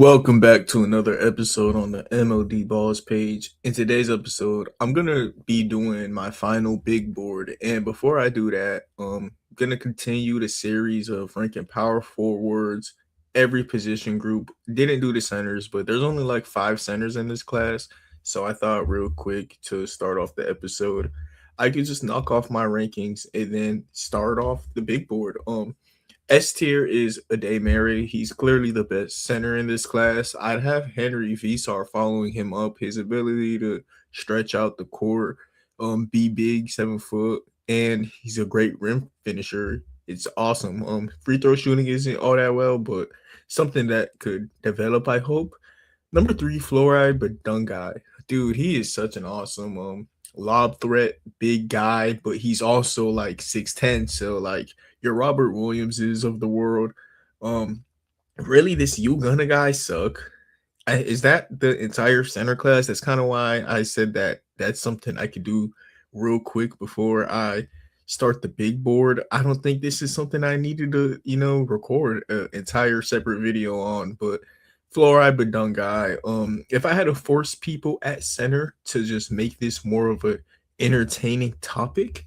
Welcome back to another episode on the MLD Balls page. In today's episode, I'm gonna be doing my final big board, and before I do that, I'm gonna continue the series of ranking power forwards, every position group. Didn't do the centers, but there's only like 5 centers in this class, so I thought real quick to start off the episode, I could just knock off my rankings and then start off the big board. S tier is Ade Mary. He's clearly the best center in this class. I'd have Henry Visar following him up. His ability to stretch out the court, be big, 7 foot, and he's a great rim finisher. It's awesome. Free throw shooting isn't all that well, but something that could develop, I hope. Number three, Fluoride, but Dunn guy. Dude, he is such an awesome lob threat, big guy, but he's also like 6'10. So like your Robert Williamses of the world. Um, really, this Ugonna guy suck. Is that the entire center class? That's kind of why I said that that's something I could do real quick before I start the big board. I don't think this is something I needed to, record an entire separate video on, but Fluoride Badung guy. If I had to force people at center to just make this more of a entertaining topic,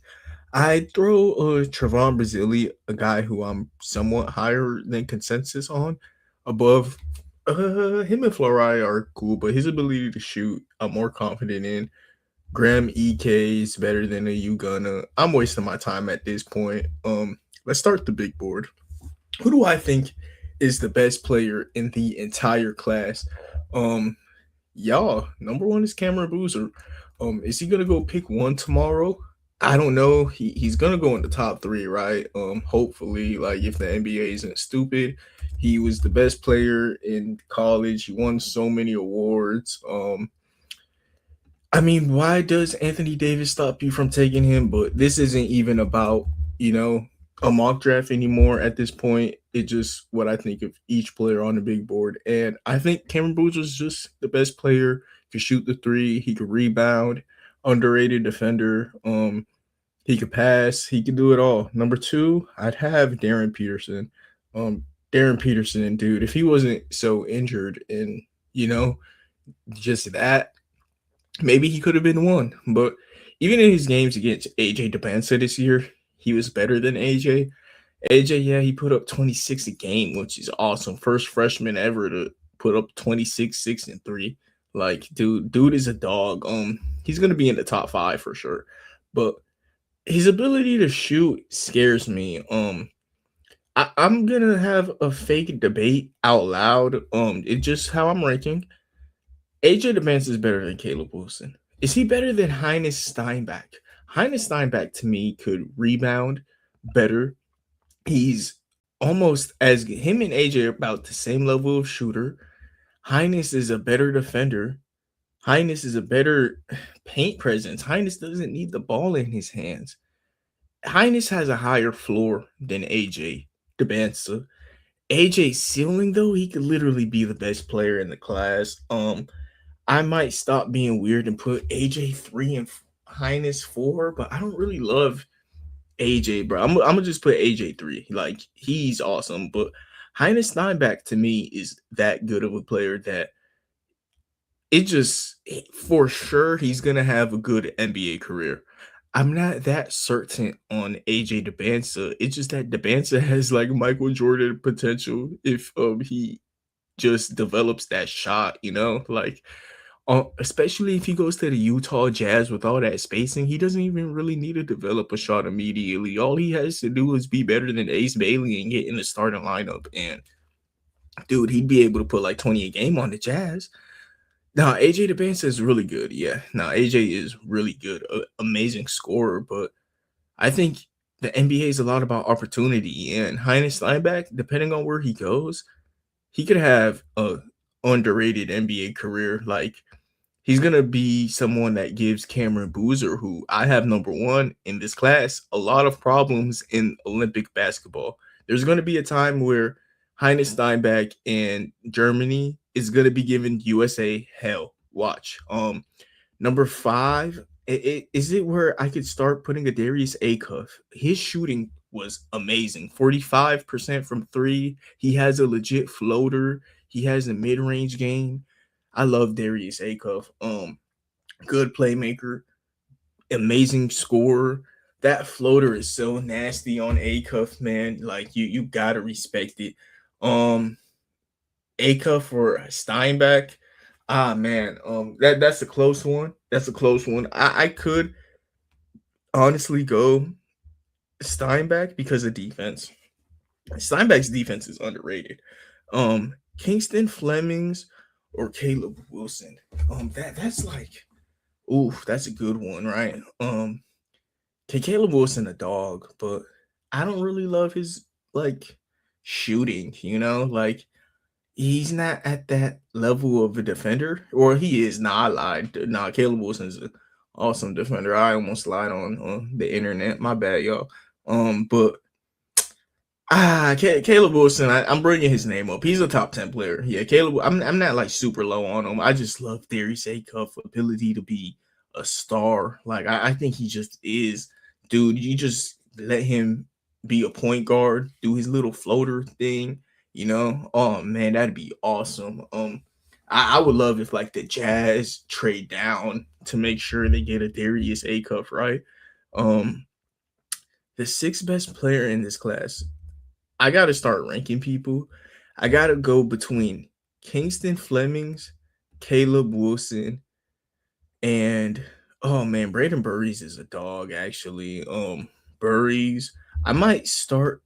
I'd throw Trevon Brazili, a guy who I'm somewhat higher than consensus on, above him and Florai are cool, but his ability to shoot, I'm more confident in. Graham EK is better than a Ugonna. I'm wasting my time at this point. Let's start the big board. Who do I think is the best player in the entire class? Um, y'all, number one is Cameron Boozer. Is he gonna go pick one tomorrow? I don't know. He's gonna go in the top three, right? Hopefully, like if the NBA isn't stupid. He was the best player in college. He won so many awards. I mean, why does Anthony Davis stop you from taking him? But this isn't even about, you know, a mock draft anymore at this point. It's just what I think of each player on the big board. And I think Cameron Boozer is just the best player. Could shoot the three, he could rebound, underrated defender. He could pass, he could do it all. Number two, I'd have Darren Peterson. Darren Peterson, dude, if he wasn't so injured and you know, just that, maybe he could have been one. But even in his games against AJ Debansa this year, he was better than AJ. AJ, yeah, he put up 26 a game, which is awesome. First freshman ever to put up 26, 6, and 3. Like, dude is a dog. He's gonna be in the top 5 for sure. But his ability to shoot scares me. I'm gonna have a fake debate out loud. It's just how I'm ranking. AJ Debanks is better than Caleb Wilson. Is he better than Heinz Steinbach? Heinz Steinbach to me could rebound better. He's almost as him and AJ are about the same level of shooter. Heinz is a better defender. Heinz is a better paint presence. Heinz doesn't need the ball in his hands. Heinz has a higher floor than AJ Debansa. AJ's ceiling though, he could literally be the best player in the class. I might stop being weird and put AJ 3 and Heinz 4, but I don't really love AJ, bro. I'm gonna just put AJ 3. Like he's awesome, but Heinz Steinbach to me is that good of a player that for sure he's gonna have a good NBA career. I'm not that certain on AJ Debansa. It's just that Debansa has like Michael Jordan potential if he just develops that shot, like especially if he goes to the Utah Jazz with all that spacing, he doesn't even really need to develop a shot immediately. All he has to do is be better than Ace Bailey and get in the starting lineup. And dude, he'd be able to put like 20 a game on the Jazz. Now, AJ Debansa is really good. Yeah. Now, AJ is really good, amazing scorer. But I think the NBA is a lot about opportunity. And Heinz Steinbach, depending on where he goes, he could have a underrated NBA career. Like he's gonna be someone that gives Cameron Boozer, who I have number one in this class, a lot of problems in Olympic basketball. There's gonna be a time where Heinz Steinbach and Germany is gonna be giving USA hell. Watch. Number 5. Is it where I could start putting a Darius Acuff? His shooting was amazing. 45% from 3. He has a legit floater. He has a mid-range game. I love Darius Acuff. Good playmaker, amazing scorer. That floater is so nasty on Acuff, man. Like you gotta respect it. Um Acuff or Steinbach. Ah man, that's a close one. That's a close one. I could honestly go Steinbach because of defense. Steinbach's defense is underrated. Kingston Flemings or Caleb Wilson. That's like, ooh, that's a good one, right? Caleb Wilson a dog, but I don't really love his like shooting. Like he's not at that level of a defender, or he is. Nah, I lied. Nah, Caleb Wilson's an awesome defender. I almost lied on the internet. My bad, y'all. But Caleb Wilson, I'm bringing his name up. He's a top 10 player. Yeah, Caleb. I'm not like super low on him. I just love Darius Acuff' ability to be a star. Like I think he just is, dude. You just let him be a point guard, do his little floater thing. Oh man, that'd be awesome. I would love if like the Jazz trade down to make sure they get a Darius Acuff, right? Um, the sixth best player in this class. I gotta start ranking people. I gotta go between Kingston Flemings, Caleb Wilson, and oh man, Braden Burries is a dog actually. Burries. I might start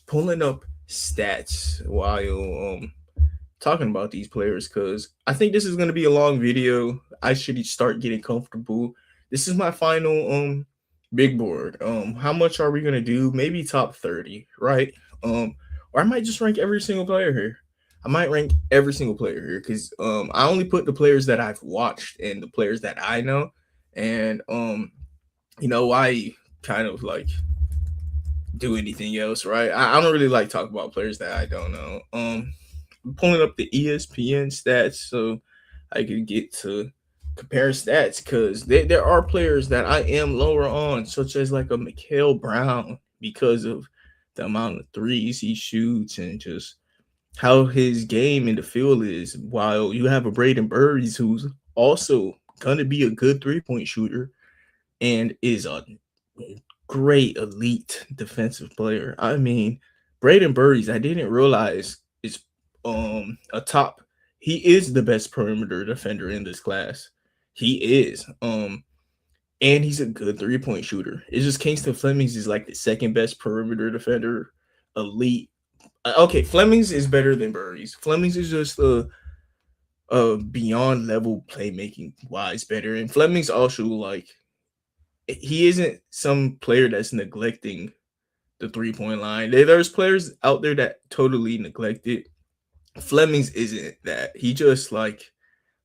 pulling up stats while talking about these players because I think this is gonna be a long video. I should start getting comfortable. This is my final big board. How much are we gonna do? Maybe top 30, right? Or I might just rank every single player here. I might rank every single player here because I only put the players that I've watched and the players that I know. And I kind of like do anything else, right? I don't really like talk about players that I don't know. Pulling up the ESPN stats so I could get to compare stats because there are players that I am lower on, such as like a Mikhail Brown, because of the amount of threes he shoots and just how his game in the field is. While you have a Braden Burries who's also gonna be a good 3-point shooter and is a great elite defensive player. I mean, Braden Burries, I didn't realize is a top. He is the best perimeter defender in this class. He is. And he's a good 3-point shooter. It's just Kingston Flemings is like the second best perimeter defender, elite. Okay, Flemings is better than Burries. Flemings is just a beyond level playmaking wise better, and Flemings also like he isn't some player that's neglecting the 3-point line. There's players out there that totally neglect it. Flemings isn't that. He just like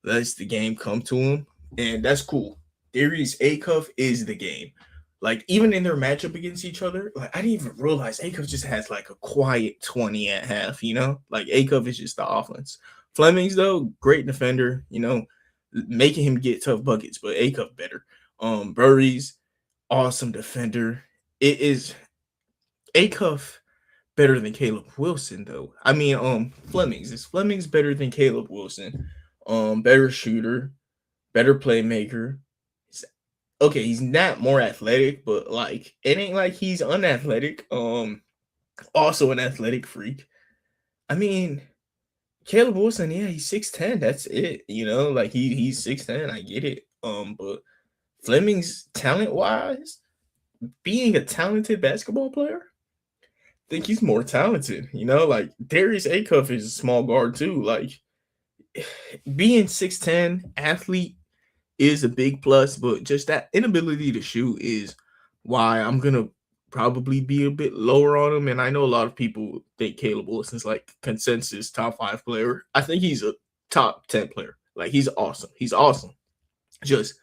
lets the game come to him, and that's cool. Darius Acuff is the game. Like even in their matchup against each other, like I didn't even realize Acuff just has like a quiet 20 at half. Like Acuff is just the offense. Flemings though, great defender. Making him get tough buckets, but Acuff better. Burries, awesome defender. It is Acuff better than Caleb Wilson though. I mean, Flemings. Is Flemings better than Caleb Wilson? Better shooter, better playmaker. Okay, he's not more athletic, but like it ain't like he's unathletic. Also an athletic freak. I mean, Caleb Wilson, yeah, he's 6'10. That's it. Like he's 6'10. I get it. But Fleming's talent wise, being a talented basketball player, I think he's more talented. Like Darius Acuff is a small guard too. Like being 6'10 athlete is a big plus, but just that inability to shoot is why I'm gonna probably be a bit lower on him. And I know a lot of people think Caleb Wilson's like consensus top 5 player. I think he's a top 10 player. Like he's awesome. He's awesome. Just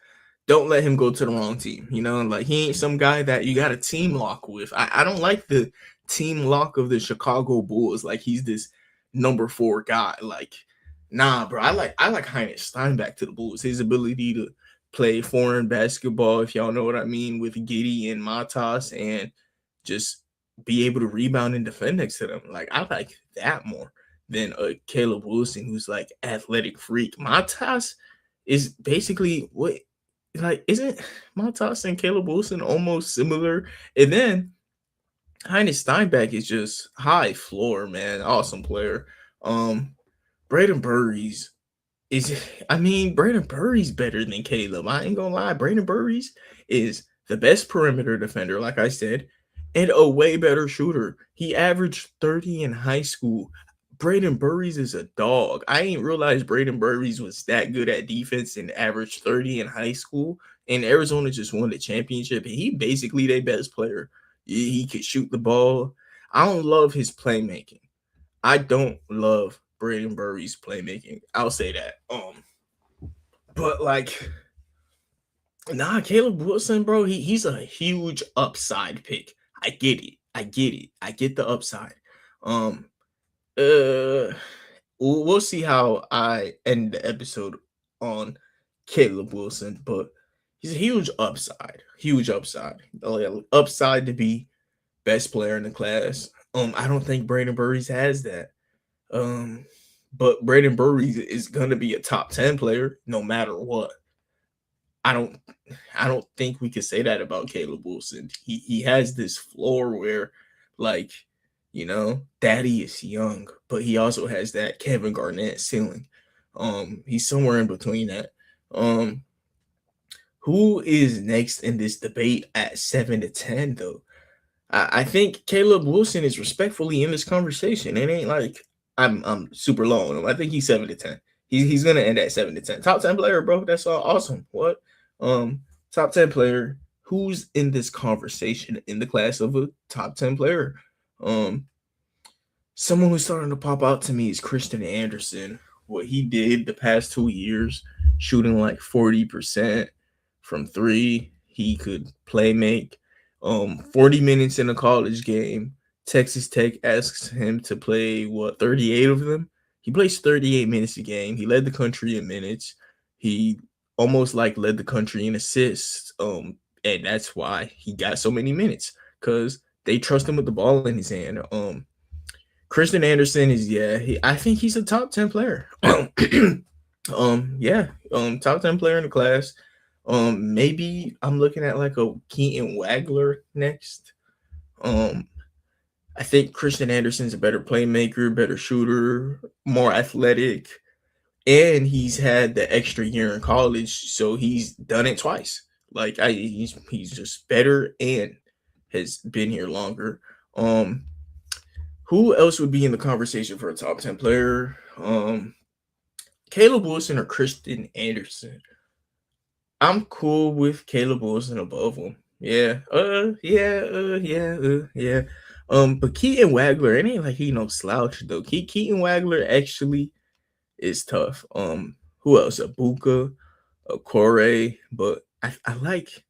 don't let him go to the wrong team. Like he ain't some guy that you got a team lock with. I don't like the team lock of the Chicago Bulls. Like he's this number 4 guy. Like, nah, bro. I like Heinrich Steinbach to the Bulls. His ability to play foreign basketball, if y'all know what I mean, with Giddey and Matas, and just be able to rebound and defend next to them. Like I like that more. than Caleb Wilson, who's like athletic freak. Matas is basically what, like, isn't Matas and Caleb Wilson almost similar? And then Heinz Steinbeck is just high floor, man. Awesome player. Um, Braden Burries is, I mean, Braden Burries better than Caleb. I ain't gonna lie. Braden Burries is the best perimeter defender, like I said, and a way better shooter. He averaged 30 in high school. Braden Burries is a dog. I ain't realized Braden Burries was that good at defense and averaged 30 in high school. And Arizona just won the championship. And he basically their best player. He could shoot the ball. I don't love his playmaking. I don't love Braden Burry's playmaking. I'll say that. But like, nah, Caleb Wilson, bro, he's a huge upside pick. I get it. I get it. I get the upside. Um, we'll see how I end the episode on Caleb Wilson, but he's a huge upside. Huge upside. Upside to be best player in the class. I don't think Braden Burries has that. Um, but Braden Burries is gonna be a top 10 player no matter what. I don't I don't think we could say that about Caleb Wilson. He has this floor where, like, daddy is young, but he also has that Kevin Garnett ceiling. He's somewhere in between that. Um, who is next in this debate at 7 to 10 though? I think Caleb Wilson is respectfully in this conversation. It ain't like I'm super low on him. I think he's 7 to 10. He's gonna end at 7 to 10. Top 10 player, bro. That's all awesome. What? Um, top 10 player. Who's in this conversation in the class of a top 10 player? Um, someone who's starting to pop out to me is Christian Anderson. What he did the past 2 years, shooting like 40% from three. He could play make. 40 minutes in a college game. Texas Tech asks him to play 38 of them. He plays 38 minutes a game. He led the country in minutes. He almost like led the country in assists. And that's why he got so many minutes, because they trust him with the ball in his hand. Christian Anderson is, I think he's a top 10 player. Yeah, top 10 player in the class. Maybe I'm looking at like a Keaton Wagler next. I think Christian Anderson's a better playmaker, better shooter, more athletic, and he's had the extra year in college, so he's done it twice. Like, he's just better and has been here longer. Who else would be in the conversation for a top 10 player? Caleb Wilson or Christian Anderson? I'm cool with Caleb Wilson above him. Yeah. Yeah. But Keaton Wagler, it ain't like he no slouch though. Keaton Wagler actually is tough. Who else? Abuka, Corey, but I like.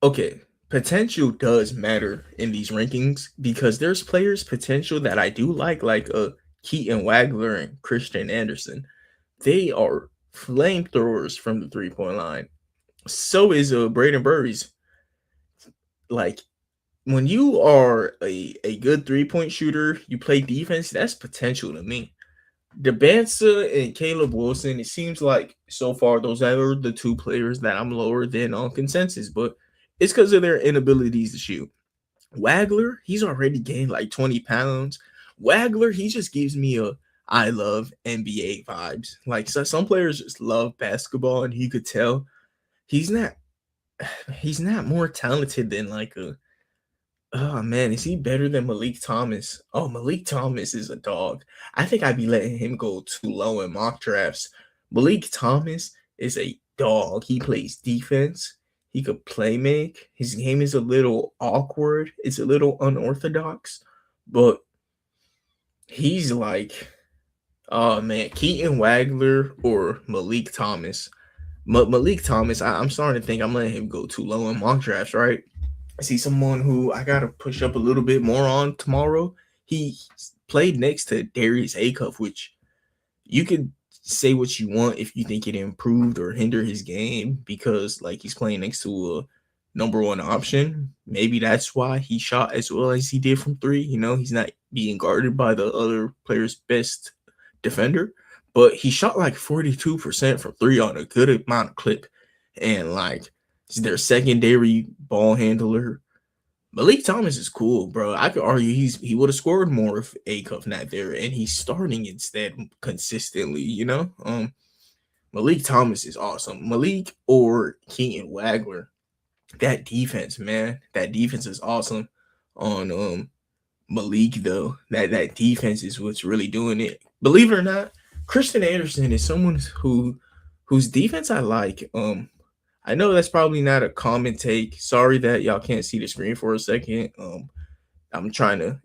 Okay, potential does matter in these rankings because there's players potential that I do like Keaton Wagler and Christian Anderson. They are flamethrowers from the 3-point line. So is Braden Burries. Like, when you are a good 3-point shooter, you play defense, that's potential to me. Debansa and Caleb Wilson, it seems like so far those are the two players that I'm lower than on consensus, but it's because of their inabilities to shoot. Wagler, he's already gained like 20 pounds. Wagler, he just gives me a I love NBA vibes. Like, so some players just love basketball, and he could tell he's not more talented than like a, oh man, is he better than Malik Thomas? Oh, Malik Thomas is a dog. I think I'd be letting him go too low in mock drafts. Malik Thomas is a dog. He plays defense. He could play make. His game is a little awkward. It's a little unorthodox, but he's like, oh man, Keaton Wagler or Malik Thomas. Malik Thomas, I'm starting to think I'm letting him go too low in mock drafts, right? I see someone who I gotta push up a little bit more on tomorrow. He played next to Darius Acuff, which you could say what you want if you think it improved or hindered his game, because like he's playing next to a number one option. Maybe that's why he shot as well as he did from three. He's not being guarded by the other player's best defender, but he shot like 42% from three on a good amount of clip. And like their secondary ball handler, Malik Thomas is cool, bro. I could argue he would have scored more if Acuff not there, and he's starting instead consistently. Malik Thomas is awesome. Malik or Keaton Wagler, that defense, man, that defense is awesome. On Malik though, that defense is what's really doing it. Believe it or not, Christian Anderson is someone whose defense I like. I know that's probably not a common take. Sorry that y'all can't see the screen for a second. I'm trying to,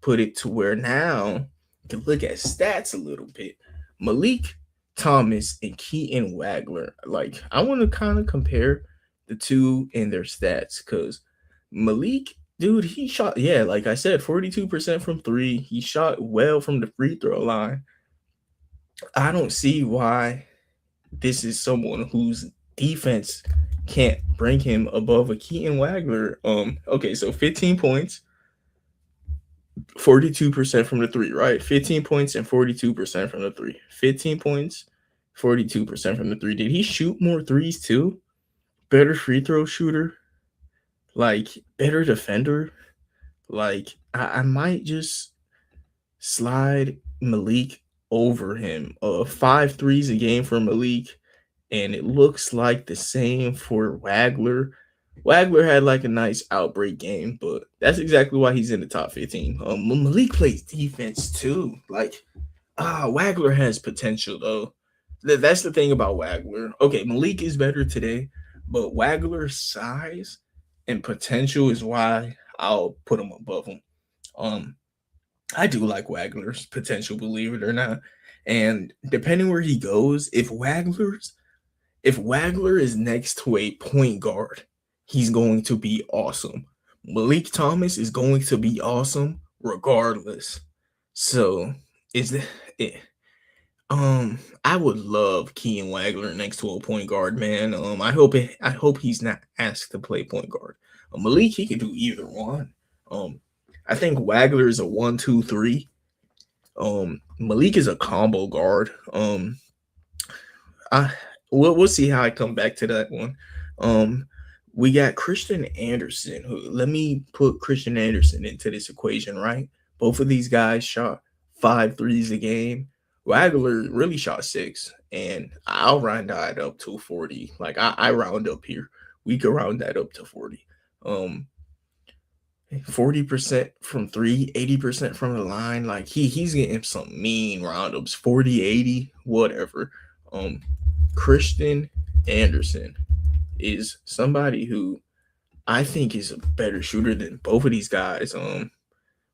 put it to where now you can look at stats a little bit. Malik Thomas and Keaton Wagler. Like, I want to kind of compare the two in their stats because Malik, dude, he shot, yeah, like I said, 42% from three. He shot well from the free throw line. I don't see why this is someone whose defense can't bring him above a Keaton Wagler. Okay, so 15 points, 42% from the three, right? 15 points and 42% from the three. 15 points, 42% from the three. Did he shoot more threes too? Better free throw shooter, like better defender. Like I might just slide Malik over him. 5 threes a game for Malik, and it looks like the same for Wagler. Wagler had like a nice outbreak game, but that's exactly why he's in the top 15. Malik plays defense too. Like, Wagler has potential though. That's the thing about Wagler. Okay, Malik is better today, but Wagler's size and potential is why I'll put him above him. I do like Wagler's potential, believe it or not. And depending where he goes, if Wagler is next to a point guard, he's going to be awesome. Malik Thomas is going to be awesome regardless. So is it? I would love Keaton Wagler next to a point guard, man. I hope he's not asked to play point guard. Malik, he could do either one. I think Wagler is a 1-2-3. Malik is a combo guard. We'll see how I come back to that one. We got Christian Anderson. Let me put Christian Anderson into this equation, right? Both of these guys shot 5 threes a game. Wagler really shot 6, and I'll round that up to 40. Like I round up here. We could round that up to 40. 40% from 3, 80% from the line. Like he's getting some mean roundups, 40, 80, whatever. Christian Anderson is somebody who I think is a better shooter than both of these guys.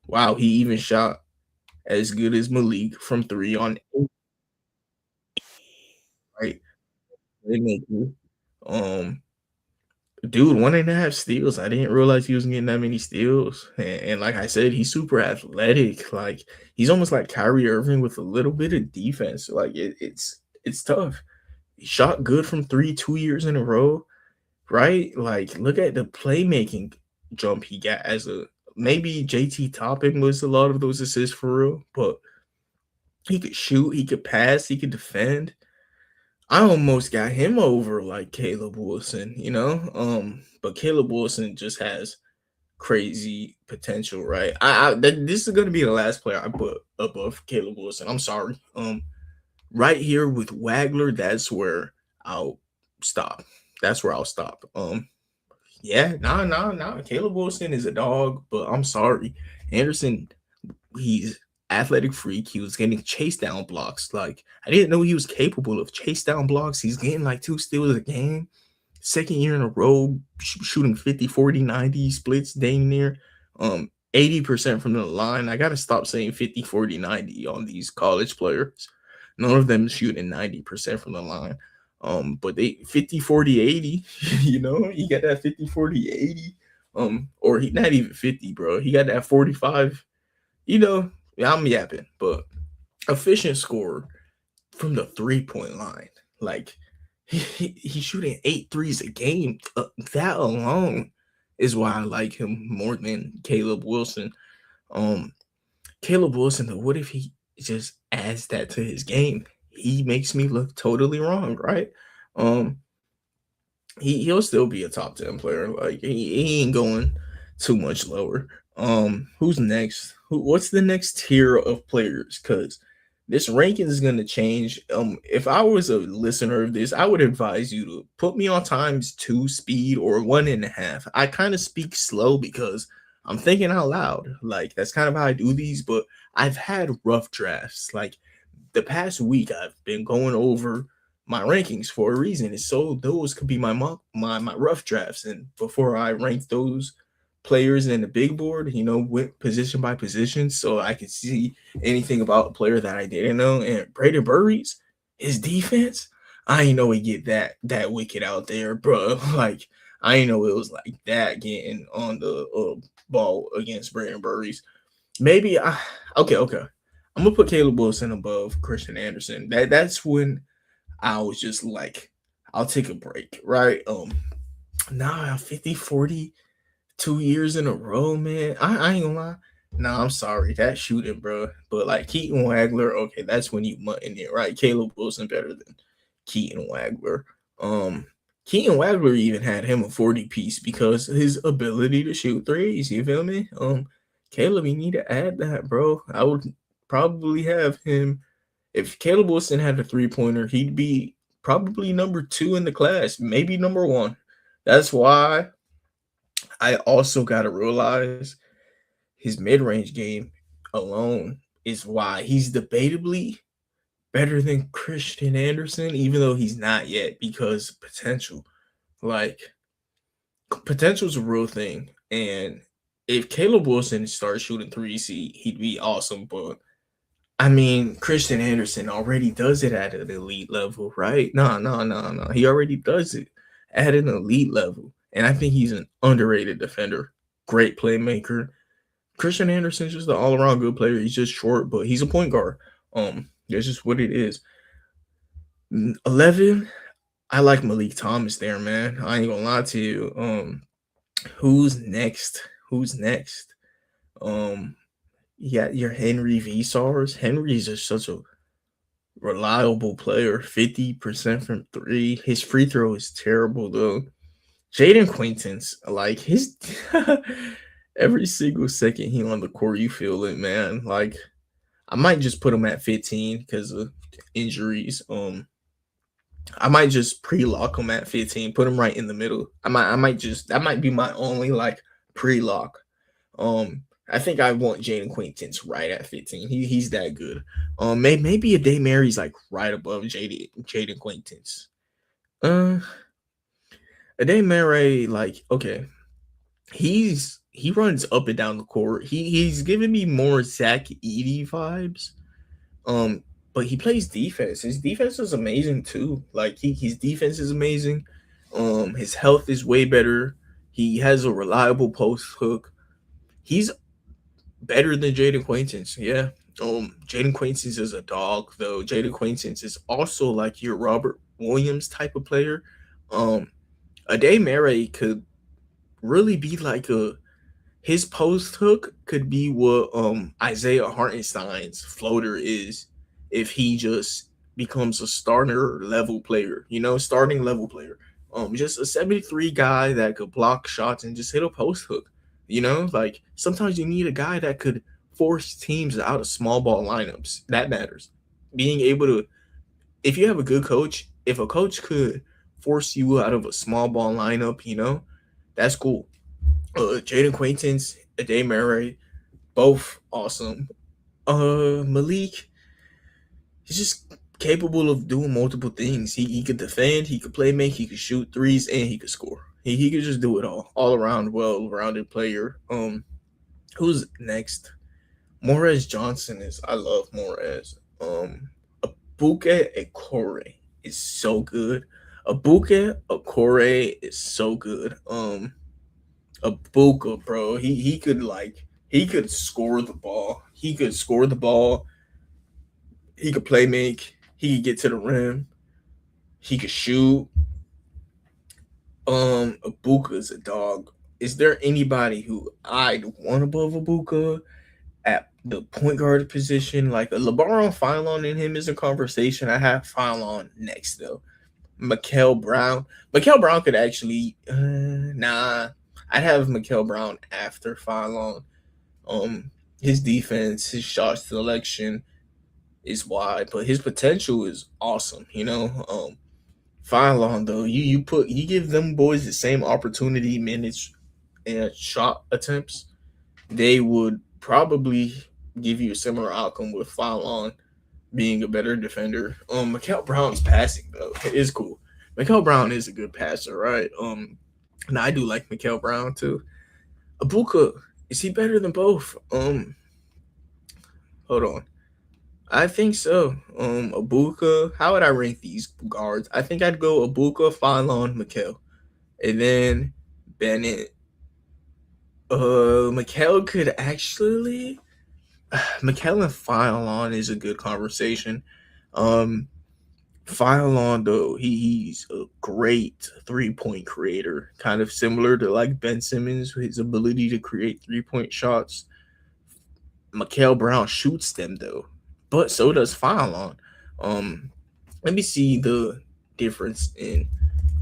Wow, he even shot as good as Malik from 3 on 8, right? They make you. Dude, 1.5 steals. I didn't realize he was getting that many steals. And like I said, he's super athletic. Like he's almost like Kyrie Irving with a little bit of defense. Like it's tough. He shot good from 3 2 years in a row, right? Like look at the playmaking jump he got as a maybe JT Toppin was a lot of those assists for real, but he could shoot, he could pass, he could defend. I almost got him over like Caleb Wilson, but Caleb Wilson just has crazy potential, right? This is gonna be the last player I put above Caleb Wilson. I'm sorry. Right here with Wagler, that's where I'll stop. That's where I'll stop. Yeah, nah. Caleb Wilson is a dog, but I'm sorry. Anderson, he's athletic freak. He was getting chase down blocks. Like I didn't know he was capable of chase down blocks. He's getting like 2 steals a game. Second year in a row, shooting 50, 40, 90 splits dang near. 80% from the line. I gotta stop saying 50, 40, 90 on these college players. None of them shooting 90% from the line. But they 50, 40, 80, you got that 50, 40, 80. Or he not even 50, bro. He got that 45, I'm yapping, but efficient scorer from the 3-point line. Like He's shooting 8 threes a game. That alone is why I like him more than Caleb Wilson. Um, Caleb Wilson, though, what if he just adds that to his game? He makes me look totally wrong, right? Um, he'll still be a top 10 player. Like he ain't going too much lower. Who's next? What's the next tier of players? Because this ranking is gonna change. If I was a listener of this, I would advise you to put me on times 2 speed or 1.5. I kind of speak slow because I'm thinking out loud. Like that's kind of how I do these, but I've had rough drafts. Like the past week I've been going over my rankings for a reason. It's so those could be my rough drafts. And before I ranked those players in the big board, went position by position so I could see anything about a player that I didn't know. And Brandon Burries, his defense, I ain't know he get that wicked out there, bro. Like I ain't know it was like that getting on the ball against Brandon Burries. Maybe I okay. I'm gonna put Caleb Wilson above Christian Anderson. That's when I was just like, I'll take a break, right? Nah, 50, 40, 2 years in a row, man. I ain't gonna lie. Nah, I'm sorry. That shooting, bro. But like Keaton Wagler, okay, that's when you mutton it, right? Caleb Wilson better than Keaton Wagler. Um, Keaton Wagler even had him a 40 piece because his ability to shoot threes. You feel me? Caleb, you need to add that, bro. I would probably have him if Caleb Wilson had a 3 pointer, he'd be probably number 2 in the class, maybe number 1. That's why I also got to realize his mid range game alone is why he's debatably better than Christian Anderson, even though he's not yet, because potential. Like, potential's a real thing. And if Caleb Wilson starts shooting threes, he'd be awesome. But I mean, Christian Anderson already does it at an elite level, right? No, no, no, no. He already does it at an elite level. And I think he's an underrated defender. Great playmaker. Christian Anderson's just an all around good player. He's just short, but he's a point guard. That's just what it is. 11, I like Malik Thomas there, man. I ain't gonna lie to you. Who's next? Who's next? Um, you got your Henry Vsars. Henry's just such a reliable player. 50% from three. His free throw is terrible though. Jaden Quaintance, like his every single second he on the court, you feel it, man. Like I might just put him at 15 because of injuries. I might just pre-lock him at 15, put him right in the middle. I might just that might be my only like pre-lock. I think I want Jaden Quaintance right at 15. He's that good. Maybe a day Mary's like right above Jaden Quaintance. A day Mary, like, okay, he runs up and down the court. He's giving me more Zach Edey vibes. Um, but he plays defense. His defense is amazing too. Like his defense is amazing. His health is way better. He has a reliable post hook. He's better than Jaden Quaintance. Yeah. Jaden Quaintance is a dog though. Jaden Quaintance is also like your Robert Williams type of player. Ade Mary could really be like a his post hook could be what Isaiah Hartenstein's floater is if he just becomes a starter level player, starting level player. Just a 73 guy that could block shots and just hit a post hook. Like sometimes you need a guy that could force teams out of small ball lineups. That matters. Being able to if you have a good coach, if a coach could force you out of a small ball lineup, that's cool. Jaden Quaintance, Ade Murray, both awesome. Malik, he's just capable of doing multiple things. He could defend, he could play make, he could shoot threes, and he could score. He could just do it all around well rounded player. Who's next? Morez Johnson is I love Morez. Abuke Ekore is so good. Abuke Ekore is so good. Abuka, bro. He could score the ball. He could score the ball. He could play make. He could get to the rim. He could shoot. Ibuka's a dog. Is there anybody who I'd want above Ibuka at the point guard position? Like a LeBron Phylon and him is a conversation. I have Phylon next though. Mikel Brown. Mikel Brown could actually nah. I'd have Mikel Brown after Phylon. His defense, his shot selection is wide, but his potential is awesome. Phylon though, you give them boys the same opportunity, minutes, and shot attempts, they would probably give you a similar outcome with Phylon being a better defender. Mikel Brown's passing though is cool. Mikel Brown is a good passer, right? And I do like Mikel Brown too. Abuka, is he better than both? Hold on. I think so. Abuka. How would I rank these guards? I think I'd go Abuka, Phylon, Mikel, and then Bennett. Mikel could actually. Mikel and Phylon is a good conversation. Um, Phylon though, he's a great 3 point creator, kind of similar to like Ben Simmons, his ability to create 3 point shots. Mikel Brown shoots them though, but so does Phylon. Um, Let me see the difference in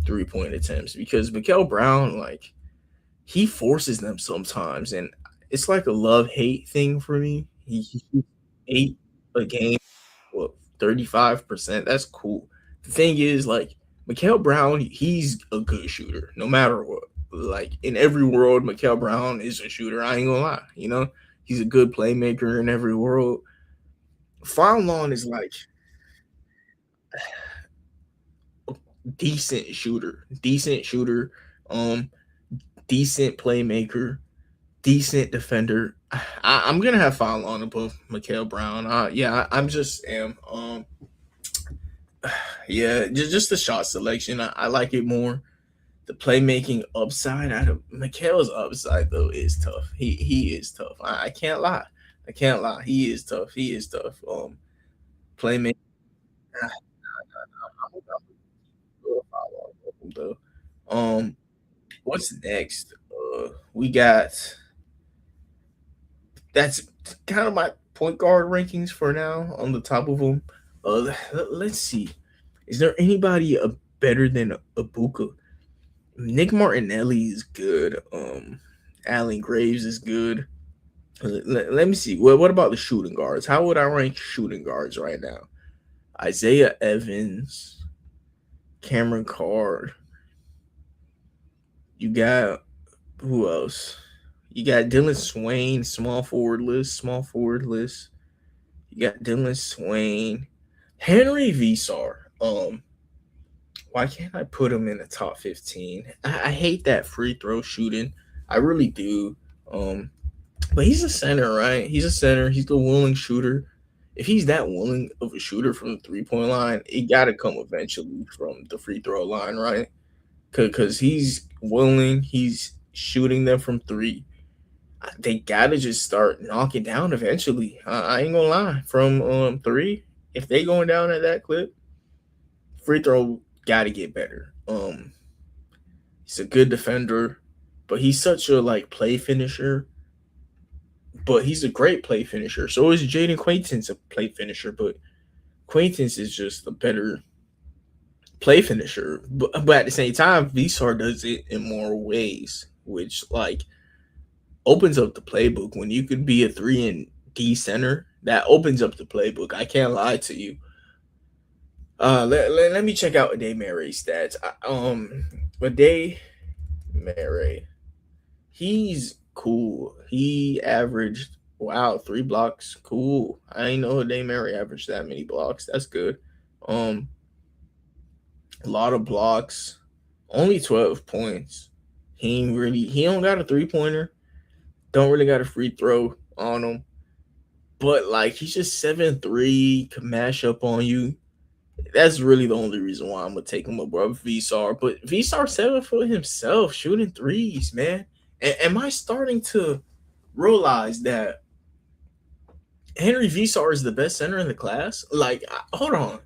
3 point attempts because Mikel Brown, like, he forces them sometimes, and it's like a love hate thing for me. He shoots 8 a game, what, 35%. That's cool. The thing is, like, Mikel Brown, he's a good shooter, no matter what. Like in every world, Mikel Brown is a shooter. I ain't gonna lie, he's a good playmaker in every world. Fallon is like decent shooter, um, decent playmaker, decent defender. I'm gonna have Fallon above Mikel Brown. Yeah, I'm just am. Yeah, just the shot selection. I like it more. The playmaking upside out of Mikel's upside though is tough. He is tough. I can't lie. I can't lie. He is tough. He is tough. Playmaking. Though. Um, what's next? We got that's kind of my point guard rankings for now on the top of them. Let's see. Is there anybody better than Abuka? Nick Martinelli is good. Allen Graves is good. Let me see. What about the shooting guards? How would I rank shooting guards right now? Isaiah Evans, Cameron Card. You got who else? You got Dylan Swain, small forward list. You got Dylan Swain, Henry Visar. Why can't I put him in the top 15? I hate that free throw shooting. I really do. But he's a center, right? He's a center. He's the willing shooter. If he's that willing of a shooter from the 3 point line, it got to come eventually from the free throw line, right? Because he's willing, he's shooting them from three. They got to just start knocking down eventually. I ain't gonna lie. From three, if they going down at that clip, free throw got to get better. He's a good defender, but he's such a like play finisher. But he's a great play finisher. So is Jaden Quaintance a play finisher, but Quaintance is just a better play finisher. But at the same time, Visar does it in more ways, which like opens up the playbook. When you could be a 3 and D center, that opens up the playbook. I can't lie to you. Let me check out Ade Mary's stats. Ade Mary, he's cool. He averaged 3 blocks. Cool. I ain't know Ade Mary averaged that many blocks. That's good. A lot of blocks. Only 12 points. He don't got a 3 pointer. Don't really got a free throw on him. But like he's just 7'3", can mash up on you. That's really the only reason why I'm gonna take him above Visar. But Visar 7 foot himself, shooting threes, man. Am I starting to realize that Henry Visar is the best center in the class? Like, hold on.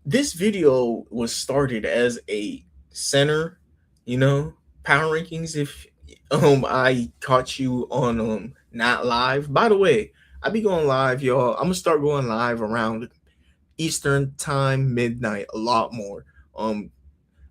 this video was started as a center, you know, power rankings. If I caught you on not live. By the way, I be going live, y'all. I'm gonna start going live around Eastern time, midnight, a lot more. Um,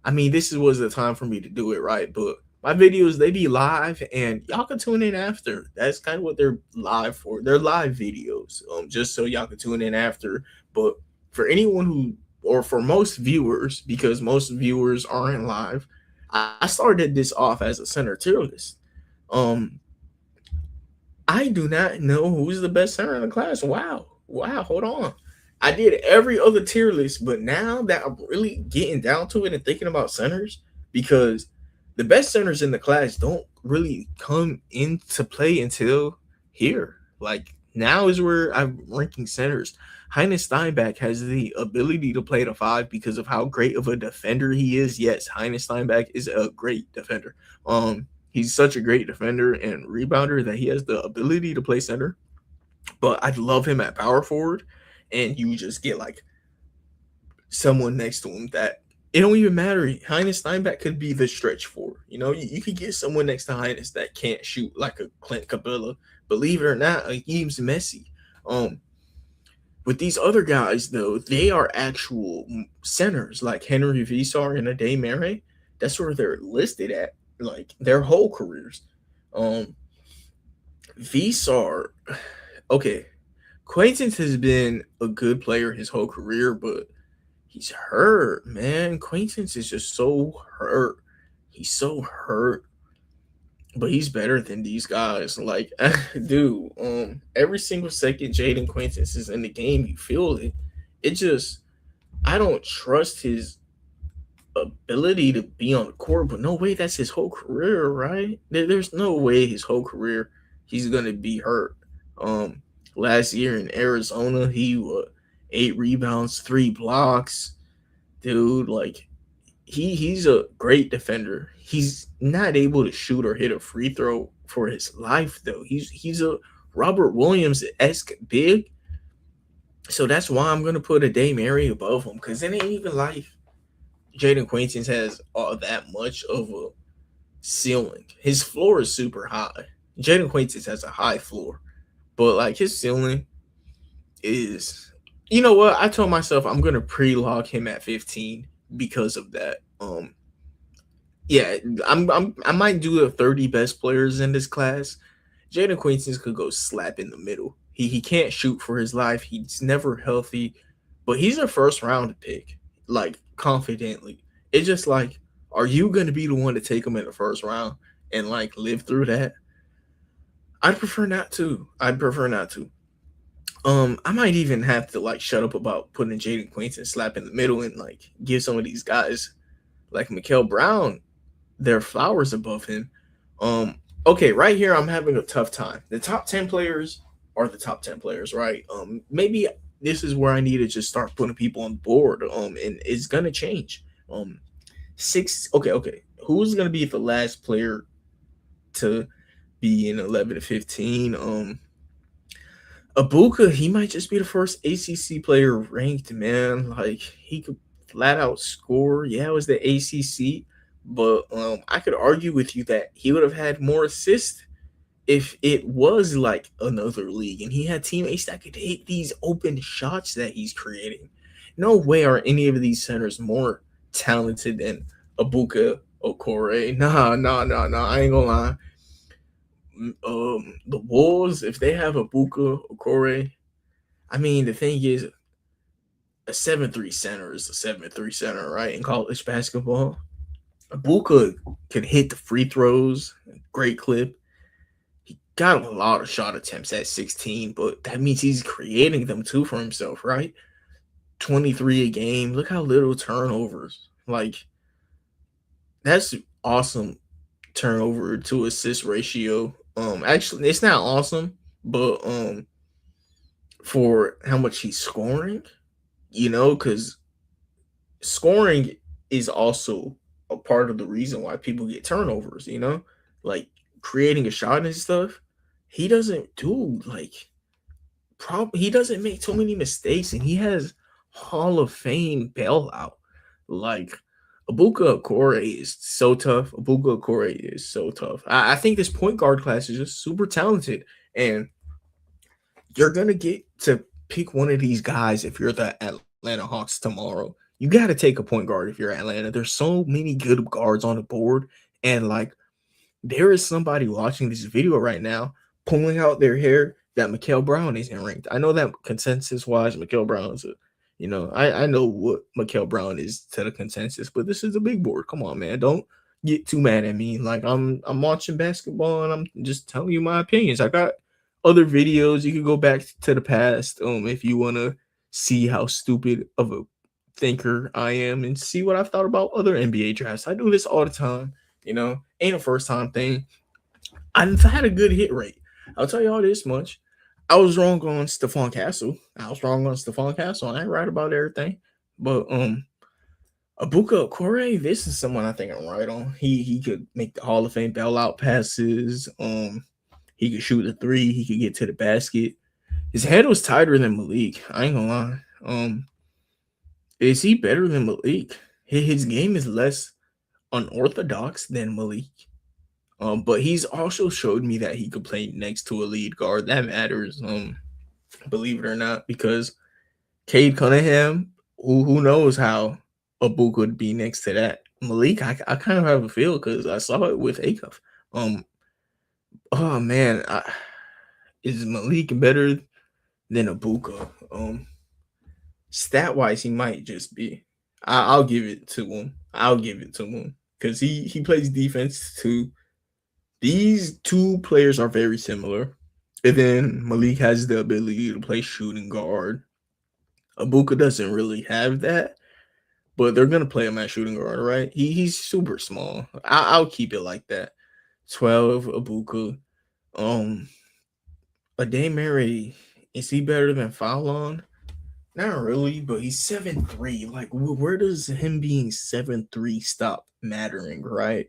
I mean, this was the time for me to do it, right? But my videos, they be live, and y'all can tune in after. That's kind of what they're live for. They're live videos, just so y'all can tune in after. But for anyone who, or for most viewers, because most viewers aren't live, I started this off as a center tier list. Um, I do not know who's the best center in the class. Wow, hold on. I did every other tier list, but now that I'm really getting down to it and thinking about centers, because the best centers in the class don't really come into play until here. Like now is where I'm ranking centers. Heinz Steinbach has the ability to play the five because of how great of a defender he is. Yes, Heinz Steinbach is a great defender. He's such a great defender and rebounder that he has the ability to play center. But I'd love him at power forward, and you just get like someone next to him that it don't even matter. Heinz Steinbach could be the stretch four. You know, you could get someone next to Heinz that can't shoot like a Clint Capella. Believe it or not, like Eames Messi. Um, with these other guys though, they are actual centers like Henry Visar and Ade Mare. That's where they're listed at, like their whole careers. Um, Visar, okay, Quaintance has been a good player his whole career, but he's hurt, man. Quaintance is just so hurt. He's so hurt, but he's better than these guys. Like, dude, every single second Jaden Quaintance is in the game, you feel it. It just, I don't trust his ability to be on the court, but no way that's his whole career, right? There's no way his whole career he's gonna be hurt. Um, Last year in Arizona, he 8 rebounds, 3 blocks, dude. Like he's a great defender. He's not able to shoot or hit a free throw for his life though. He's a Robert Williams esque big, so that's why I'm gonna put Ade Mare above him because it ain't even life. Jaden Quaintance has all that much of a ceiling. His floor is super high. Jaden Quaintance has a high floor, but like his ceiling is, you know what? I told myself I'm gonna pre-log him at 15 because of that. Yeah, I might do the 30 best players in this class. Jaden Quaintance could go slap in the middle. He can't shoot for his life. He's never healthy, but he's a first round pick, like confidently. It's just like, are you gonna be the one to take him in the first round and like live through that? I'd prefer not to. I'd prefer not to. I might even have to like shut up about putting Jaden Quaintance slap in the middle and like give some of these guys like Mikael Brown their flowers above him. Okay, right here I'm having a tough time. The top 10 players are the top 10 players, right? Maybe this is where I need to just start putting people on board. And it's gonna change. Six. Okay. Who's gonna be the last player to be in 11 to 15? Abuka, he might just be the first ACC player ranked, man. Like he could flat out score. Yeah, it was the ACC, but I could argue with you that he would have had more assists if it was like another league and he had teammates that could hit these open shots that he's creating. No way are any of these centers more talented than Abuka Okore. Nah. I ain't gonna lie. The Wolves, if they have Abuka Okore, I mean the thing is a 7-3 center is a 7-3 center, right? In college basketball. Abuka can hit the free throws, great clip. He got a lot of shot attempts at 16, but that means he's creating them too for himself, right? 23 a game. Look how little turnovers. Like, that's awesome turnover to assist ratio. Actually, it's not awesome, but for how much he's scoring, because scoring is also a part of the reason why people get turnovers, like creating a shot and stuff. He doesn't do like he doesn't make too many mistakes, and he has Hall of Fame bailout. Like Abuka Okore is so tough. Abuka Okore is so tough. I think this point guard class is just super talented, and you're gonna get to pick one of these guys if you're the Atlanta Hawks tomorrow. You got to take a point guard if you're Atlanta. There's so many good guards on the board, and like there is somebody watching this video right now pulling out their hair that Mikael Brown isn't ranked. I know that consensus wise, Mikael Brown is a, I know what Mikael Brown is to the consensus, but this is a big board. Come on, man. Don't get too mad at me. Like I'm watching basketball and I'm just telling you my opinions. I got other videos. You can go back to the past if you wanna see how stupid of a thinker I am and see what I've thought about other NBA drafts. I do this all the time. Ain't a first time thing. I've had a good hit rate. I'll tell you all this much. I was wrong on Stephon Castle. I ain't right about everything. But Abuka Okore, this is someone I think I'm right on. He could make the Hall of Fame bailout passes. He could shoot the three. He could get to the basket. His head was tighter than Malik. I ain't gonna lie. Is he better than Malik? His game is less unorthodox than Malik. But he's also showed me that he could play next to a lead guard. That matters, believe it or not, because Cade Cunningham, who knows how Abuka would be next to that. Malik, I kind of have a feel because I saw it with Acuff. Oh man, is Malik better than Abuka? Stat wise, he might just be. I'll give it to him. Because he plays defense too. These two players are very similar. And then Malik has the ability to play shooting guard. Abuka doesn't really have that, but they're gonna play him at shooting guard, right? He's super small. I'll keep it like that. 12 Abuka. Ade Mary, is he better than Fallon? Not really, but he's 7'3". Like, where does him being 7'3" stop mattering, right?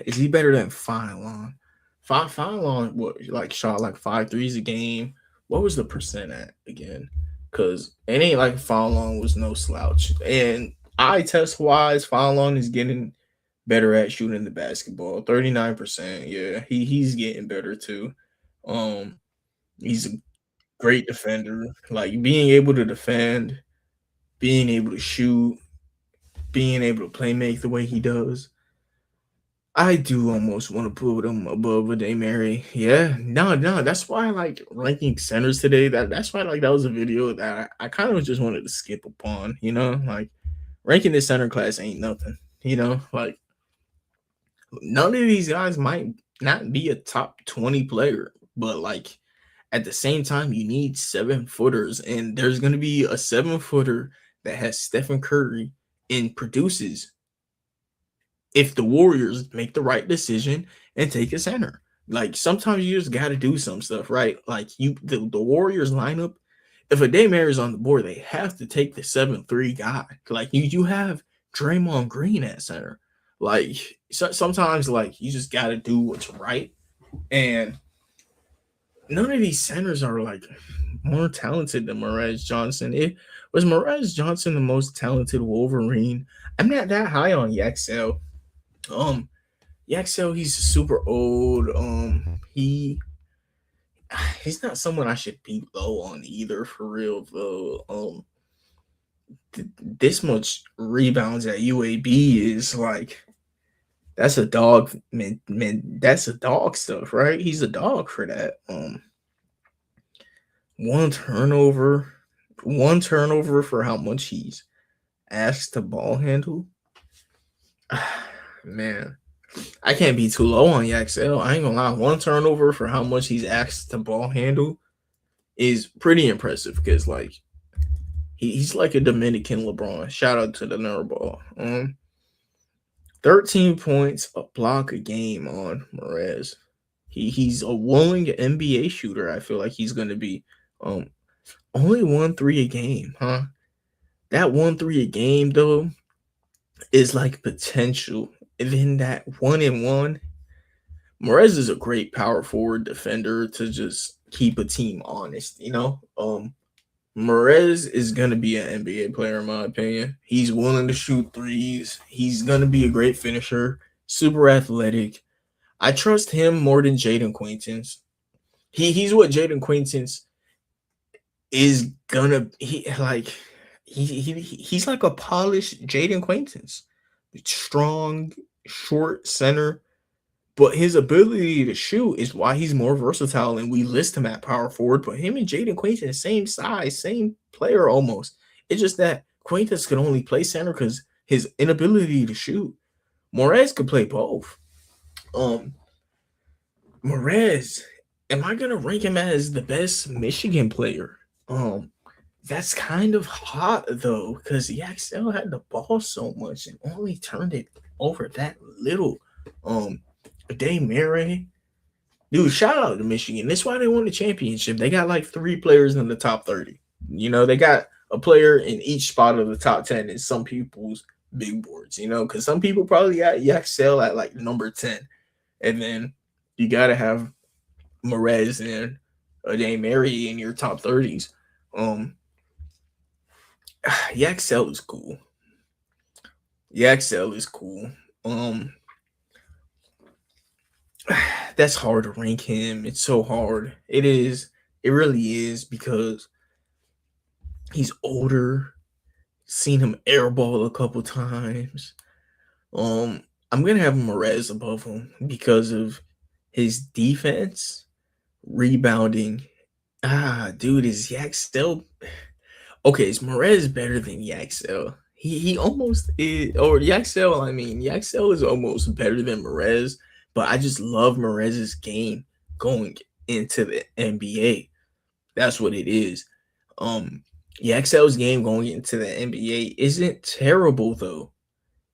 Is he better than Fallon? Fallon, what, like, shot like 5 threes a game? What was the percent at again? Because it ain't like Fallon was no slouch. And eye test wise, Fallon is getting better at shooting the basketball. 39%. Yeah, he's getting better too. He's a great defender. Like being able to defend, being able to shoot, being able to play make the way he does. I do almost want to put him above Ade Mary. Yeah, no, that's why I like ranking centers today. That's why like that was a video that I kind of just wanted to skip upon. Like ranking this center class ain't nothing. Like none of these guys might not be a top 20 player, but like at the same time, you need 7-footers, and there's gonna be a 7-footer that has Stephen Curry and produces if the Warriors make the right decision and take a center. Like sometimes you just gotta do some stuff, right? Like the Warriors lineup, if Ade Mary is on the board, they have to take the 7'3" guy. Like you have Draymond Green at center. Like sometimes like you just gotta do what's right. And none of these centers are like more talented than Morez Johnson. It was Morez Johnson the most talented Wolverine. I'm not that high on Yaxel. Yaxel, he's super old. He's not someone I should be low on either, for real though. This much rebounds at UAB is like that's a dog, man. That's a dog stuff, right? He's a dog for that. One turnover for how much he's asked to ball handle. Man, I can't be too low on Yaxel. I ain't gonna lie. One turnover for how much he's asked to ball handle is pretty impressive because like he's like a Dominican LeBron. Shout out to the Nerdball. 13 points, a block a game on Morez. He's a willing NBA shooter. I feel like he's gonna be. Only 1-3 a game, huh? That 1-3 a game though is like potential. And then that 1-1, Morez is a great power forward defender to just keep a team honest, Morez is gonna be an NBA player in my opinion. He's willing to shoot threes. He's gonna be a great finisher, super athletic. I trust him more than Jaden Quaintance. He's what Jaden Quaintance is gonna he's like a polished Jaden Quaintance. Strong, short center, but his ability to shoot is why he's more versatile and we list him at power forward. But him and Jaden Quaintance, same size, same player almost. It's just that Quaintance could only play center because his inability to shoot. Morez could play both. Morez, am I gonna rank him as the best Michigan player? That's kind of hot though, because Yaxel had the ball so much and only turned it over that little. Dame Murray, dude, shout out to Michigan. That's why they won the championship. They got like 3 players in the top 30. They got a player in each spot of the top 10 in some people's big boards, because some people probably got Yaxel at like number 10. And then you got to have Morez and Dame Murray in your top 30s. Yaxel is cool. Yaxel is cool. That's hard to rank him. It's so hard. It is. It really is because he's older. Seen him airball a couple times. I'm gonna have Morez above him because of his defense, rebounding. Dude, is Yaxel okay? Is Morez better than Yaxel? He almost is, or Yaxel. I mean, Yaxel is almost better than Morez. But I just love Morez's game going into the NBA. That's what it is. Yaxel's game going into the NBA isn't terrible though.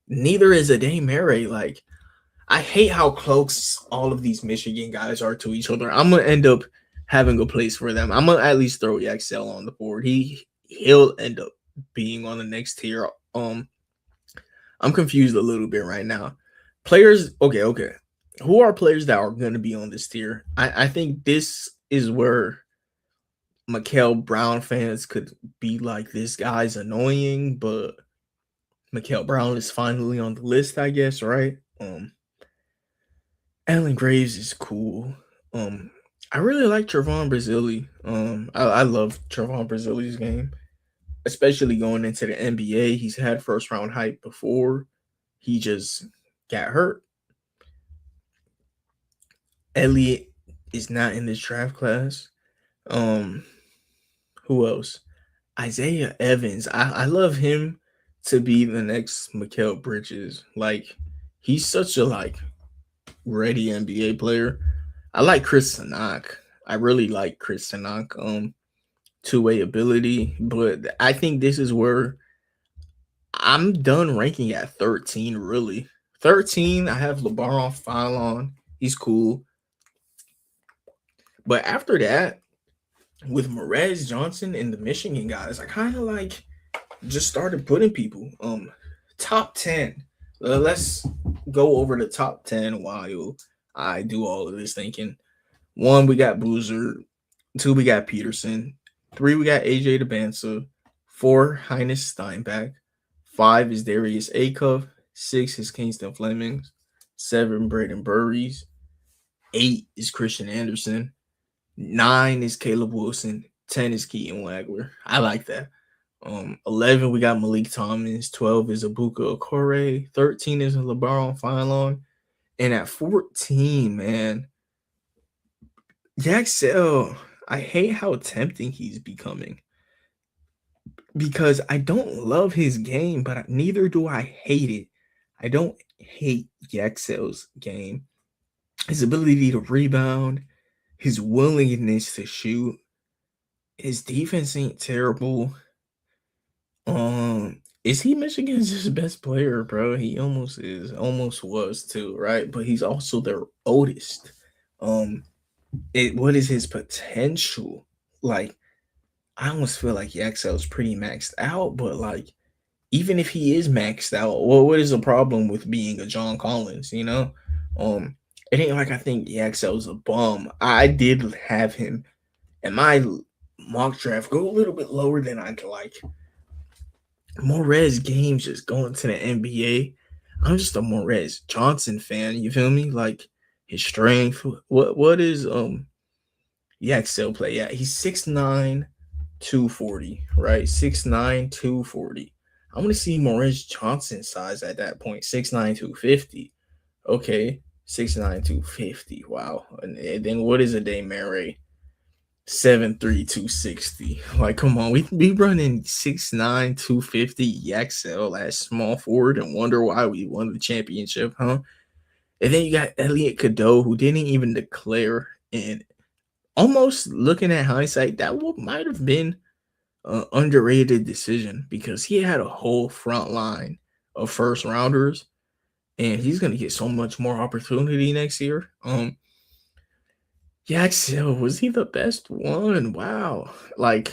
Neither is a Dame Murray. Like, I hate how close all of these Michigan guys are to each other. I'm gonna end up having a place for them. I'm gonna at least throw Yaxel on the board. He'll end up being on the next tier. I'm confused a little bit right now. Players, okay. Who are players that are going to be on this tier? I think this is where Mikal Brown fans could be like, this guy's annoying, but Mikal Brown is finally on the list, I guess, right? Allen Graves is cool. I really like Trevon Brazili. I love Trevon Brazili's game, especially going into the NBA. He's had first round hype before. He just got hurt. Elliott is not in this draft class. Who else? Isaiah Evans. I love him to be the next Mikal Bridges. Like, he's such a ready NBA player. I like Chris Sanok. I really like Chris Sanok. Two-way ability, but I think this is where I'm done ranking at 13. Really, 13. I have LeBaron Fallon. He's cool. But after that, with Morez, Johnson, and the Michigan guys, I kind of just started putting people. Top 10. Let's go over the top 10 while I do all of this thinking. 1, we got Boozer. 2, we got Peterson. 3, we got AJ DeBansa. 4, Heinz Steinbach. 5 is Darius Acuff. 6 is Kingston Flemings. 7, Braden Burries. 8 is Christian Anderson. 9 is Caleb Wilson. 10 is Keaton Wagler. I like that. 11, we got Malik Thomas. 12 is Abuka Okore. 13 is LeBaron Fallon. And at 14, man, Yaxel, I hate how tempting he's becoming. Because I don't love his game, but neither do I hate it. I don't hate Yaxel's game. His ability to rebound, his willingness to shoot, his defense ain't terrible. Is he Michigan's best player, bro? He almost is, almost was too, right? But he's also their oldest. What is his potential? I almost feel like Yaxel's pretty maxed out, but even if he is maxed out, what is the problem with being a John Collins? It ain't like I think Yaxel's a bum. I did have him in my mock draft go a little bit lower than I'd like. Morez games just going to the NBA. I'm just a Morez Johnson fan. You feel me? Like his strength. What is Yaxel play? Yeah, he's 6'9", 240, right? 6'9", 240. I want to see Morez Johnson size at that point. 6'9", 250. Okay. 6'9", 250. Wow. And then what is a day Mary? 7'3", 260. Like, come on, we running 6'9", 250 Yaxel as small forward and wonder why we won the championship, huh? And then you got Elliot Cadeau, who didn't even declare. And almost looking at hindsight, that might have been an underrated decision because he had a whole front line of first rounders, and he's gonna get so much more opportunity next year. Yaxel, was he the best one? Wow. Like,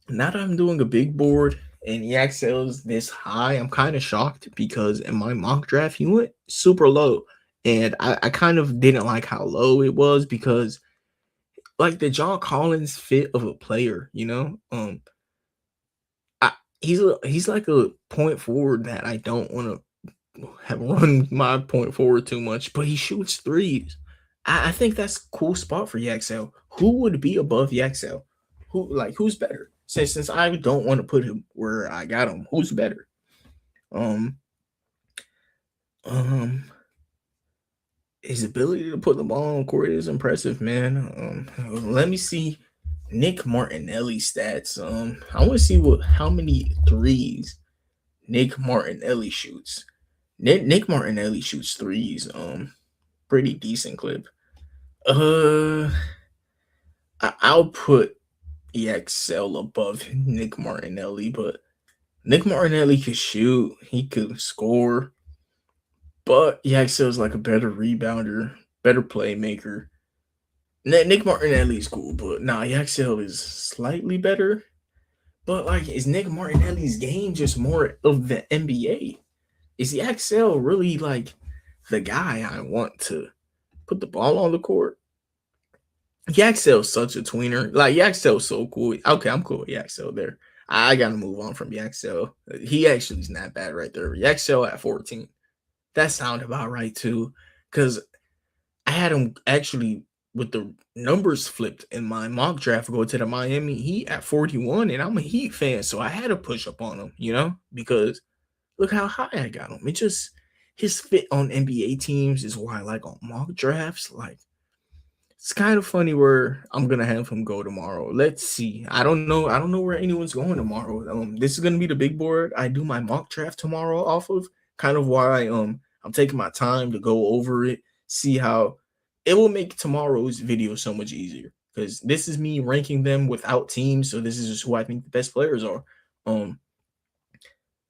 now that I'm doing a big board and Yaxel's this high, I'm kind of shocked because in my mock draft, he went super low. And I kind of didn't like how low it was because, like, the John Collins fit of a player, you know? I, he's like a point forward that I don't want to have run my point forward too much, but he shoots threes. I think that's a cool spot for Yaxel. Who would be above Yaxel? Who's better? Since I don't want to put him where I got him, who's better? Um um his ability to put the ball on court is impressive, man. Let me see Nick Martinelli stats. I want to see how many threes Nick Martinelli shoots. Nick Martinelli shoots threes. Pretty decent clip. Uh, I'll put EXL above Nick Martinelli, but Nick Martinelli could shoot, he could score, but EXL is like a better rebounder, better playmaker. Nick Martinelli is cool, but nah, EXL is slightly better. But like, is Nick Martinelli's game just more of the NBA? Is EXL really like the guy I want to put the ball on the court? Yaxel's such a tweener. Like, Yaxel's so cool. Okay, I'm cool with Yaxel there. I gotta move on from Yaxel. He actually is not bad right there. Yaxel at 14. That sound about right too. Cause I had him actually with the numbers flipped in my mock draft go to the Miami Heat at 41, and I'm a Heat fan, so I had to push up on him, because look how high I got him. It just his fit on NBA teams is why I like on mock drafts. Like, it's kind of funny where I'm gonna have him go tomorrow. Let's see. I don't know. I don't know where anyone's going tomorrow. This is gonna be the big board. I do my mock draft tomorrow off of. Kind of why I'm taking my time to go over it, see how it will make tomorrow's video so much easier. Because this is me ranking them without teams, so this is just who I think the best players are.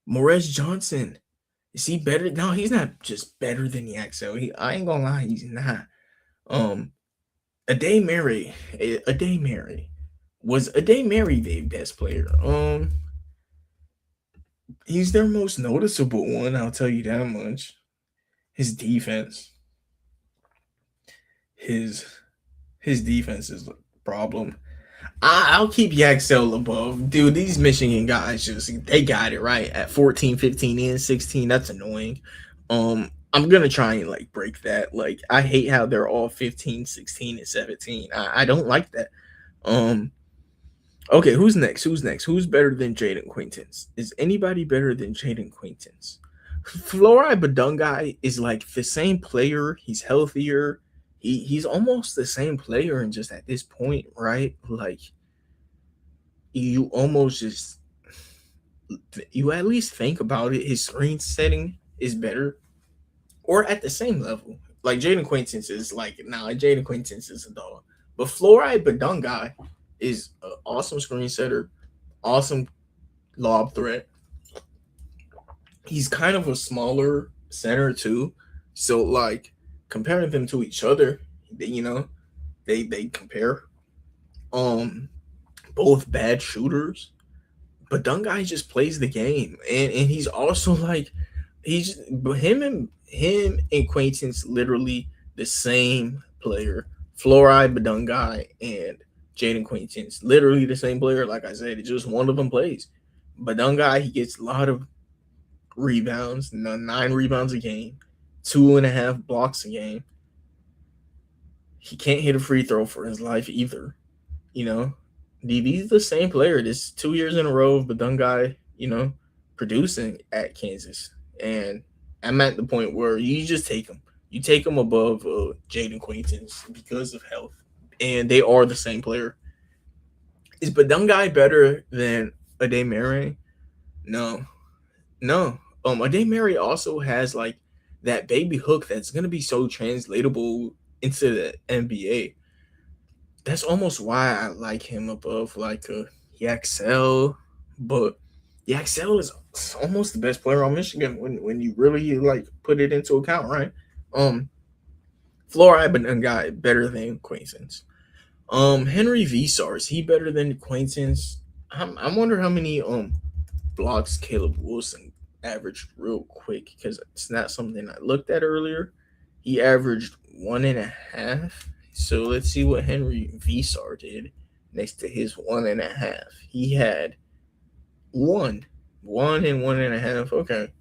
Morez Johnson. Is he better? No, he's not just better than Yaxel. I ain't gonna lie, he's not. Ade Mary, Ade Mary, was Ade Mary the best player? He's their most noticeable one. I'll tell you that much. His defense, his his defense is a problem. I'll keep Yaxel above. Dude, these Michigan guys they got it right at 14, 15, and 16. That's annoying. I'm gonna try and like break that. Like, I hate how they're all 15, 16, and 17. I don't like that. Okay, who's next? Who's better than Jaden Quaintance? Is anybody better than Jaden Quaintance? Florai Badungai is like the same player. He's healthier. He's almost the same player, and just at this point, right? Like, you almost just you at least think about it. His screen setting is better, or at the same level. Like, Jaden Quaintance is like, Jaden Quaintance is a dog. But Florai Badungai is an awesome screen setter, awesome lob threat. He's kind of a smaller center too. So like, comparing them to each other, they compare. Both bad shooters, but Dungai just plays the game, and he's also like, he's him and Quaintance literally the same player. Florai Badungai and Jaden Quaintance. Literally the same player. Like I said, it's just one of them plays. But Dunk Guy, he gets a lot of rebounds, 9 rebounds a game, 2.5 blocks a game. He can't hit a free throw for his life either. You know, he's the same player. This 2 years in a row of the Dunk Guy, producing at Kansas. And I'm at the point where you just take him. You take him above Jaden Quaintance because of health. And they are the same player. Is Dunk Guy better than Adeyemare? No. No. Adeyemare also has like that baby hook that's gonna be so translatable into the NBA. That's almost why I like him above like Yaxel, but Yaxel is almost the best player on Michigan when you really like put it into account, right? Floor Dunk Guy better than Quaintance. Henry Visar, is he better than Quaintance? I wonder how many blocks Caleb Wilson averaged real quick because it's not something I looked at earlier. He averaged 1.5. So let's see what Henry Visar did next to his 1.5. He had 1 and 1.5. Okay.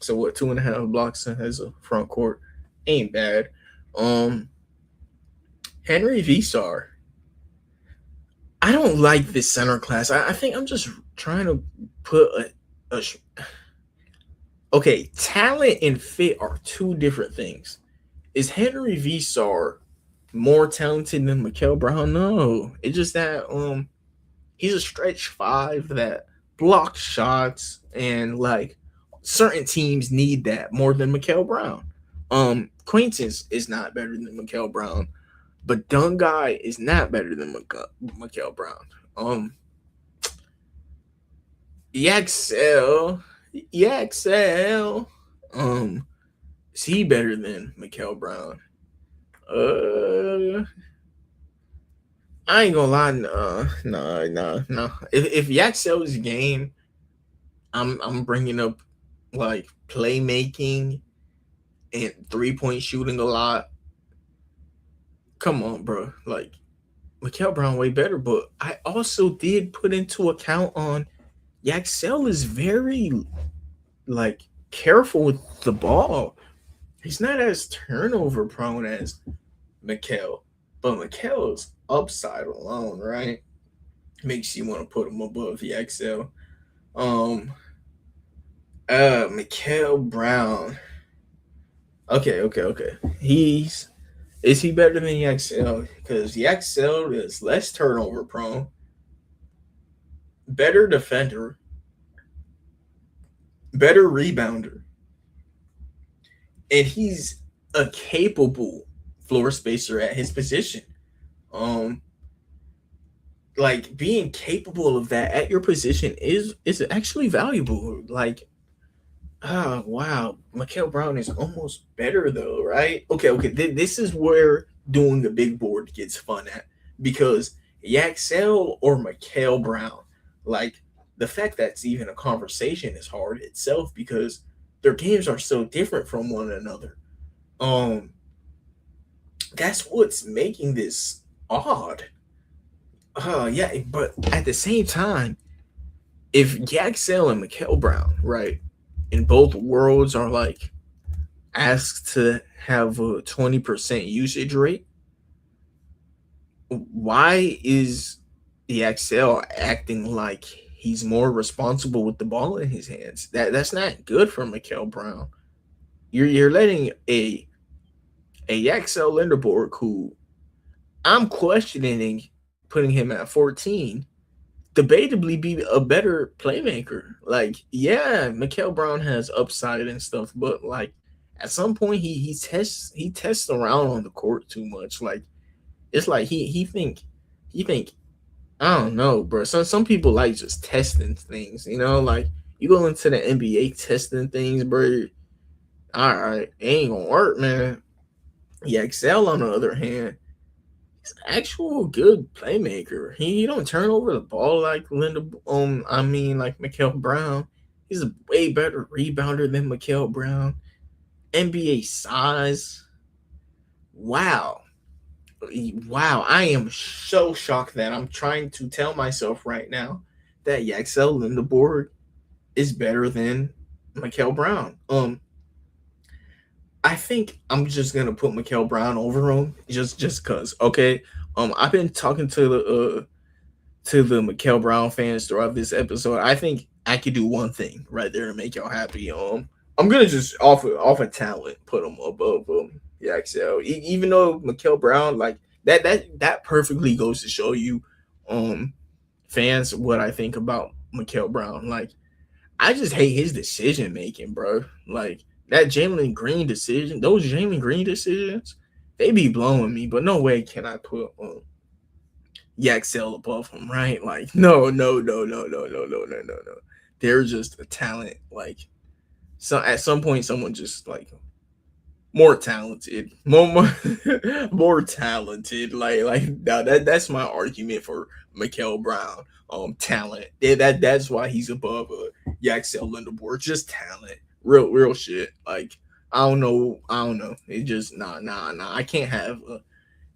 So what, 2.5 blocks as a front court? Ain't bad. Henry Visar. I don't like this center class. I think I'm just trying to put a okay, talent and fit are two different things. Is Henry Visar more talented than Mikael Brown? No. It's just that he's a stretch 5 that blocks shots, and like certain teams need that more than Mikael Brown. Quaintance is not better than Mikael Brown, but Dunk Guy is not better than Mikael Brown. Yaxel, is he better than Mikael Brown? I ain't gonna lie, no. If Yaxel's game, I'm bringing up like playmaking and 3-point shooting a lot. Come on, bro. Like Mikael Brown way better, but I also did put into account on Yaxel is very like careful with the ball. He's not as turnover prone as Mikael, but Mikael's upside alone, right, makes you want to put him above Yaxel. Mikael Brown. Okay. Is he better than Yaxel? Because Yaxel is less turnover prone, better defender, better rebounder, and he's a capable floor spacer at his position. Like being capable of that at your position is actually valuable. Like, wow, Mikael Brown is almost better though, right? Okay. This is where doing the big board gets fun at, because Yaxel or Mikael Brown, like the fact that's even a conversation is hard itself because their games are so different from one another. That's what's making this odd. Yeah, but at the same time, if Yaxel and Mikael Brown, right, in both worlds are like asked to have a 20% usage rate, why is Yaxel acting like he's more responsible with the ball in his hands? That's not good for Mikael Brown. You're letting a Yaxel Linderborg, who I'm questioning putting him at 14, debatably be a better playmaker. Like, yeah, Mikael Brown has upside and stuff, but like at some point he tests around on the court too much. Like it's like he think I don't know, bro. Some people like just testing things, like you go into the NBA testing things, bro. All right, it ain't gonna work, man. Yaxel, on the other hand, he's an actual good playmaker. He don't turn over the ball like like Mikael Brown. He's a way better rebounder than Mikael Brown. NBA size. Wow. Wow, I am so shocked that I'm trying to tell myself right now that Yaxel Lindeborg is better than Mikael Brown. I think I'm just gonna put Mikael Brown over him just cause. Okay. I've been talking to the Mikael Brown fans throughout this episode. I think I could do one thing right there to make y'all happy. I'm gonna just off of talent put him above Yaxel. Even though Mikael Brown like that perfectly goes to show you um fans what I think about Mikael Brown. Like I just hate his decision making, bro. Like that Jalen Green decision, those Jalen Green decisions, they be blowing me. But no way can I put Yaxel above him, right? Like no. They're just a talent. Like so, at some point, someone just like more talented, more talented. Like now that's my argument for Mikael Brown. Talent. That's why he's above Yaxel Lindeborg. Just talent, real shit. Like I don't know. It just nah. I can't have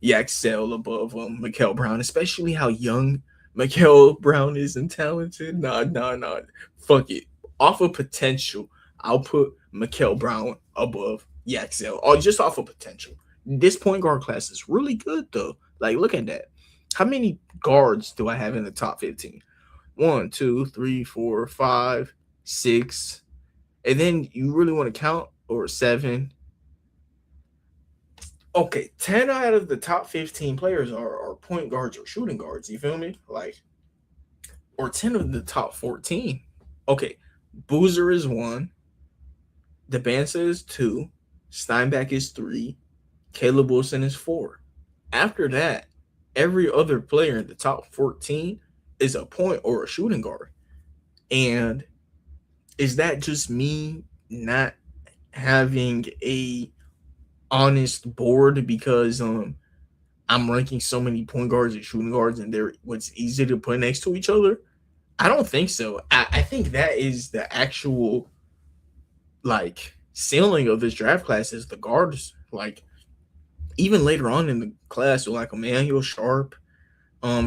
Yaxel above Mikael Brown, especially how young Mikael Brown is and talented. Nah. Fuck it. Off of potential, I'll put Mikael Brown above Yaxel, or just off of potential. This point guard class is really good though. Like, look at that. How many guards do I have in the top 15? One, two, three, four, five, six. And then you really want to count or seven. Okay, 10 out of the top 15 players are point guards or shooting guards. You feel me? Like, or 10 of the top 14. Okay, Boozer is one. Debansa is two. Steinbach is three. Caleb Wilson is four. After that, every other player in the top 14 is a point or a shooting guard. And is that just me not having a honest board because I'm ranking so many point guards and shooting guards and they're what's easy to put next to each other? I don't think so. I think that is the actual like ceiling of this draft class is the guards. Like even later on in the class, like Emmanuel Sharp,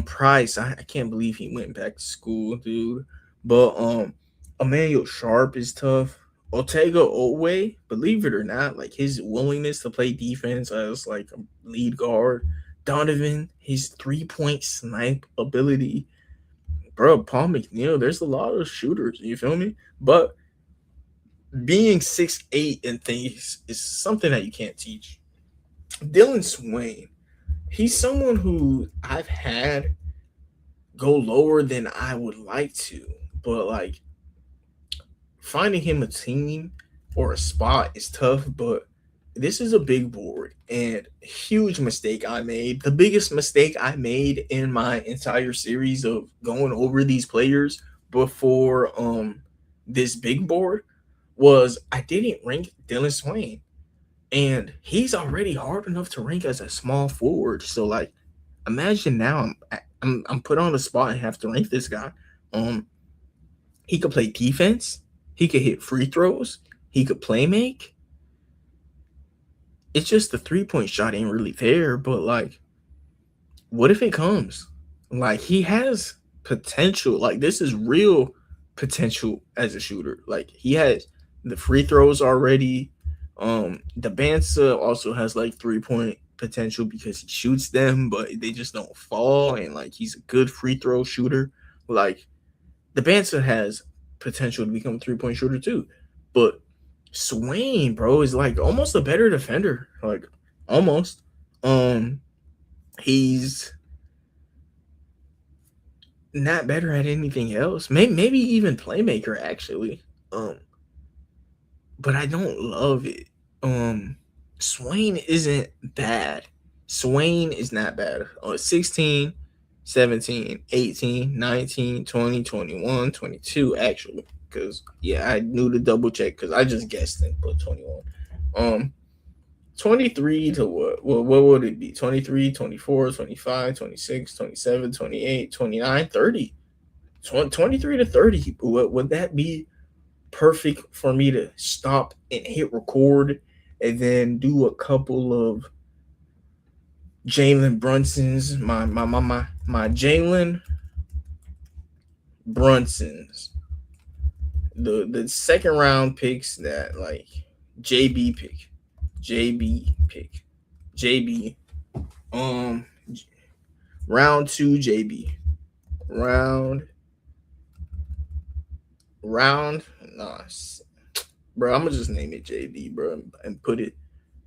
Price. I can't believe he went back to school, dude. But Emmanuel Sharp is tough. Otega Oweh, believe it or not, like his willingness to play defense as like a lead guard. Donovan, his 3-point snipe ability. Bro, Paul McNeil, there's a lot of shooters, you feel me? But being 6'8" and things is something that you can't teach. Dylan Swain, he's someone who I've had go lower than I would like to, but like finding him a team or a spot is tough. But this is a big board and huge mistake I made. The biggest mistake I made in my entire series of going over these players before this big board was I didn't rank Dylan Swain. And he's already hard enough to rank as a small forward. So like imagine now I'm put on the spot and have to rank this guy. He could play defense, he could hit free throws, he could play make. It's just the 3-point shot ain't really there, but like what if it comes? Like he has potential. Like this is real potential as a shooter. Like he has the free throws already. Debansa also has like 3-point potential because he shoots them, but they just don't fall. And like he's a good free throw shooter. Like Debansa has potential to become a 3-point shooter too. But Swain, bro, is like almost a better defender. Like almost. He's not better at anything else. Maybe even playmaker actually. But I don't love it. Swain isn't bad. Swain is not bad. 16, 17, 18, 19, 20, 21, 22 actually. Because yeah, I knew to double check because I just guessed and put 21. 23 to what? Well, what would it be? 23, 24, 25, 26, 27, 28, 29, 30. 23 to 30. Would that be perfect for me to stop and hit record and then do a couple of Jalen Brunson's my Jalen Brunson's the second round picks that like JB pick, JB pick, JB um round two JB round round nah bro, I'm gonna just name it JB, bro, and put it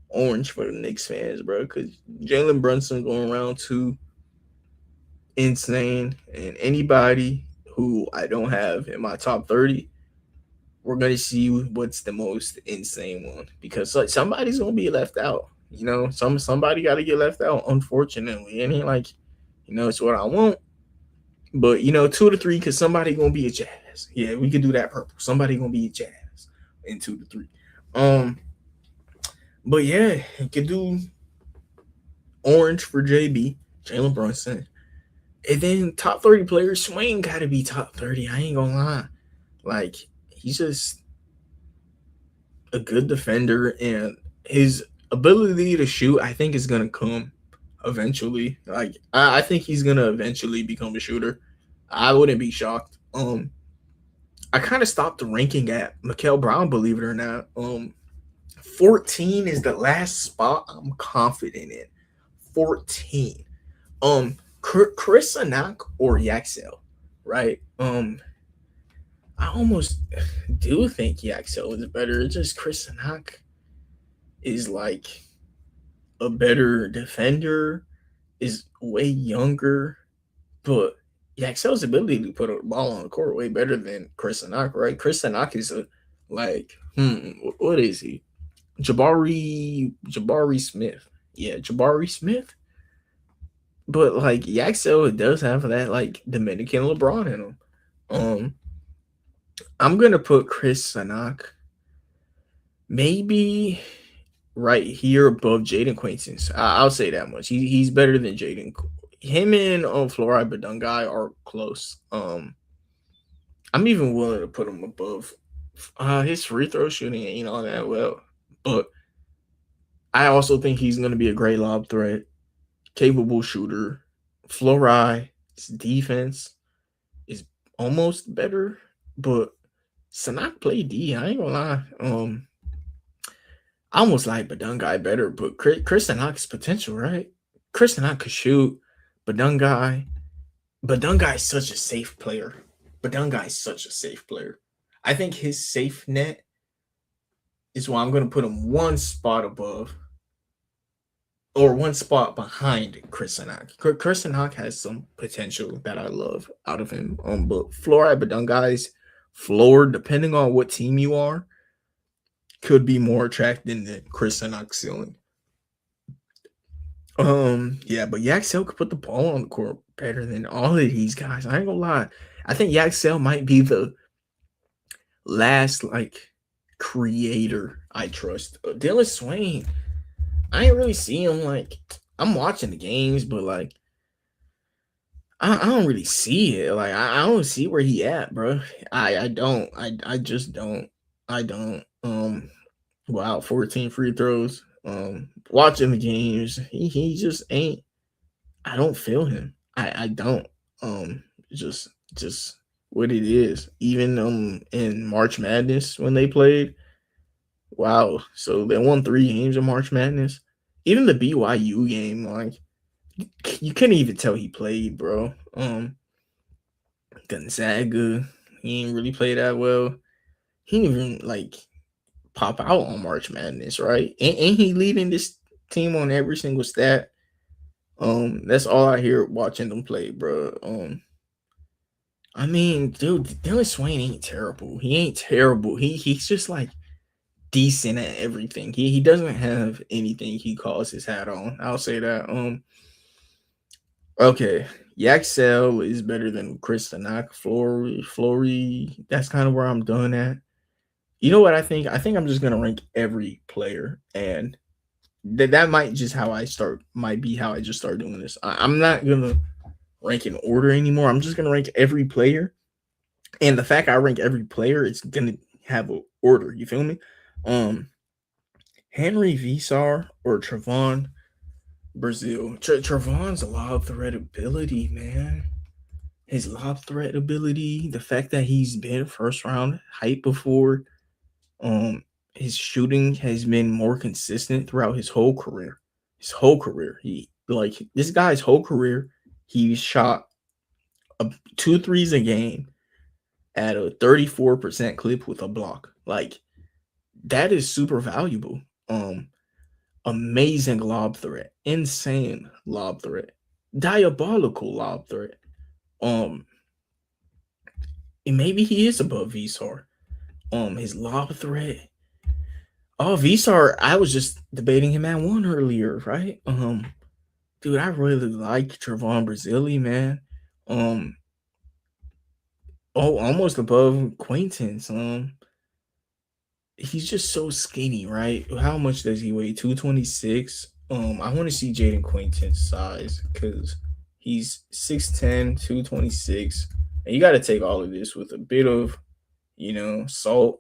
orange for the Knicks fans, bro, because Jalen Brunson going around two, insane, and anybody who I don't have in my top 30, we're gonna see what's the most insane one because like somebody's gonna be left out. You know, somebody got to get left out. Unfortunately, it ain't like, it's what I want, but 2 to 3, because somebody gonna be a Jazz. Yeah, we can do that purple. Somebody gonna be a Jazz in 2 to 3. Um, but yeah, you can do orange for JB, Jalen Brunson. And then top 30 players, Swain got to be top 30. I ain't gonna lie. Like, he's just a good defender, and his ability to shoot, I think, is going to come eventually. Like, I think he's going to eventually become a shooter. I wouldn't be shocked. I kind of stopped ranking at Mikael Brown, believe it or not. 14 is the last spot I'm confident in. 14. Chris Anak or Yaxel, right? I almost do think Yaxel is better. It's just Chris Anak is like a better defender, is way younger, but Yaxel's ability to put a ball on the court way better than Chris Anak, right? Chris Anak is a like, what is he? Jabari Smith. Yeah, Jabari Smith. But like Yaxel does have that like Dominican LeBron in him. I'm gonna put Chris Sanak maybe right here above Jaden Quaintance. I'll say that much. He's better than Jaden. Him and Florai Badungai are close. I'm even willing to put him above. His free throw shooting ain't all that well, but I also think he's gonna be a great lob threat, capable shooter. Florai's defense is almost better, but Sanak play D. I ain't gonna lie. I almost like Badungai better, but Chris Sanak's potential, right? Chris Sanak could shoot. Badungai is such a safe player. Badungai is such a safe player. I think his safe net is why I'm gonna put him one spot above or one spot behind Chris Sanak. Chris Sanak has some potential that I love out of him. But Florai Badungai's floor, depending on what team you are, could be more attracting than Chris Sanak's ceiling. Yeah, but Yaxel could put the ball on the court better than all of these guys. I ain't gonna lie. I think Yaxel might be the last like creator I trust. Dylan Swain, I ain't really see him like I'm watching the games, but like I don't really see it. Like I don't see where he at, bro. I don't. I just don't. I don't. Wow, 14 free throws. Watching the games, he just ain't. I don't feel him. I don't. Just what it is. Even in March Madness when they played, wow. So they won 3 games in March Madness. Even the BYU game, like you couldn't even tell he played, bro. Gonzaga, he didn't really play that well. He didn't even like pop out on March Madness, right? Ain't he leading this team on every single stat? That's all I hear watching them play, bro. I mean, dude, Dylan Swain ain't terrible. He ain't terrible. He's just like decent at everything. He doesn't have anything he calls his hat on. I'll say that. Okay, Yaxel is better than Chris Tanak. Flory, that's kind of where I'm done at. You know what I think? I think I'm just gonna rank every player, and that might just how I start. Might be how I just start doing this. I'm not gonna rank in order anymore. I'm just gonna rank every player, and the fact I rank every player, it's gonna have an order. You feel me? Henry Visar or Trevon Brazil. Trevon's lob threat ability, man. His lob threat ability, the fact that he's been first round hype before, um, his shooting has been more consistent throughout his whole career. His whole career. He like this guy's whole career, he shot a, two threes a game at a 34% clip with a block. Like that is super valuable. Amazing lob threat, insane lob threat, diabolical lob threat. Um, and maybe he is above Vsar. His lob threat. Oh, Vsar, I was just debating him at one earlier, right? Dude, I really like Trevon Brazili, man. Um, almost above Quaintance. He's just so skinny, right? How much does he weigh? 226. I want to see Jaden Quaintance size because he's 6'10, 226. And you got to take all of this with a bit of, salt.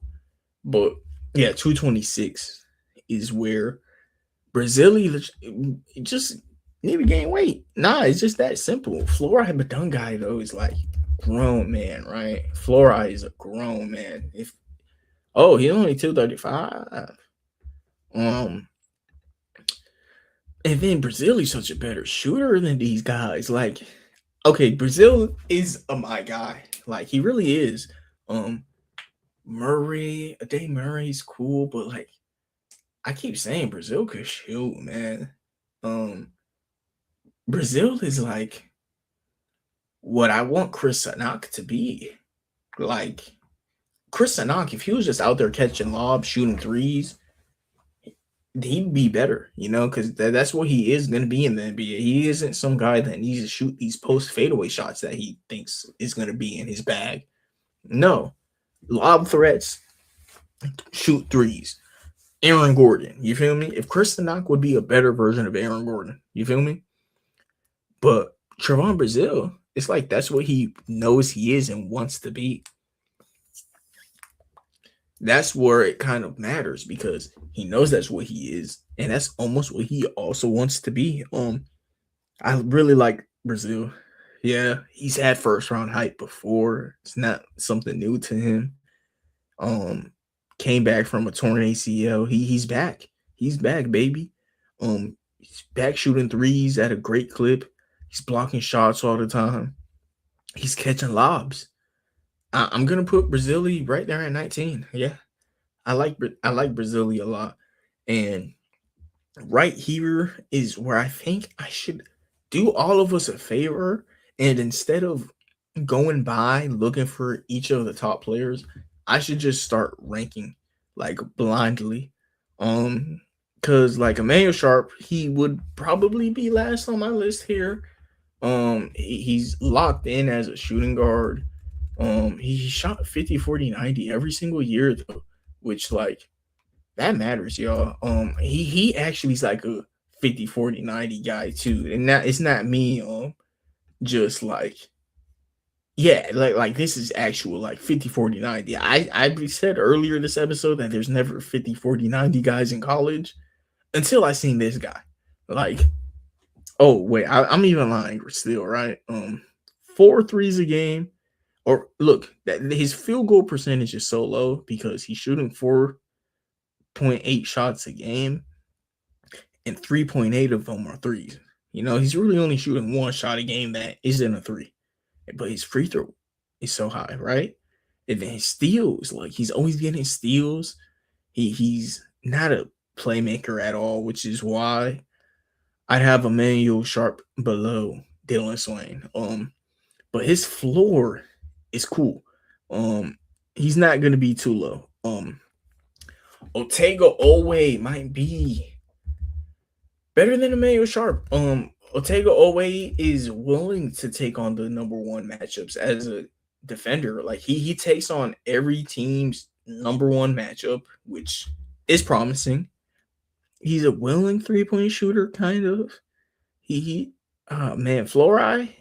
But yeah, 226 is where Brazili just need to gain weight. Nah, it's just that simple. Fluoride Badungai, though, is like grown man, right? Fluoride is a grown man. He's only 235. And then Brazil is such a better shooter than these guys. Like, okay, Brazil is my guy. Like, he really is. Ade Murray's cool, but like, I keep saying Brazil could shoot, man. Brazil is like what I want Chris Sanak to be. Like, Chris Sanak, if he was just out there catching lobs, shooting threes, he'd be better, because that's what he is going to be in the NBA. He isn't some guy that needs to shoot these post fadeaway shots that he thinks is going to be in his bag. No. Lob threats, shoot threes. Aaron Gordon, you feel me? If Chris Sanak would be a better version of Aaron Gordon, you feel me? But Trevon Brazil, it's like that's what he knows he is and wants to be. That's where it kind of matters because he knows that's what he is, and that's almost what he also wants to be. I really like Brazil. Yeah, he's had first round hype before. It's not something new to him. Came back from a torn ACL. He's back. He's back, baby. He's back shooting threes at a great clip. He's blocking shots all the time. He's catching lobs. I'm gonna put Brazili right there at 19. Yeah, I like Brazili a lot, and right here is where I think I should do all of us a favor, and instead of going by looking for each of the top players, I should just start ranking like blindly. Because like Emmanuel Sharp, he would probably be last on my list here. He's locked in as a shooting guard. He shot 50, 40, 90 every single year though, which like that matters, y'all. He actually is like a 50, 40, 90 guy too. And that it's not me just like yeah, like this is actual like 50, 40, 90. I said earlier this episode that there's never 50, 40, 90 guys in college until I seen this guy. Like, oh wait, I'm even lying still, right? 4 threes a game. Or look, that his field goal percentage is so low because he's shooting 4.8 shots a game, and 3.8 of them are threes. He's really only shooting 1 shot a game that isn't a three. But his free throw is so high, right? And then his steals, like he's always getting steals. He's not a playmaker at all, which is why I'd have Emmanuel Sharp below Dylan Swain. But his floor is cool. He's not gonna be too low. Otega Oweh might be better than Emmanuel Sharp. Otega Oweh is willing to take on the number one matchups as a defender. Like he takes on every team's number one matchup, which is promising. He's a willing 3-point shooter, kind of. Florai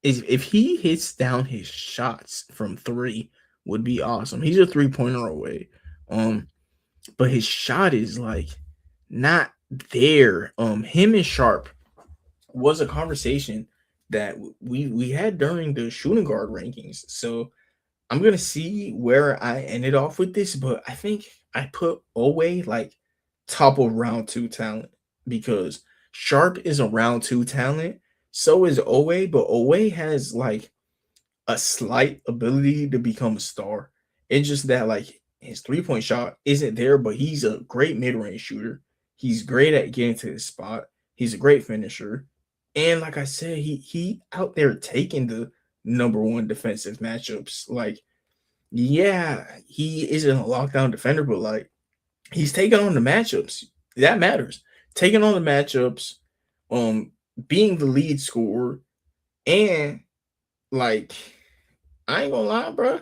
is if he hits down his shots from 3 would be awesome. He's a 3-pointer away. But his shot is like not there. Him and Sharp was a conversation that we had during the shooting guard rankings. So I'm gonna see where I ended off with this, but I think I put Owe like top of round two talent because Sharp is a round two talent. So is Owe, but Owe has like a slight ability to become a star. It's just that like his 3 point shot isn't there, but he's a great mid range shooter. He's great at getting to his spot. He's a great finisher. And like I said, he out there taking the number one defensive matchups. Like, yeah, he isn't a lockdown defender, but like he's taking on the matchups. That matters. Taking on the matchups, um, being the lead scorer, and like I ain't gonna lie, bro.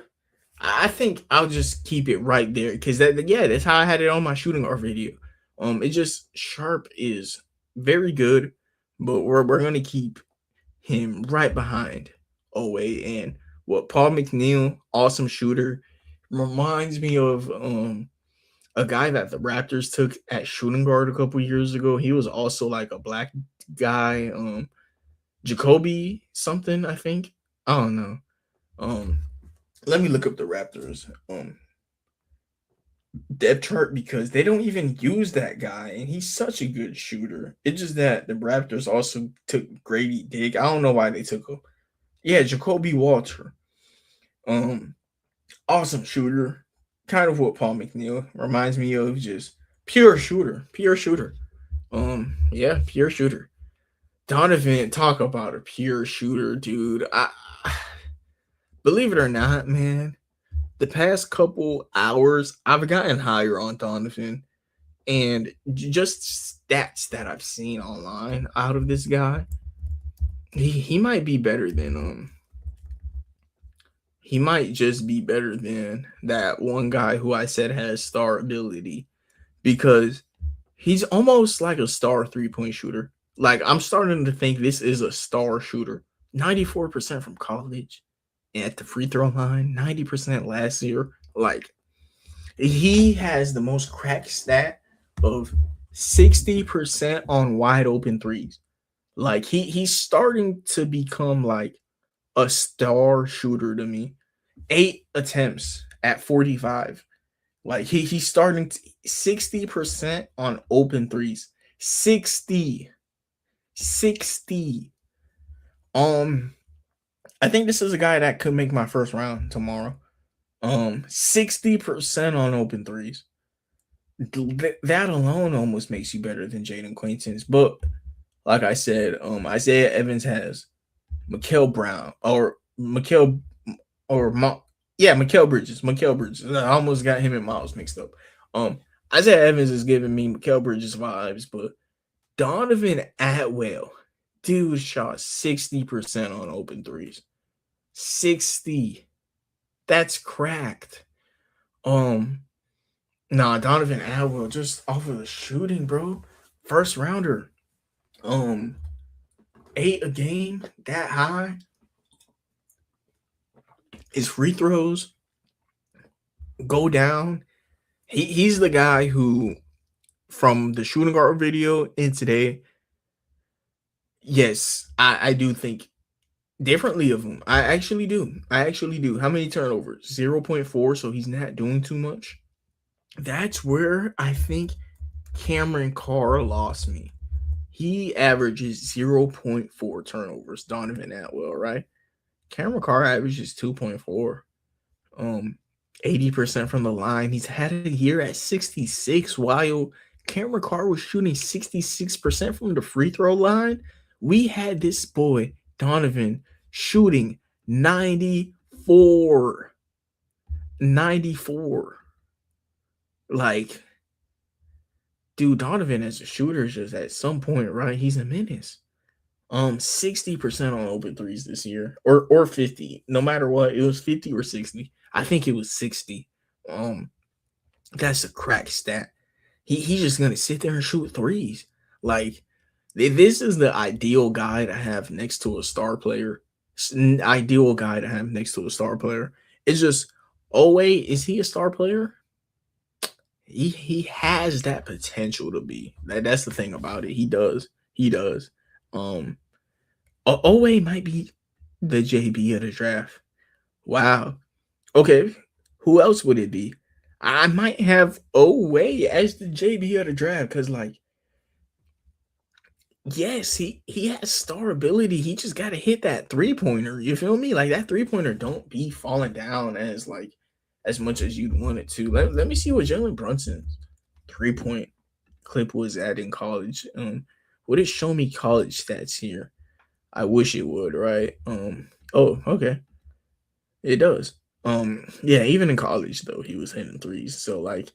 I think I'll just keep it right there because that's how I had it on my shooting guard video. It just Sharp is very good, but we're gonna keep him right behind Owe and what Paul McNeil, awesome shooter, reminds me of a guy that the Raptors took at shooting guard a couple years ago. He was also like a black guy, Jacoby something, I think. I don't know. Um, Let me look up the Raptors depth chart because they don't even use that guy, and he's such a good shooter. It's just that the Raptors also took Grady Dick. I don't know why they took him. Yeah, Jacoby Walter. Um, Awesome shooter. Kind of what Paul McNeil reminds me of, just pure shooter. Pure shooter. Yeah, pure shooter. Donovan, talk about a pure shooter, dude. I believe it or not, man, the past couple hours, I've gotten higher on Donovan, and just stats that I've seen online out of this guy, he might be better than he might just be better than that one guy who I said has star ability because he's almost like a star 3 point shooter. Like I'm starting to think this is a star shooter. 94% from college at the free throw line, 90% last year. Like he has the most cracked stat of 60% on wide open threes. Like he's starting to become like a star shooter to me. 8 attempts at 45. Like he's starting to 60% on open threes. 60. 60. I think this is a guy that could make my first round tomorrow. 60% on open threes. That alone almost makes you better than Jaden Quaintance. But like I said, Isaiah Evans has Mikal Brown or Mikal or Mikal Bridges. Mikal Bridges. I almost got him and Miles mixed up. Isaiah Evans is giving me Mikal Bridges vibes, but Donovan Atwell, dude shot 60% on open threes. 60. That's cracked. Donovan Atwell just off of the shooting, bro. First rounder. 8 a game, that high. His free throws go down. He's the guy who, from the shooting guard video and today, yes, I do think differently of him. I actually do. How many turnovers? 0.4, so he's not doing too much. That's where I think Cameron Carr lost me. He averages 0.4 turnovers, Donovan Atwell, right? Cameron Carr averages 2.4. 80% from the line. He's had a year at 66 while Cameron Carr was shooting 66% from the free throw line. We had this boy, Donovan, shooting 94. 94. Like, dude, Donovan as a shooter is just at some point, right? He's a menace. 60% on open threes this year, or 50. No matter what, it was 50 or 60. I think it was 60. That's a crack stat. He's just gonna sit there and shoot threes. Like this is the ideal guy to have next to a star player. Ideal guy to have next to a star player. It's just, oh wait, is he a star player? He has that potential to be. That's the thing about it. He does. Owe might be the JB of the draft. Wow. Okay. Who else would it be? I might have Owe as the JB of the draft because, like, yes, he has star ability. He just got to hit that 3-pointer. You feel me? Like that 3-pointer don't be falling down as like as much as you'd want it to. Let me see what Jalen Brunson's 3-point clip was at in college. Would it show me college stats here? I wish it would, right? Oh, okay. It does. Yeah, even in college though, he was hitting threes. So like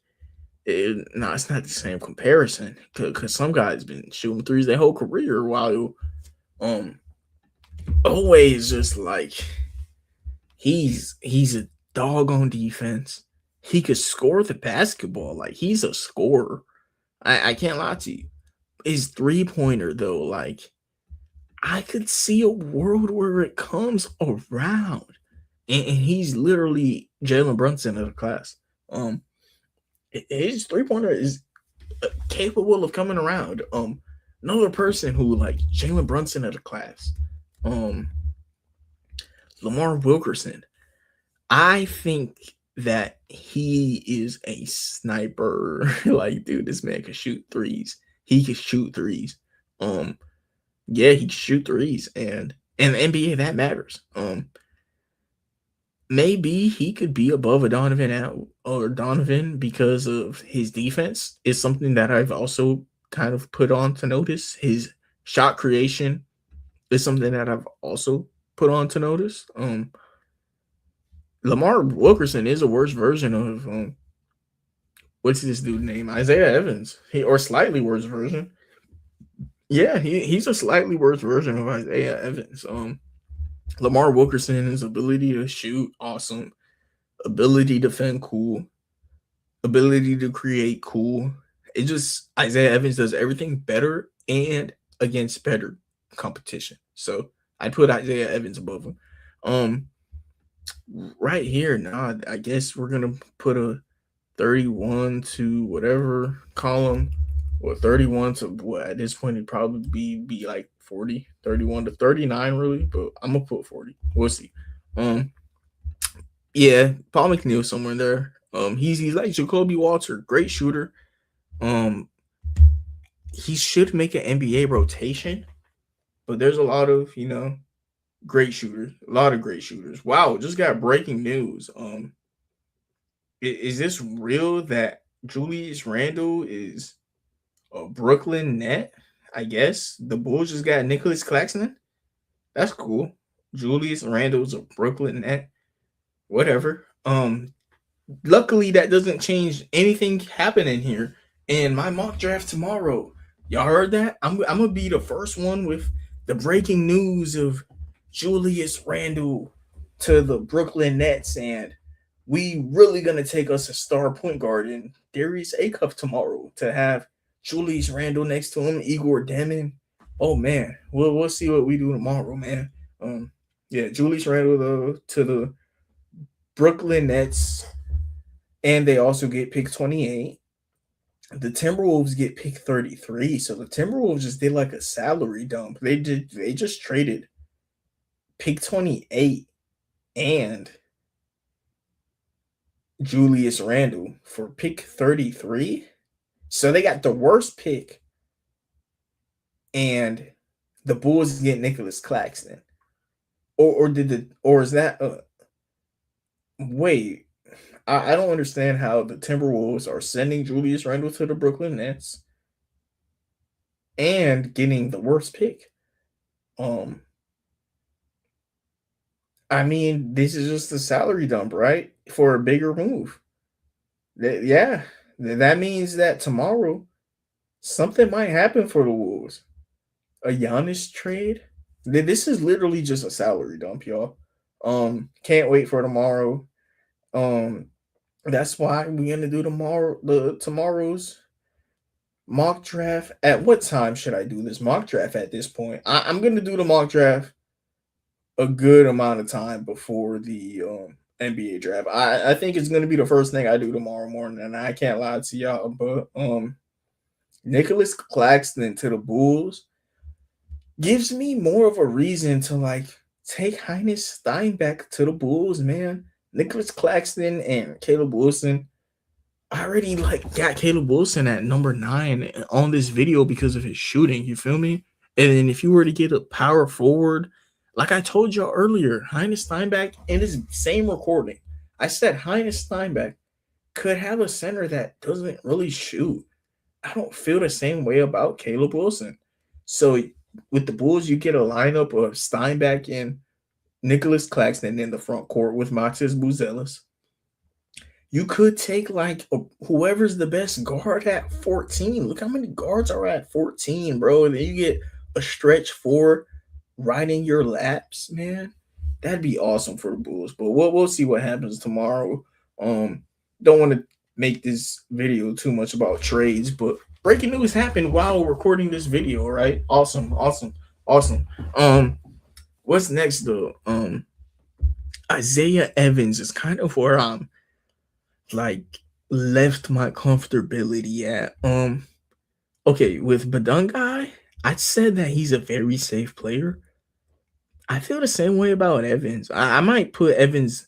no, it's not the same comparison because some guys been shooting threes their whole career while um always just like he's a dog on defense. He could score the basketball. Like he's a scorer. I can't lie to you. His 3-pointer though, like I could see a world where it comes around. And he's literally Jalen Brunson of the class. His 3-pointer is capable of coming around. Another person who like Jalen Brunson of the class. Lamar Wilkerson. I think that he is a sniper. Like, dude, this man can shoot threes. He can shoot threes. Yeah, he can shoot threes, and in the NBA that matters. Maybe he could be above a Donovan out or Donovan because of his defense is something that I've also kind of put on to notice. His shot creation is something that I've also put on to notice. Lamar Wilkerson is a worse version of what's this dude name? Isaiah Evans. Or slightly worse version. Yeah, he's a slightly worse version of Isaiah Evans. Lamar Wilkerson, his ability to shoot, awesome. Ability to defend, cool. Ability to create, cool. It just Isaiah Evans does everything better and against better competition. So I put Isaiah Evans above him. Right here, nah, I guess we're gonna put a 31 to whatever column, or 31 to what at this point it'd probably be like 40, 31 to 39 really, but I'm gonna put 40. We'll see. Yeah, Paul McNeil somewhere in there. He's like Jacoby Walter, great shooter. He should make an NBA rotation, but there's a lot of great shooters, a lot of great shooters. Wow, just got breaking news. Is this real that Julius Randle is a Brooklyn net? I guess the Bulls just got Nicholas Claxton. That's cool. Julius Randle's a Brooklyn net. Whatever. Luckily that doesn't change anything happening here. And my mock draft tomorrow. Y'all heard that? I'm gonna be the first one with the breaking news of Julius Randle to the Brooklyn Nets, and we really gonna take us a star point guard in Darius Acuff tomorrow to have Julius Randle next to him, Igor Demon. Oh man, we'll see what we do tomorrow, man. Yeah, Julius Randle to the Brooklyn Nets, and they also get pick 28. The Timberwolves get pick 33. So the Timberwolves just did like a salary dump. They just traded pick 28 and Julius Randle for pick 33. So they got the worst pick, and the Bulls get Nicholas Claxton. Or is that wait, I don't understand how the Timberwolves are sending Julius Randle to the Brooklyn Nets and getting the worst pick. I mean, this is just a salary dump, right? For a bigger move. Yeah, that means that tomorrow something might happen for the Wolves. A Giannis trade. This is literally just a salary dump, y'all. Can't wait for tomorrow. That's why we're gonna do tomorrow's mock draft. At what time should I do this mock draft at this point? I'm gonna do the mock draft a good amount of time before the NBA draft. I think it's gonna be the first thing I do tomorrow morning, and I can't lie to y'all, but Nicholas Claxton to the Bulls. gives me more of a reason to like take Heinz Steinbeck to the Bulls, man. Nicholas Claxton and Caleb Wilson. I already like got Caleb Wilson at number 9 on this video because of his shooting. You feel me? And then if you were to get a power forward, like I told y'all earlier, Heinz Steinbeck in his same recording, I said Heinz Steinbeck could have a center that doesn't really shoot. I don't feel the same way about Caleb Wilson. So with the Bulls, you get a lineup of Steinbeck and Nicholas Claxton in the front court with Matis Buzelis. You could take like whoever's the best guard at 14. Look how many guards are at 14, bro. And then you get a stretch 4 riding your laps, man. That'd be awesome for the Bulls. But we'll see what happens tomorrow. Don't want to make this video too much about trades, but breaking news happened while recording this video, right? Awesome. What's next though? Isaiah Evans is kind of where I'm like left my comfortability at. Okay, with Badungai, I said that he's a very safe player. I feel the same way about Evans. I might put Evans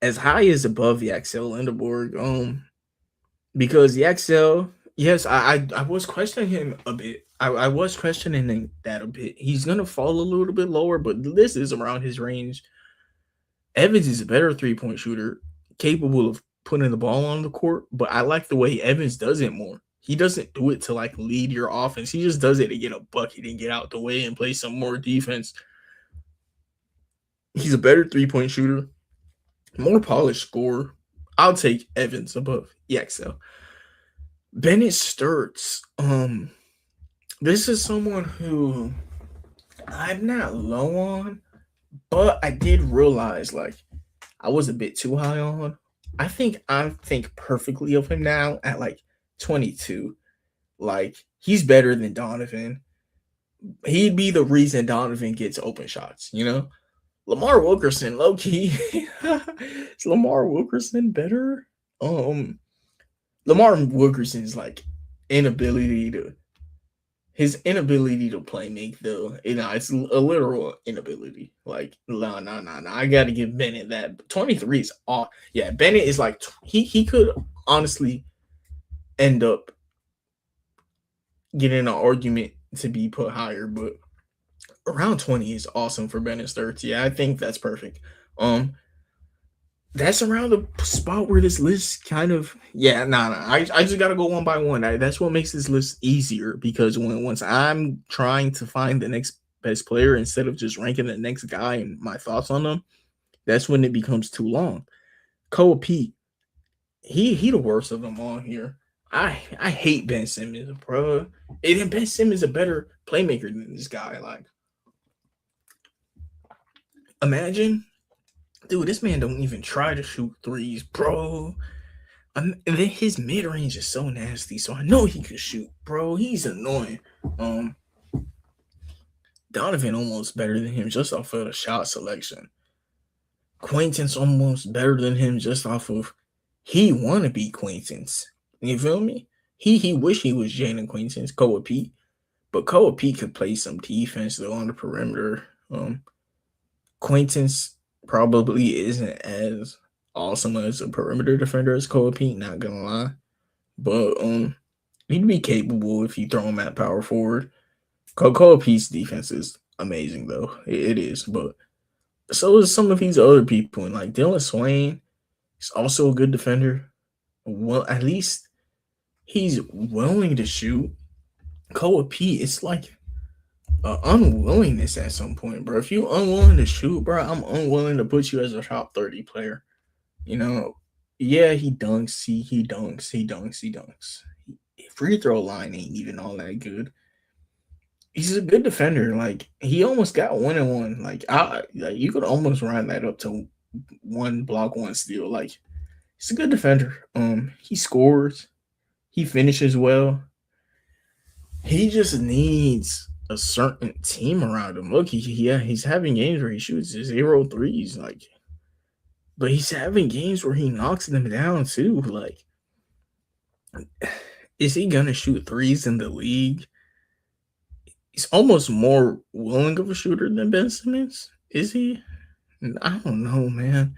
as high as above Yaxel Lindeborg. Because Yaxel, yes, I was questioning him a bit. I was questioning that a bit. He's gonna fall a little bit lower, but this is around his range. Evans is a better 3-point shooter, capable of putting the ball on the court, but I like the way Evans does it more. He doesn't do it to like lead your offense. He just does it to get a bucket and get out the way and play some more defense. He's a better 3-point shooter, more polished scorer. I'll take Evans above Yaxel. Bennett Sturts. This is someone who I'm not low on, but I did realize like I was a bit too high on. I think perfectly of him now at like 22. Like he's better than Donovan. He'd be the reason Donovan gets open shots, you know? Lamar Wilkerson, low key. Is Lamar Wilkerson better? Lamar Wilkerson's like inability to play make though. It's a literal inability. Like, no. I gotta give Bennett that. 23 is off. Yeah, Bennett is like he could honestly end up getting an argument to be put higher, but around 20 is awesome for Bennett Sturts. Yeah, I think that's perfect. That's around the spot where this list kind of I just gotta go one by one. That's what makes this list easier because once I'm trying to find the next best player instead of just ranking the next guy and my thoughts on them, that's when it becomes too long. Koa Pete, he the worst of them all here. I hate Ben Simmons, bro. And Ben Simmons is a better playmaker than this guy. Like, imagine. Dude, this man don't even try to shoot threes, bro. And then his mid range is so nasty, so I know he could shoot, bro. He's annoying. Donovan almost better than him just off of the shot selection. Quaintance almost better than him just off of he want to be Quaintance. You feel me? He wish he was Jalen Quaintance, Koa Pete, but Koa Pete could play some defense though on the perimeter. Quaintance probably isn't as awesome as a perimeter defender as Koa Pete, not gonna lie. But he'd be capable if you throw him at power forward. Koa Pete's defense is amazing though. It is, but so is some of these other people. And like Dylan Swain is also a good defender. Well, at least he's willing to shoot. Koa Pete, it's like unwillingness at some point, bro. If you unwilling to shoot, bro, I'm unwilling to put you as a top 30 player. You know, yeah, he dunks. He dunks. Free throw line ain't even all that good. He's a good defender. Like he almost got 1-1. Like you could almost round that up to 1 block, 1 steal. Like he's a good defender. He scores. He finishes well. He just needs a certain team around him. Look, he's having games where he shoots 0 threes, like, but he's having games where he knocks them down too. Like, is he gonna shoot threes in the league? He's almost more willing of a shooter than Ben Simmons. Is he? I don't know, man.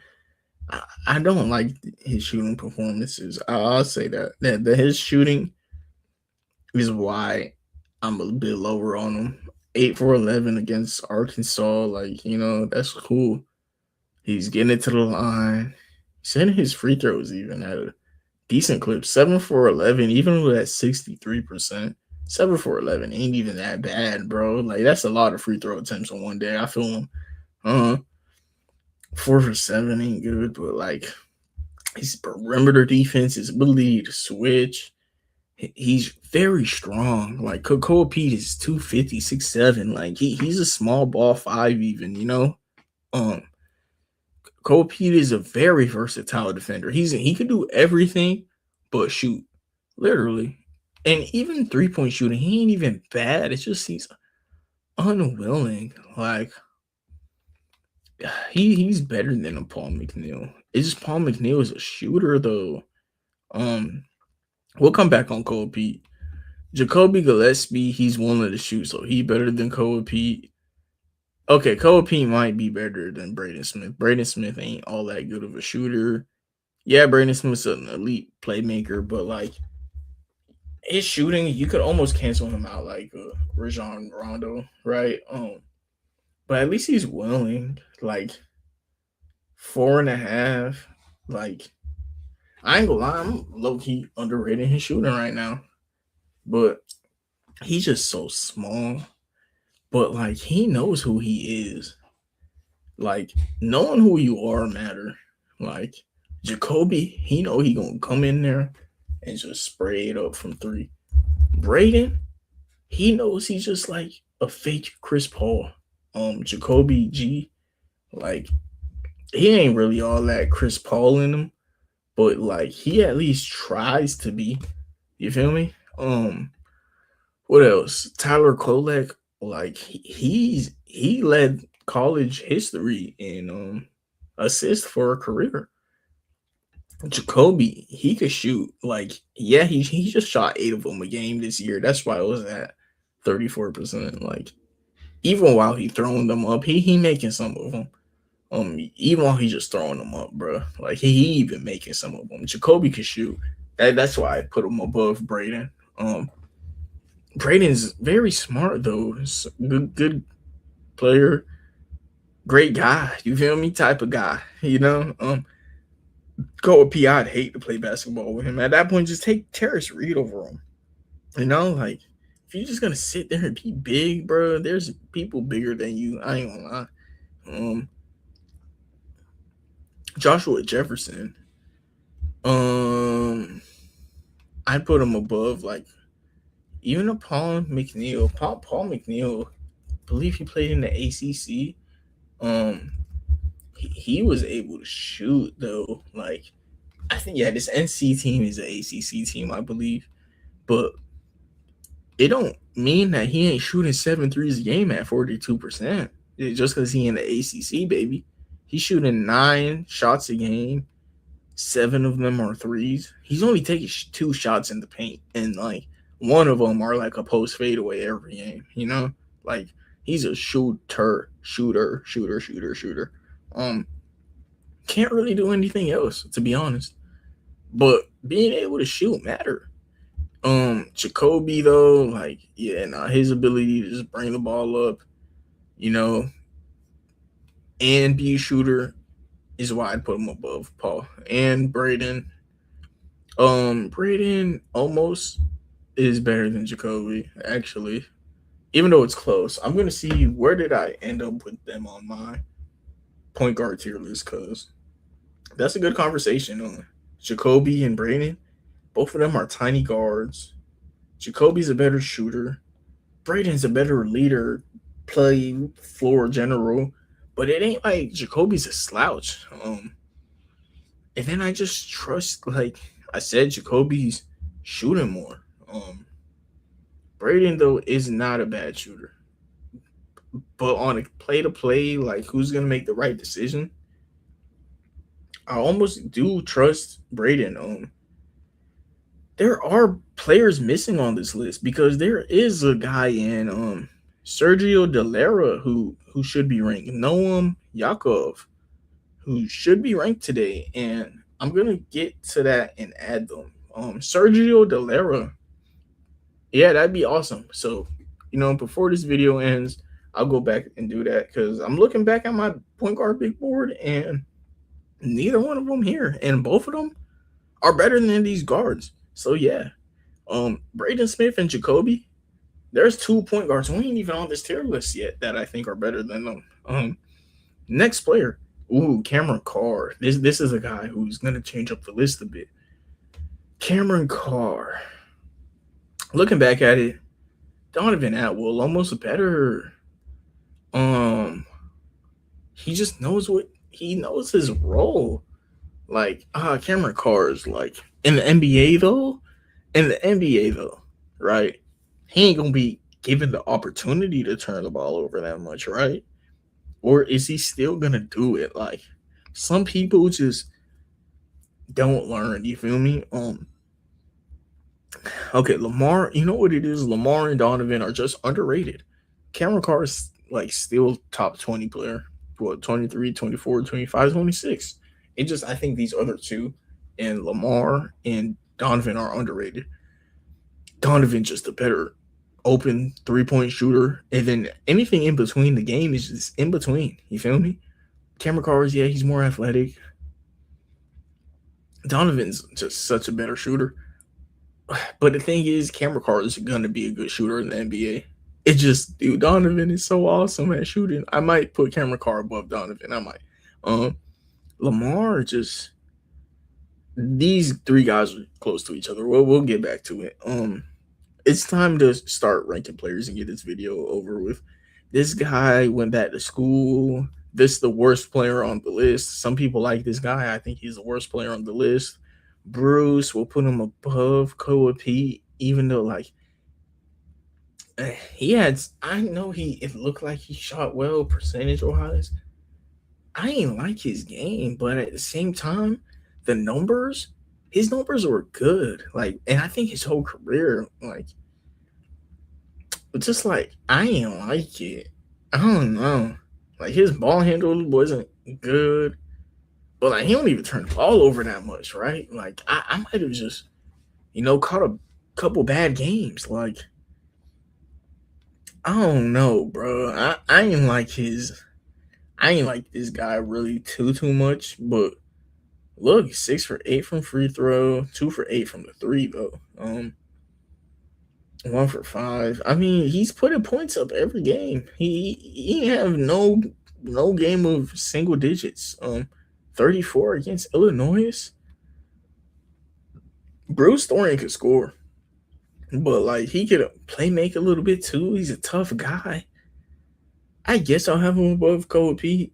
I don't like his shooting performances. I'll say that his shooting is why I'm a bit lower on him. 8 for 11 against Arkansas, like that's cool. He's getting it to the line, sending his free throws even at a decent clip. 7 for 11, even with that 63%. 7 for 11 ain't even that bad, bro. Like that's a lot of free throw attempts on one day. I feel him. 4 for 7 ain't good, but like his perimeter defense, his ability to switch, he's very strong. Like Kokoa Pete is 250, 6'7". Like he's a small ball five, even. Cole Pete is a very versatile defender. He can do everything but shoot, literally. And even 3-point shooting, he ain't even bad. It's just he's unwilling. Like he's better than a Paul McNeil. It's just Paul McNeil is a shooter though. We'll come back on Cole Pete. Jacoby Gillespie, he's willing to shoot, so he better than Cole Pete. Okay, Cole Pete might be better than Braden Smith. Braden Smith ain't all that good of a shooter. Yeah, Braden Smith's an elite playmaker, but like his shooting, you could almost cancel him out like Rajon Rondo, right? But at least he's willing. Like 4.5. Like I ain't gonna lie, I'm low key underrating his shooting right now, but he's just so small. But like he knows who he is. Like knowing who you are matter. Like Jacoby, he know he gonna come in there and just spray it up from three. Braden, he knows he's just like a fake Chris Paul. Jacoby G, like he ain't really all that Chris Paul in him, but like he at least tries to be. You feel me? What else? Tyler Kolek, like he led college history in assists for a career. Jacoby, he could shoot. Like, yeah, he just shot 8 of them a game this year. That's why it was at 34%. Like, even while he throwing them up, he making some of them. Even while he just throwing them up, bro. Like he even making some of them. Jacoby can shoot. That's why I put him above Braden. Braden's very smart though. Good player, great guy. You feel me? Type of guy. Go with P. I'd hate to play basketball with him. At that point, just take Terrence Reed over him. Like if you're just gonna sit there and be big, bro, there's people bigger than you. I ain't gonna lie. Joshua Jefferson. I'd put him above like even a Paul McNeil. Paul McNeil, I believe he played in the ACC. He was able to shoot though. Like I think this NC team is an ACC team, I believe, but it don't mean that he ain't shooting 7 threes a game at 42%. Just because he in the ACC, baby. He's shooting 9 shots a game. 7 of them are threes. He's only taking 2 shots in the paint, and like one of them are like a post fadeaway every game. Like he's a shooter. Can't really do anything else, to be honest. But being able to shoot matter. Jacoby though, like his ability to just bring the ball up, and be a shooter is why I'd put him above Paul and Braden. Braden almost is better than Jacoby, actually. Even though it's close. I'm gonna see where did I end up with them on my point guard tier list, because that's a good conversation on Jacoby and Braden. Both of them are tiny guards. Jacoby's a better shooter. Braden's a better leader, play floor general. But it ain't like Jacoby's a slouch. And then I just trust, like I said, Jacoby's shooting more. Braden though is not a bad shooter, but on a play to play, like who's gonna make the right decision? I almost do trust Braden. There are players missing on this list because there is a guy in Sergio Dellera, who should be ranked. Noam Yakov, who should be ranked today. And I'm gonna get to that and add them. Sergio Dellera, yeah, that'd be awesome. So, before this video ends, I'll go back and do that because I'm looking back at my point guard big board and neither one of them here, and both of them are better than these guards. So yeah, Braden Smith and Jacoby. There's 2 point guards. We ain't even on this tier list yet that I think are better than them. Next player. Ooh, Cameron Carr. This is a guy who's gonna change up the list a bit. Cameron Carr. Looking back at it, Donovan Atwell almost better. He just knows he knows his role. Like, Cameron Carr is like in the NBA though. In the NBA though, right? He ain't gonna be given the opportunity to turn the ball over that much, right? Or is he still gonna do it? Like, some people just don't learn. You feel me? Okay, Lamar. You know what it is? Lamar and Donovan are just underrated. Cameron Carr is like still top 20 player. What, 23, 24, 25, 26. It just, I think these other two, and Lamar and Donovan, are underrated. Donovan just a better open 3-point shooter, and then anything in between the game is just in between. You feel me? Cameron Carr is, yeah, he's more athletic. Donovan's just such a better shooter. But the thing is, Cameron Carr is gonna be a good shooter in the NBA. It just, dude, Donovan is so awesome at shooting. I might put Cameron Carr above Donovan. I might. Lamar, just, these three guys are close to each other. We'll get back to it. It's time to start ranking players and get this video over with. This guy went back to school. This is the worst player on the list. Some people like this guy. I think he's the worst player on the list. Bruce, will put him above Koa Pete, even though, like, he had, I know it looked like he shot well percentage wise. I ain't like his game, but at the same time, his numbers were good. Like, and I think his whole career, like, just like, I ain't like it. I don't know. Like, his ball handle wasn't good, but like, he don't even turn the ball over that much, right? Like, I might have just, caught a couple bad games. Like, I don't know, bro. I ain't like this guy really too much, but look, 6 for 8 from free throw, 2 for 8 from the three though. 1 for 5. I mean, he's putting points up every game. He have no game of single digits. 34 against Illinois. Bruce Thornton could score, but like, he could play make a little bit too. He's a tough guy. I guess I'll have him above Koa Pete.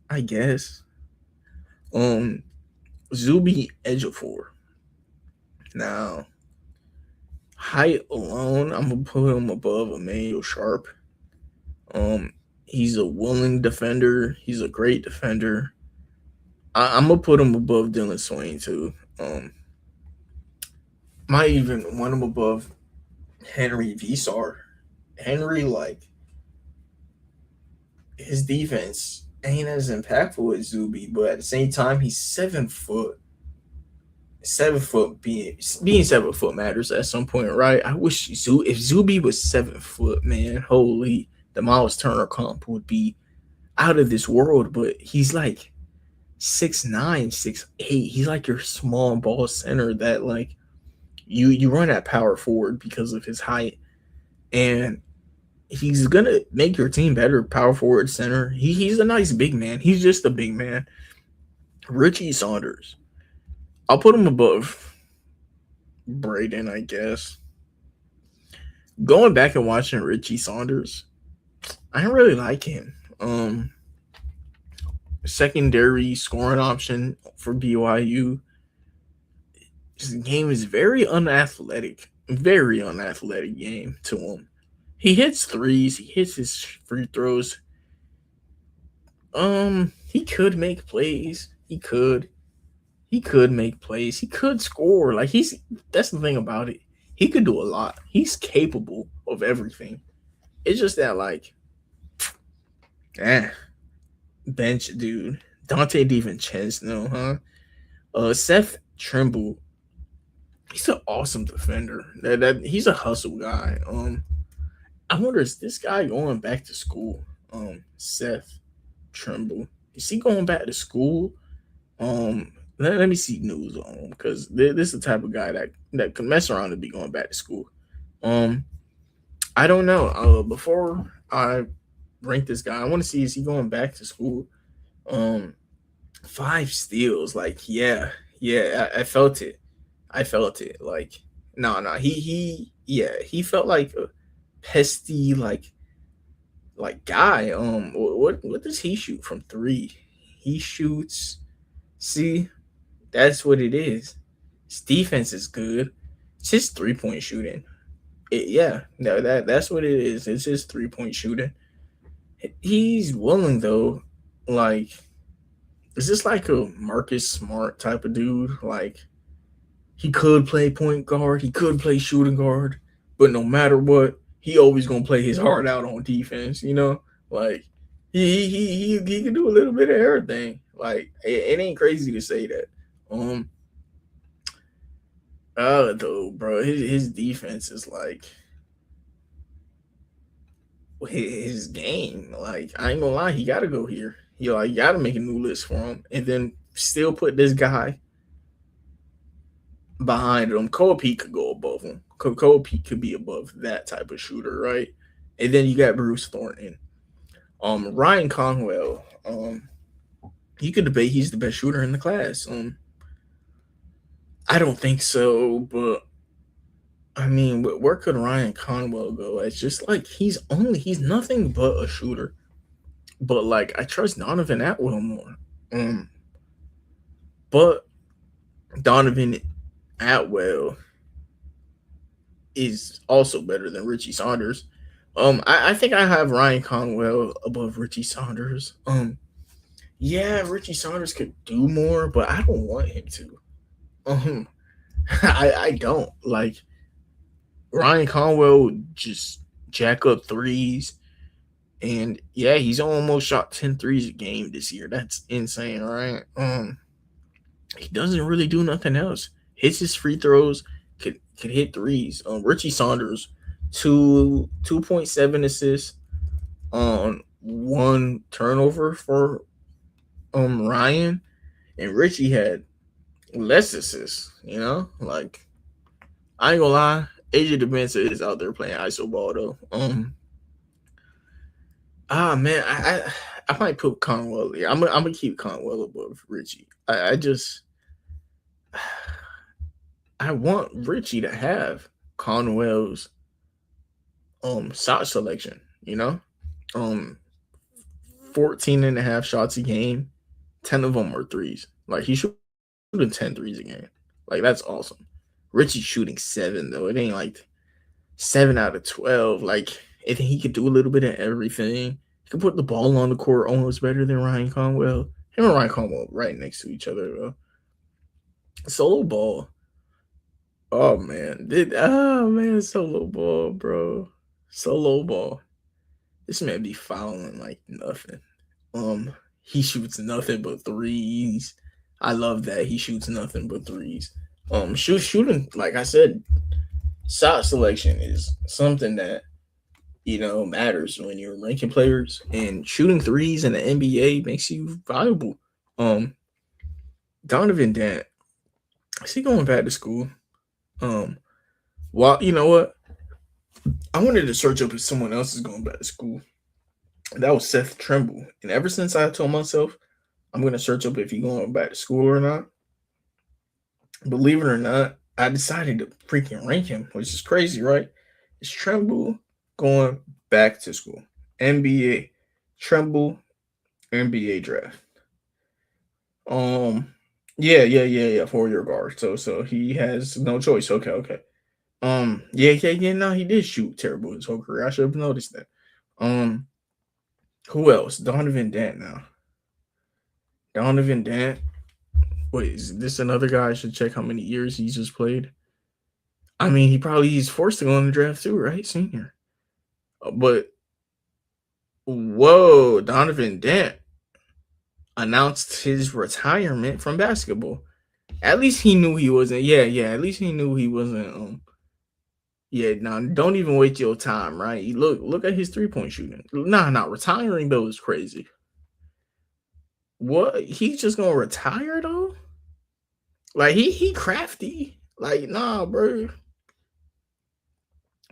I guess. Zuby Ejiofor. Now, height alone, I'm gonna put him above Emmanuel Sharp. He's a willing defender. He's a great defender. I'm gonna put him above Dylan Swain too. Might even want him above Henry Visar. Henry, like, his defense ain't as impactful as Zuby, but at the same time, he's 7 foot. 7 foot being 7 foot matters at some point, right? I wish if Zuby was 7 foot, man, holy, the Miles Turner comp would be out of this world. But he's like 6'9", 6'8". He's like your small ball center that, like, you run at power forward because of his height, and he's gonna make your team better. Power forward, center. He's a nice big man. He's just a big man. Richie Saunders, I'll put him above Braden, I guess. Going back and watching Richie Saunders, I don't really like him. Secondary scoring option for BYU. His game is very unathletic game to him. He hits threes. He hits his free throws. He could make plays. He could make plays. He could score. Like, that's the thing about it. He could do a lot. He's capable of everything. It's just that like, eh, bench dude. Dante DiVincenzo, huh? Seth Trimble, he's an awesome defender. That he's a hustle guy. I wonder, is this guy going back to school? Seth Trimble, is he going back to school? Let me see news on him because this is the type of guy that can mess around and be going back to school. Um, I don't know. Before I rank this guy, I want to see, is he going back to school? Um, 5 steals, like yeah, yeah, I felt it. I felt it. Like no, yeah, he felt like a pesty like guy. What does he shoot from three? He shoots. See, that's what it is. His defense is good. It's his 3 point shooting. Yeah, no, that's what it is. It's his 3 point shooting. He's willing though. Like, is this like a Marcus Smart type of dude? Like, he could play point guard, he could play shooting guard, but no matter what, he always gonna play his heart out on defense. Like he can do a little bit of everything. Like it ain't crazy to say that. Um, though, bro, his defense is like his game. Like I ain't gonna lie, he gotta go here. You gotta make a new list for him, and then still put this guy behind him. Kobe could go above him. Kobe could be above that type of shooter, right? And then you got Bruce Thornton. Ryan Conwell. You could debate he's the best shooter in the class. I don't think so, but I mean, where could Ryan Conwell go? It's just like he's nothing but a shooter. But like I trust Donovan Atwell more. But Donovan Atwell is also better than Richie Saunders. I think I have Ryan Conwell above Richie Saunders. Yeah, Richie Saunders could do more, but I don't want him to. Um, I don't like Ryan Conwell would just jack up threes, and yeah, he's almost shot 10 threes a game this year. That's insane, right? He doesn't really do nothing else. Hits his free throws, could hit threes. Richie Saunders, 2.7 assists on one turnover for Ryan, and Richie had less assists. Like I ain't gonna lie, AJ Demensa is out there playing iso ball though. Man, I might put Conwell here. I'm gonna keep Conwell above Richie. I just I want Richie to have Conwell's shot selection, Um 14 and a half shots a game, 10 of them are threes. Like he's shooting 10 threes a game. Like that's awesome. Richie's shooting 7 though. It ain't like 7 out of 12. Like I think he could do a little bit of everything. He could put the ball on the court almost better than Ryan Conwell. Him and Ryan Conwell right next to each other though. Solo ball. Oh man, solo ball, bro. Solo ball. This man be fouling like nothing. He shoots nothing but threes. I love that he shoots nothing but threes. Shooting, like I said, shot selection is something that matters when you're ranking players, and shooting threes in the NBA makes you valuable. Donovan Dent, is he going back to school? Well, you know what? I wanted to search up if someone else is going back to school. That was Seth Trimble, and ever since I told myself I'm going to search up if he's going back to school or not, believe it or not, I decided to freaking rank him, which is crazy, right? Is Trimble going back to school? NBA Trimble NBA draft. Yeah. 4-year guard. So he has no choice. Okay. Yeah. No, he did shoot terrible his whole career. I should have noticed that. Who else? Donovan Dent now. Donovan Dent. Wait, is this another guy? I should check how many years he's just played. I mean, he's forced to go in the draft too, right? Senior. But Whoa, Donovan Dent announced his retirement from basketball. At least he knew he wasn't. Yeah. At least he knew he wasn't. Yeah. Now, don't even waste your time, right? Look at his 3-point shooting. Nah. Retiring though is crazy. What? He's just gonna retire though? Like he crafty. Like nah, bro.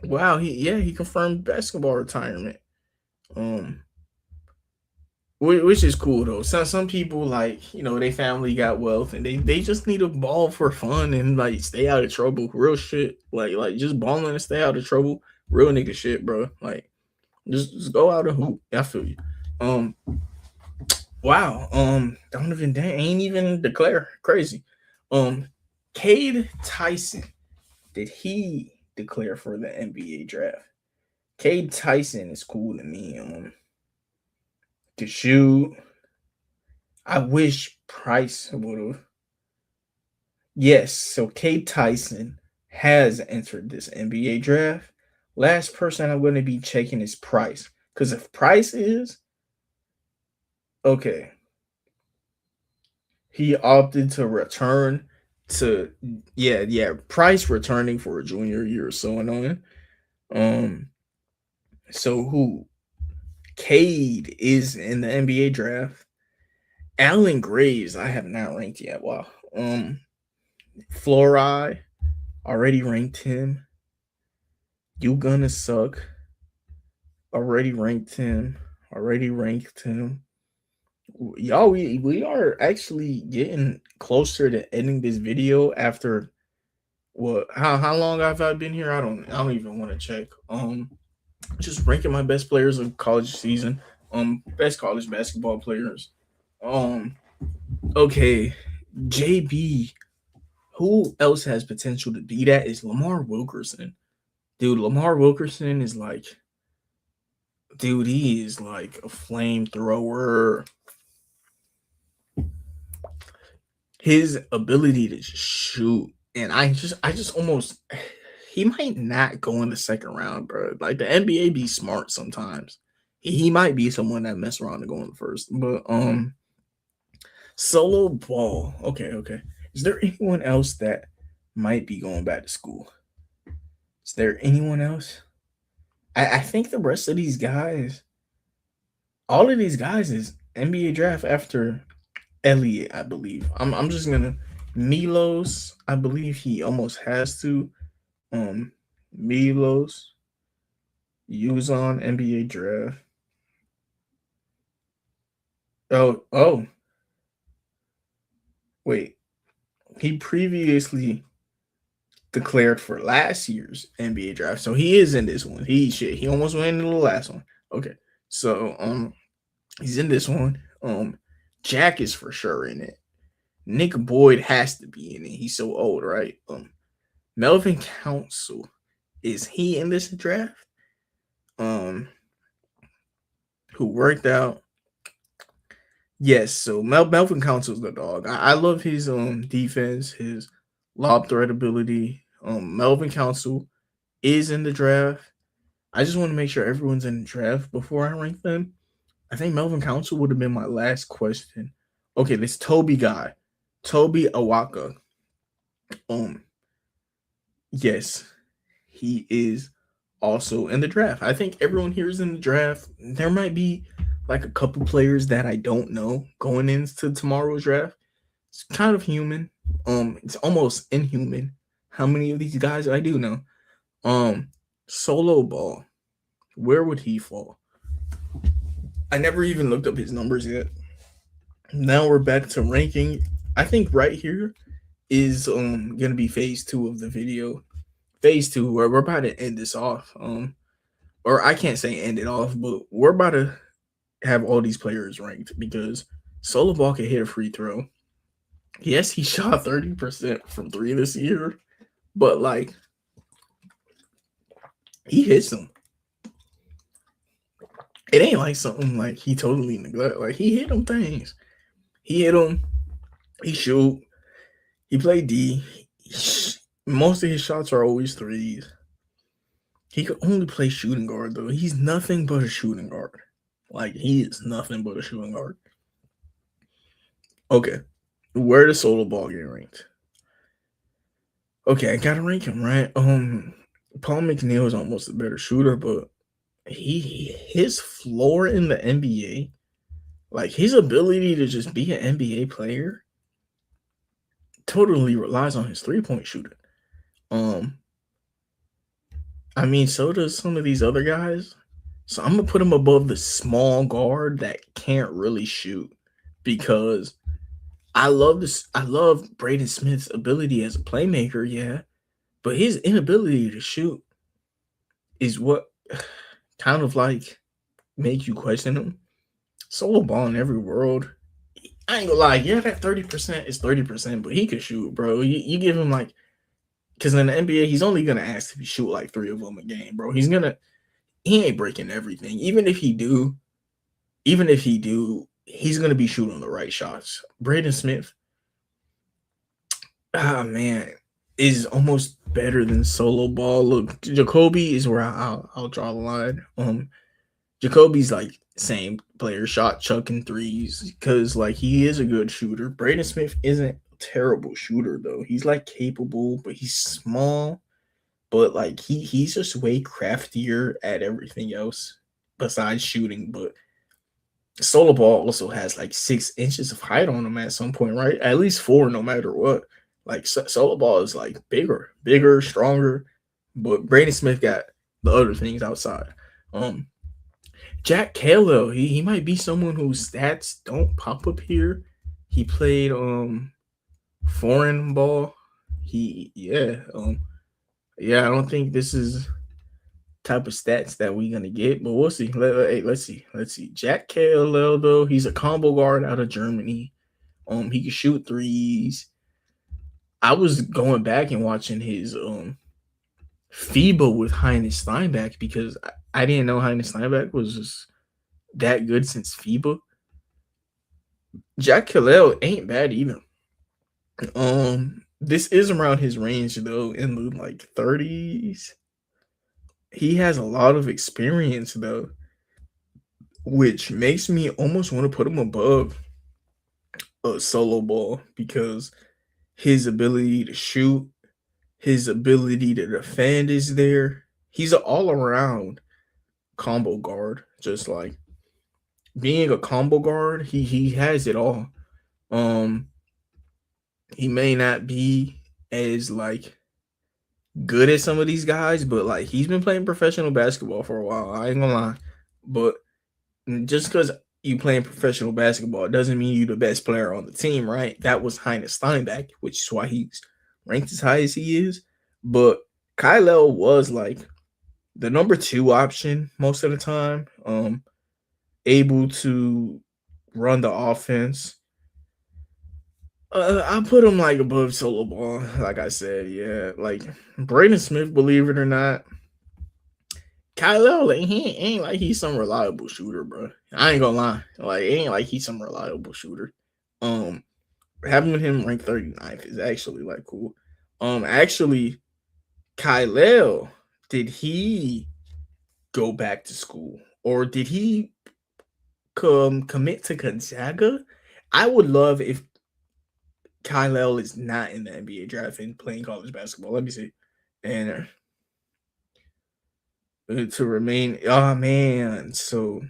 Wow. He confirmed basketball retirement. Um, which is cool though. Some people like their family got wealth and they just need a ball for fun and like stay out of trouble. Real shit. Like just balling and stay out of trouble. Real nigga shit, bro. Like just go out and hoop. I feel you. Um, wow. Donovan Dang ain't even declare. Crazy. Um, Cade Tyson. Did he declare for the NBA draft? Cade Tyson is cool to me. To shoot. I wish Price would have. Yes, so Cade Tyson has entered this NBA draft. Last person I'm going to be checking is Price. Because if Price is, okay, he opted to return to, Price returning for a junior year is so annoying. So who? Cade is in the NBA draft. Allen Graves, I have not ranked yet. Wow. Fluoride, already ranked him. You gonna suck. Already ranked him. Y'all, we are actually getting closer to ending this video after what? How long have I been here? I don't even want to check. Just ranking my best players of college season. Best college basketball players. Okay, JB. Who else has potential to be that is Lamar Wilkerson. Dude, Lamar Wilkerson is like, dude, he is like a flamethrower. His ability to just shoot, and I just almost, he might not go in the second round, bro. Like the NBA be smart sometimes. He might be someone that mess around and go in the first, but solo ball. Okay. Is there anyone else that might be going back to school? Is there anyone else? I think the rest of these guys, all of these guys, is NBA draft after Elliott, I believe. I'm just gonna Milos. I believe he almost has to. Milos, Uzon NBA draft. Oh, wait. He previously declared for last year's NBA draft, so he is in this one. He almost went into the last one. Okay, so he's in this one. Jack is for sure in it. Nick Boyd has to be in it. He's so old, right? Melvin Council, is he in this draft? Who worked out? Yes, so Melvin Council's the dog. I love his defense, his lob threat ability. Melvin Council is in the draft. I just want to make sure everyone's in the draft before I rank them. I think Melvin Council would have been my last question. Okay, this Toby guy, Toby Awaka. Yes, he is also in the draft. I think everyone here is in the draft. There might be like a couple players that I don't know going into tomorrow's draft. It's kind of human. It's almost inhuman how many of these guys I do know. Solo ball. Where would he fall? I never even looked up his numbers yet. Now we're back to ranking. I think right here is gonna be phase 2 of the video. Phase 2, where we're about to end this off. Or I can't say end it off, but we're about to have all these players ranked because Solo Ball can hit a free throw. Yes, he shot 30% from 3 this year, but like he hits them. It ain't like something like he totally neglect. Like he hit them things. He hit them. He shoot. He played D. Most of his shots are always threes. He could only play shooting guard though. He's nothing but a shooting guard. Like, he is nothing but a shooting guard. Okay, where does Solo Ball get ranked? Okay, I gotta rank him right. Paul McNeil is almost a better shooter, but his floor in the NBA, like his ability to just be an NBA player, totally relies on his 3-point shooting. I mean, so does some of these other guys. So I'm gonna put him above the small guard that can't really shoot because I love this. I love Braden Smith's ability as a playmaker, yeah, but his inability to shoot is what kind of like make you question him. Solo ball in every world. I ain't gonna lie, yeah, that 30% is 30%, but he could shoot, bro. You give him like, because in the NBA, he's only gonna ask if you shoot like 3 of them a game, bro. He ain't breaking everything. Even if he do, he's gonna be shooting the right shots. Braden Smith, man, is almost better than Solo Ball. Look, Jacoby is where I'll draw the line. Jacoby's like same player, shot chucking threes because like he is a good shooter. Braden Smith isn't a terrible shooter though. He's like capable, but he's small. But like he's just way craftier at everything else besides shooting. But Solo Ball also has like 6 inches of height on him at some point, right? At least 4, no matter what. Like Solo Ball is like bigger, stronger. But Braden Smith got the other things outside. Jack Kalo, he might be someone whose stats don't pop up here. He played foreign ball. I don't think this is type of stats that we're gonna get, but we'll see. Let's see. Jack Kalo though, he's a combo guard out of Germany. He can shoot threes. I was going back and watching his FIBA with Heinz Steinbach because I didn't know Heinz Steinbach was just that good since FIBA. Jack Khalil ain't bad either. This is around his range though, in the like 30s. He has a lot of experience though, which makes me almost want to put him above a Solo Ball because his ability to shoot, his ability to defend is there. He's an all-around combo guard, just like being a combo guard, he has it all. He may not be as like good as some of these guys, but like he's been playing professional basketball for a while. I ain't gonna lie. But just because you playing professional basketball doesn't mean you're the best player on the team, right? That was Heinz Steinbach, which is why he's ranked as high as he is. But Kyle was like the number 2 option most of the time. Able to run the offense. I put him like above Solo Ball, like I said, yeah. Like Braden Smith, believe it or not, Kyle, like, he ain't like he's some reliable shooter, bro. I ain't gonna lie, like it ain't like he's some reliable shooter. Having him ranked 39th is actually like cool. Actually, Kyle, did he go back to school or did he commit to Gonzaga? I would love if Kyle is not in the NBA draft and playing college basketball. Let me see. And to remain, oh man, so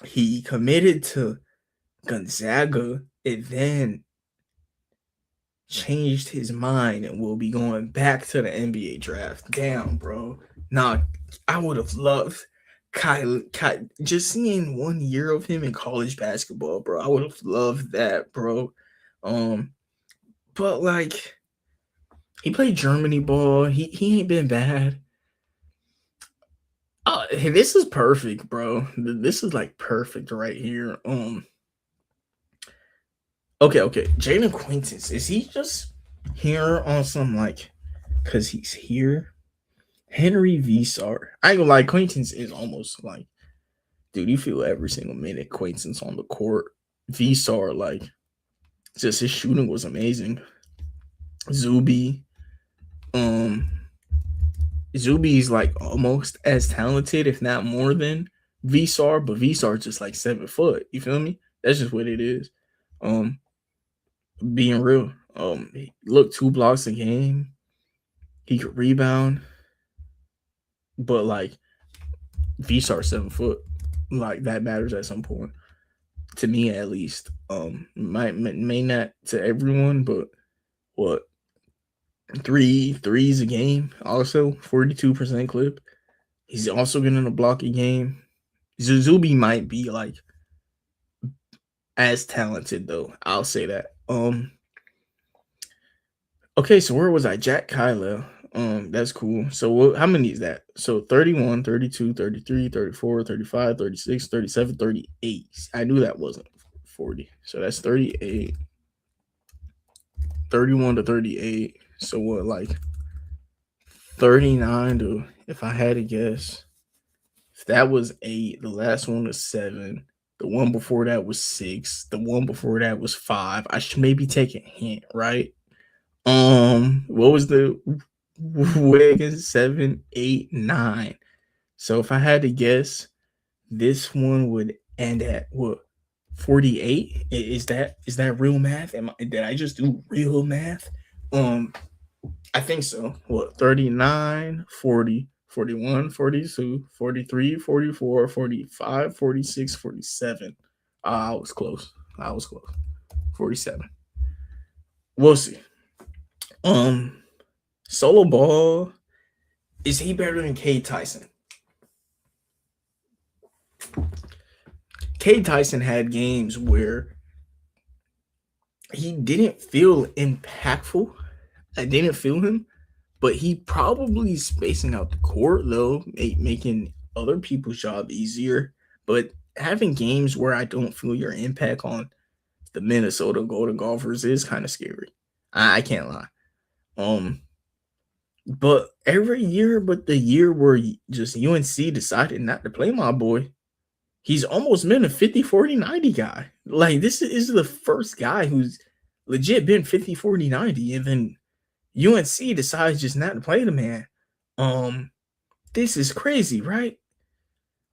he committed to Gonzaga and then changed his mind and will be going back to the NBA draft. Damn, bro. Nah, I would have loved Kyle, just seeing 1 year of him in college basketball, bro. I would have loved that, bro. But like he played Germany ball. He ain't been bad. Hey, this is perfect, bro. This is like perfect right here. Okay. Jalen Quintance, is he just here on some like because he's here? Henry Visar. I ain't gonna lie, Quintance is almost like, dude, you feel every single minute Quintance on the court. Visar, like, just his shooting was amazing. Zuby. Zuby's like almost as talented, if not more than VSAR, but VSAR just like 7 foot. You feel me? That's just what it is. Being real. Look, 2 blocks a game. He could rebound, but like VSAR 7 foot. Like that matters at some point. To me at least. May not to everyone, but what? Three threes a game, also 42% clip. He's also getting a block a game. Zuzubi might be like as talented though. I'll say that. Okay, so where was I? Jack Kyla. That's cool. So how many is that? So 31, 32, 33, 34, 35, 36, 37, 38. I knew that wasn't 40. So that's 38. 31 to 38. So what, like 39 to, if I had to guess, if that was 8, the last one was 7, the one before that was 6, the one before that was 5. I should maybe take a hint, right? What was the Wiggins? 7, 8, 9. So if I had to guess, this one would end at what? 48? Is that real math? Did I just do real math? I think so. What? 39, 40, 41, 42, 43, 44, 45, 46, 47. I was close. 47. We'll see. Solo ball, is he better than Cade Tyson? Cade Tyson had games where he didn't feel impactful. I didn't feel him, but he probably spacing out the court though, making other people's job easier. But having games where I don't feel your impact on the Minnesota Golden Golfers is kind of scary. I can't lie. But every year, but the year where just UNC decided not to play my boy, he's almost been a 50, 40, 90 guy. Like, this is the first guy who's legit been 50, 40, 90, and then UNC decides just not to play the man. This is crazy, right?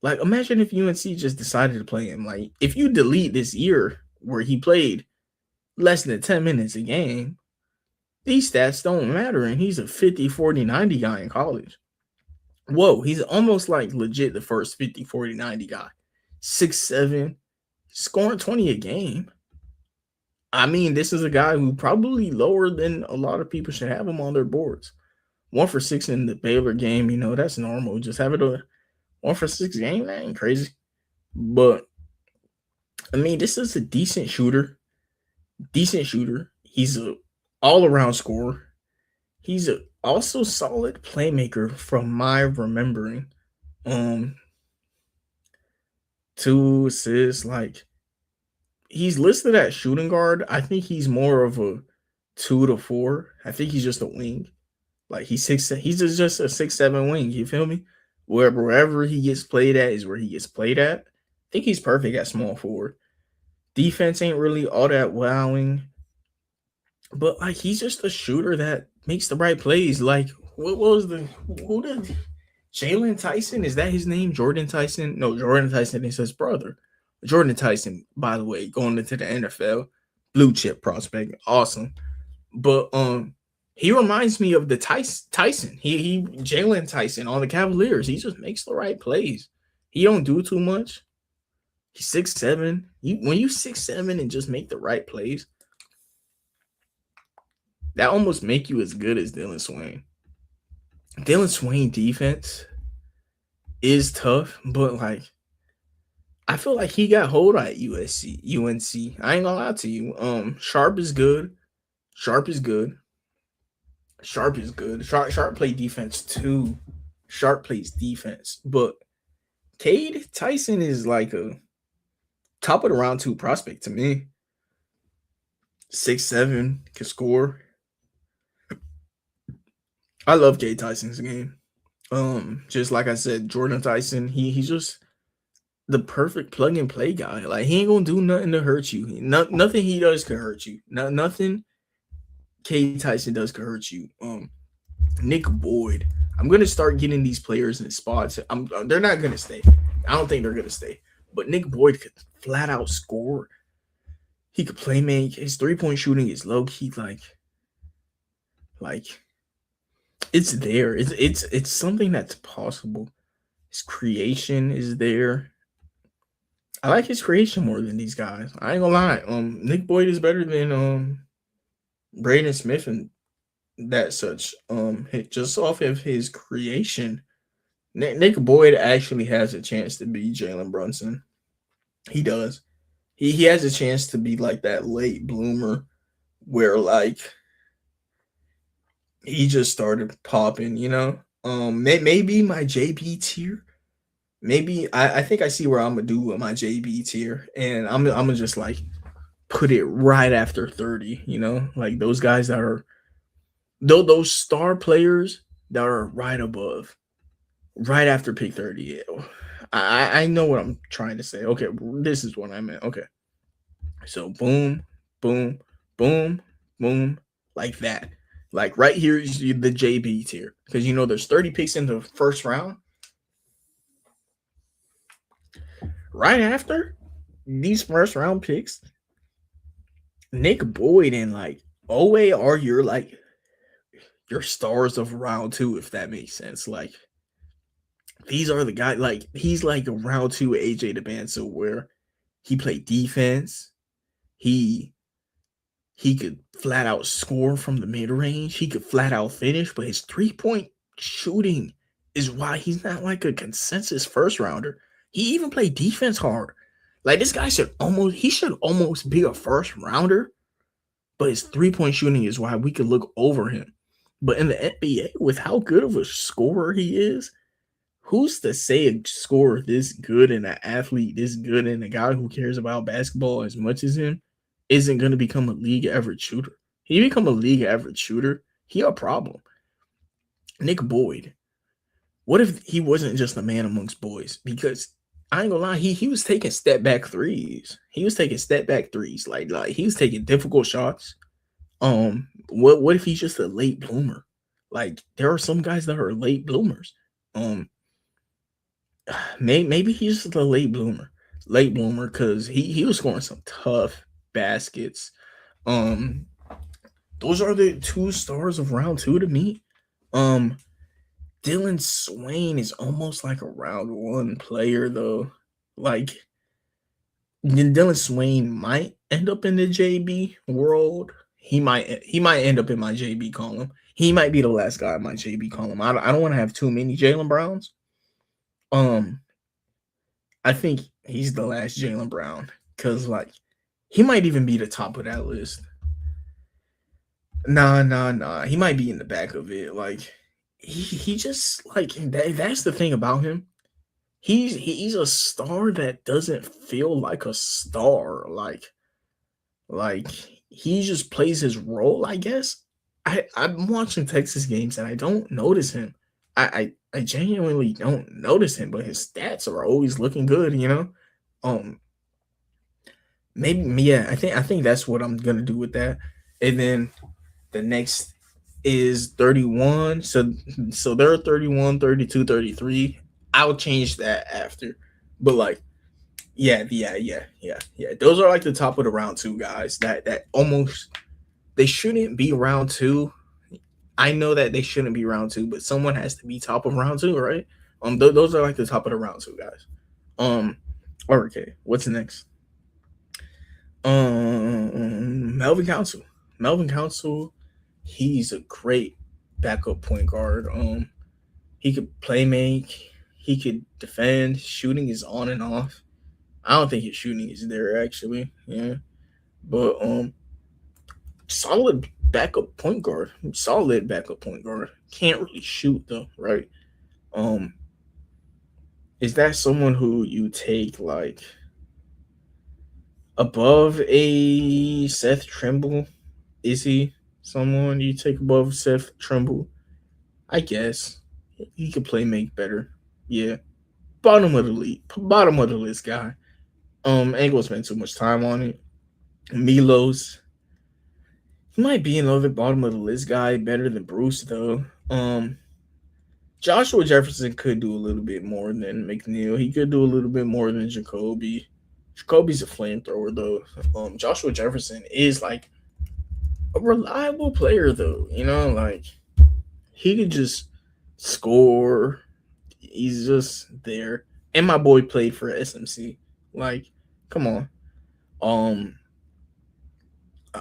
Like, imagine if UNC just decided to play him. Like, if you delete this year where he played less than 10 minutes a game, these stats don't matter, and he's a 50, 40, 90 guy in college. Whoa, he's almost like legit the first 50, 40, 90 guy. 6'7", scoring 20 a game. I mean, this is a guy who probably lower than a lot of people should have him on their boards. 1 for 6 in the Baylor game, that's normal. Just have it a 1 for 6 game, that ain't crazy. But, I mean, this is a decent shooter. He's a all-around scorer. He's a also solid playmaker from my remembering. 2 assists, like, he's listed at shooting guard. I think he's more of a 2 to 4. I think he's just a wing. Like, he's just a 6'7" wing. You feel me? Wherever he gets played at is where he gets played at. I think he's perfect at small forward. Defense ain't really all that wowing, but like, he's just a shooter that makes the right plays. Like, who did Jalen Tyson? Is that his name? Jordan Tyson? No, Jordan Tyson is his brother. Jordan Tyson, by the way, going into the NFL, blue chip prospect, awesome. But he reminds me of the Tyson. He Jalen Tyson on the Cavaliers. He just makes the right plays. He don't do too much. He's 6'7". When you 6'7" and just make the right plays, that almost make you as good as Dylan Swain. Dylan Swain defense is tough, but like, I feel like he got hold at UNC. I ain't gonna lie to you. Sharp is good. Sharp play defense too. Sharp plays defense, but Cade Tyson is like a top of the round 2 prospect to me. 6'7", can score. I love Cade Tyson's game. Just like I said, Jordan Tyson, he's just the perfect plug and play guy. Like, he ain't gonna do nothing to hurt you. Nothing he does could hurt you. Nothing Cade Tyson does could hurt you. Nick Boyd. I'm gonna start getting these players in spots. They're not gonna stay. I don't think they're gonna stay. But Nick Boyd could flat out score. He could play make. His 3-point shooting is low key like it's there. It's something that's possible. His creation is there. I like his creation more than these guys. I ain't gonna lie. Nick Boyd is better than Braden Smith and that such. Just off of his creation, Nick Boyd actually has a chance to be Jalen Brunson. He does. He has a chance to be like that late bloomer where like he just started popping, you know. Maybe my JB tier. Maybe I think I see where I'm gonna do with my JB tier, and I'm gonna just like put it right after 30. You know, like those guys that are those star players that are right above, right after pick 30. I know what I'm trying to say. Okay, this is what I meant. Okay, so boom, boom, boom, boom, like that. Like right here is the JB tier because you know there's 30 picks in the first round. Right after these first round picks, Nick Boyd and like Owe are your stars of round two, if that makes sense. Like these are the guys. Like he's like a round two AJ DeBanso where he played defense. He could flat out score from the mid range. He could flat out finish, but his 3-point shooting is why he's not like a consensus first rounder. He even played defense hard. Like this guy should almost be a first rounder, but his 3-point shooting is why we could look over him. But in the NBA, with how good of a scorer he is, who's to say a scorer this good and an athlete this good and a guy who cares about basketball as much as him isn't going to become a league average shooter? He become a league average shooter, he a problem. Nick Boyd, what if he wasn't just a man amongst boys? Because I ain't gonna lie, he was taking step back threes. He was taking step back threes. Like he was taking difficult shots. What if he's just a late bloomer? Like there are some guys that are late bloomers. Maybe he's just a late bloomer. Late bloomer because he was scoring some tough baskets. Those are the 2 stars of round 2 to me. Dylan Swain is almost like a round 1 player though. Like Dylan Swain might end up in the JB world. He might end up in my JB column. He might be the last guy in my JB column. I don't want to have too many Jaylen Browns. I think he's the last Jaylen Brown because like he might even be the top of that list. Nah. He might be in the back of it. Like he just like that's the thing about him. He's a star that doesn't feel like a star. Like he just plays his role, I guess. I'm watching Texas games and I don't notice him. I genuinely don't notice him, but his stats are always looking good, you know. Maybe yeah, I think that's what I'm gonna do with that. And then the next is 31. So they're 31, 32, 33. I'll change that after. But like, yeah. Those are like the top of the round 2 guys that almost they shouldn't be round 2. I know that they shouldn't be round 2, but someone has to be top of round 2, right? Those are like the top of the round 2 guys. Okay, what's next? Melvin Council. Melvin Council, he's a great backup point guard. He could play make, he could defend. Shooting is on and off. I don't think his shooting is there actually. Yeah, but solid backup point guard. Solid backup point guard. Can't really shoot though, right? Um, is that someone who you take like above a Seth Trimble? Is he someone you take above Seth Trimble? I guess he could play make better. Yeah, bottom of the league, bottom of the list guy. Ain't gonna spend too much time on it. Milos, he might be another bottom of the list guy, better than Bruce though. Joshua Jefferson could do a little bit more than McNeil. He could do a little bit more than Jacoby. Jacoby's a flamethrower though. Joshua Jefferson is like a reliable player though. Like he could just score. He's just there. And my boy played for SMC. Like, come on. Um,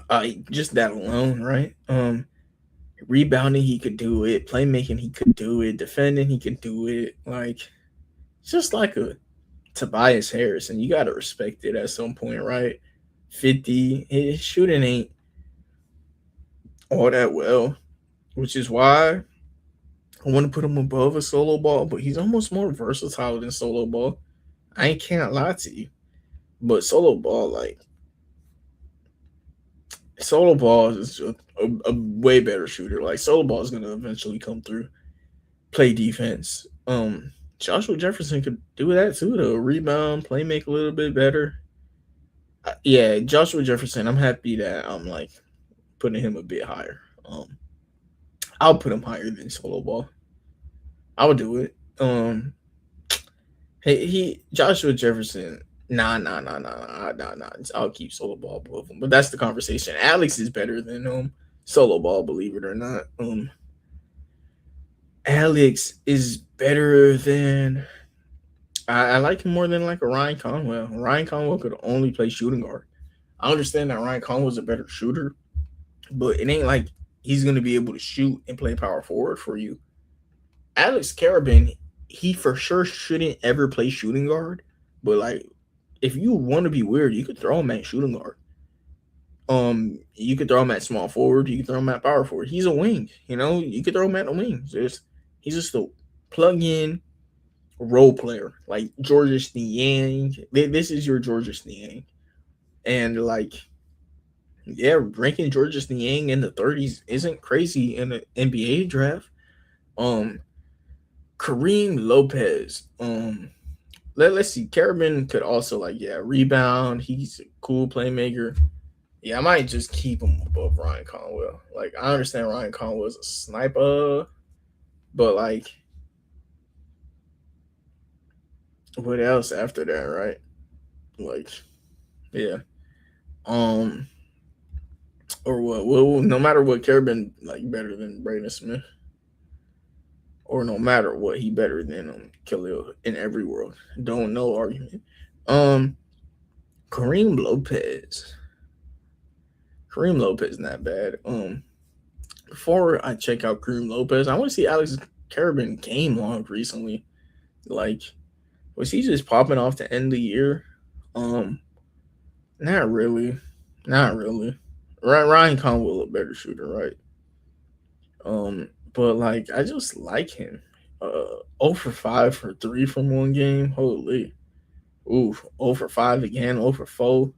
I just that alone, right? Rebounding, he could do it. Playmaking, he could do it. Defending, he could do it. Like, just like a Tobias Harris, and you gotta respect it at some point, right? 50, his shooting ain't all that well, which is why I want to put him above a solo ball, but he's almost more versatile than solo ball. I can't lie to you. But solo ball, like solo ball is a way better shooter. Like solo ball is gonna eventually come through, play defense. Joshua Jefferson could do that too, though. Rebound, play make a little bit better. Yeah, Joshua Jefferson. I'm happy that I'm like putting him a bit higher. I'll put him higher than solo ball. I would do it. He Joshua Jefferson. Nah. I'll keep solo ball above him, but that's the conversation. Alex is better than solo ball, believe it or not. Alex is better than. I like him more than like a Ryan Conwell. Ryan Conwell could only play shooting guard. I understand that Ryan Conwell's a better shooter, but it ain't like he's gonna be able to shoot and play power forward for you. Alex Carabin, he for sure shouldn't ever play shooting guard, but like if you want to be weird, you could throw him at shooting guard. You could throw him at small forward. You could throw him at power forward. He's a wing. You could throw him at the wings. He's just a plug-in role player, like Georges Niang. This is your Georges Niang, and like, yeah, ranking Georges Niang in the 30s isn't crazy in the NBA draft. Kareem Lopez. Let's see. Carabin could also rebound. He's a cool playmaker. Yeah, I might just keep him above Ryan Conwell. Like I understand Ryan Conwell is a sniper, but like, what else after that, right? Like, yeah. Or what? Well, no matter what, Carabin like better than Braden Smith, or no matter what, he better than Khalil in every world. Don't no argument. Kareem Lopez. Kareem Lopez not bad. Before I check out Kareem Lopez, I want to see Alex Carabin game log recently. Like, was he just popping off the end of the year? Not really. Not really. Ryan Conwell a better shooter, right? But like I just like him. 0 for 5 for 3 from one game. Holy. Oof. 0 for 5 again, 0 for 4.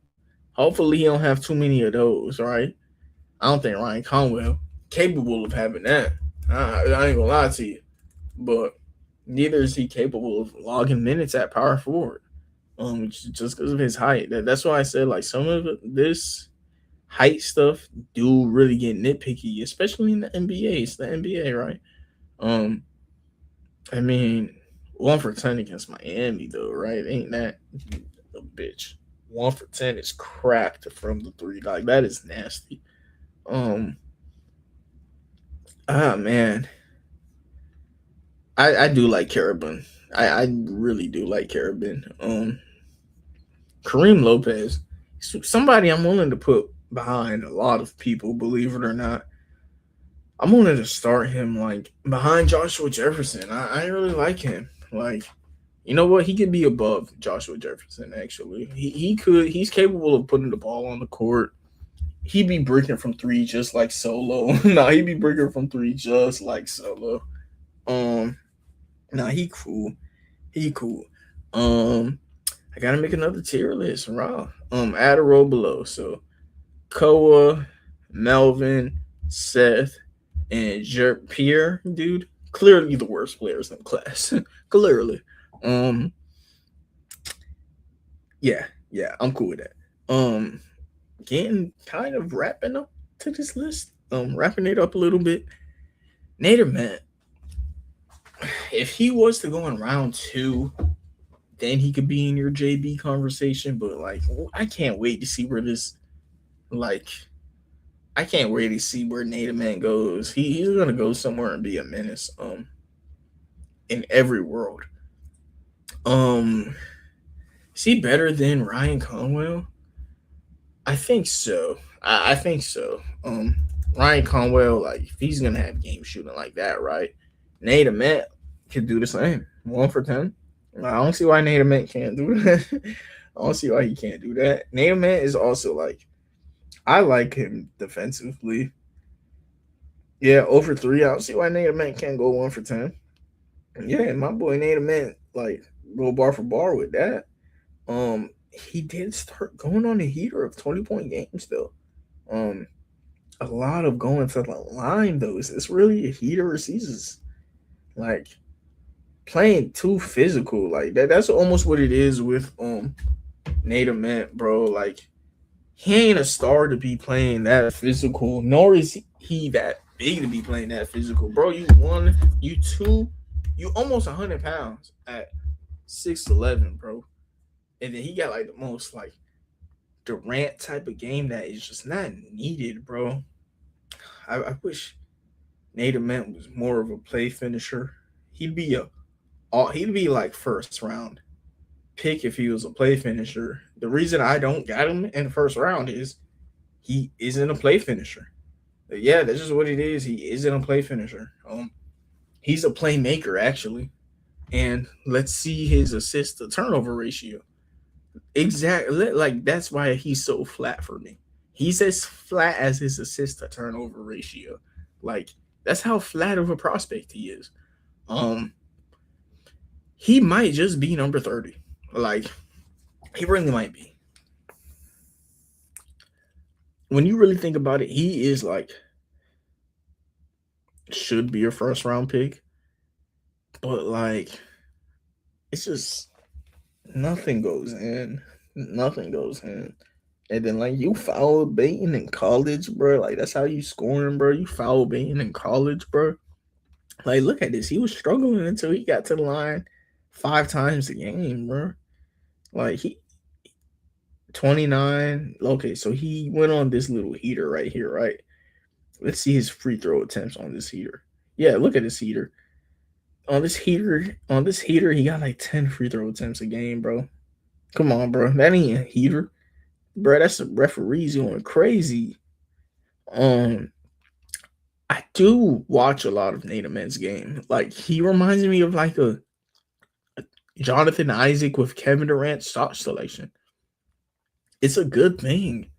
Hopefully he don't have too many of those, right? I don't think Ryan Conwell capable of having that. I ain't gonna lie to you. But neither is he capable of logging minutes at power forward. Just because of his height. That's why I said like some of this height stuff do really get nitpicky, especially in the NBA. It's the NBA, right? I mean, 1 for 10 against Miami though, right? Ain't that a bitch? 1 for 10 is cracked from the three. Like that is nasty. Man. I do like Carabin. I really do like Carabin. Kareem Lopez, somebody I'm willing to put behind a lot of people, believe it or not. I'm willing to start him like behind Joshua Jefferson. I really like him. Like, you know what? He could be above Joshua Jefferson. Actually, he could. He's capable of putting the ball on the court. He'd be breaking from three just like Solo. Nah, he'd be breaking from three just like Solo. Nah, he cool. He cool. I gotta make another tier list. Wow. Add a row below. So Koa, Melvin, Seth, and Pierre, dude. Clearly the worst players in the class. Clearly. Yeah, I'm cool with that. Getting kind of wrapping up to this list. Wrapping it up a little bit. Nader Matt. if he was to go in round 2, then he could be in your JB conversation. But like, I can't wait to see where this like. I can't wait to see where Native Man goes. He's gonna go somewhere and be a menace. In every world. Um, is he better than Ryan Conwell? I think so. I think so. Ryan Conwell, like if he's gonna have game shooting like that, right? Nate Met could do the same. 1 for 10. I don't see why Nate Met can't do that. I don't see why he can't do that. Nate Met is also like I like him defensively. Yeah, over 3. I don't see why Nate Met can't go 1 for 10. Yeah, my boy Nate Met like go bar for bar with that. He did start going on a heater of 20-point games though. Um, a lot of going to the line though. It's really a heater of seasons. Like playing too physical. Like that's almost what it is with Native Man, bro. Like he ain't a star to be playing that physical, nor is he that big to be playing that physical. Bro, you 1, you 2, you almost 100 pounds at 6'11", bro. And then he got like the most like Durant type of game that is just not needed, bro. I wish Native Man was more of a play finisher. He'd be he'd be like first round pick if he was a play finisher. The reason I don't got him in the first round is he isn't a play finisher. Yeah, that's just what it is. He isn't a play finisher. He's a playmaker actually. And let's see his assist to turnover ratio. Exactly. Like that's why he's so flat for me. He's as flat as his assist to turnover ratio. Like that's how flat of a prospect he is. Um, he might just be number 30. Like he really might be. When you really think about it, he is like should be a first round pick, but like it's just nothing goes in. Nothing goes in. And then like you foul baiting in college, bro. Like that's how you scoring, bro. You foul baiting in college, bro. Like look at this. He was struggling until he got to the line 5 times a game, bro. Like he 29. Okay, so he went on this little heater right here, right? Let's see his free throw attempts on this heater. Yeah, look at this heater. On this heater, he got like 10 free throw attempts a game, bro. Come on, bro. That ain't a heater. Bro, that's the referees going crazy. Um, I do watch a lot of Nate Man's game. Like he reminds me of like a Jonathan Isaac with Kevin Durant shot selection. It's a good thing.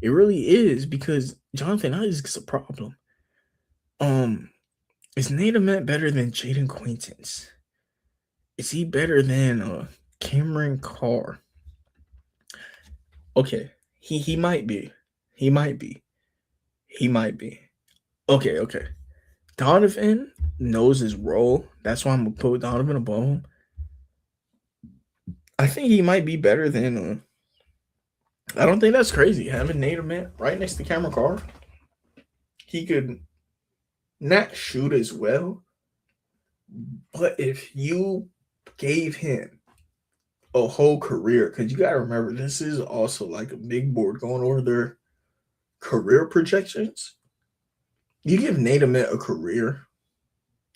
It really is because Jonathan Isaac's a problem. Um, is Nate Man better than Jaden Quaintance? Is he better than Cameron Carr? Okay, he might be. He might be. He might be. Okay. Donovan knows his role. That's why I'm gonna put Donovan above him. I think he might be better than. I don't think that's crazy having Nate Man right next to Cameron Carr. He could not shoot as well, but if you gave him a whole career, because you gotta remember this is also like a big board going over their career projections. You give Nate a career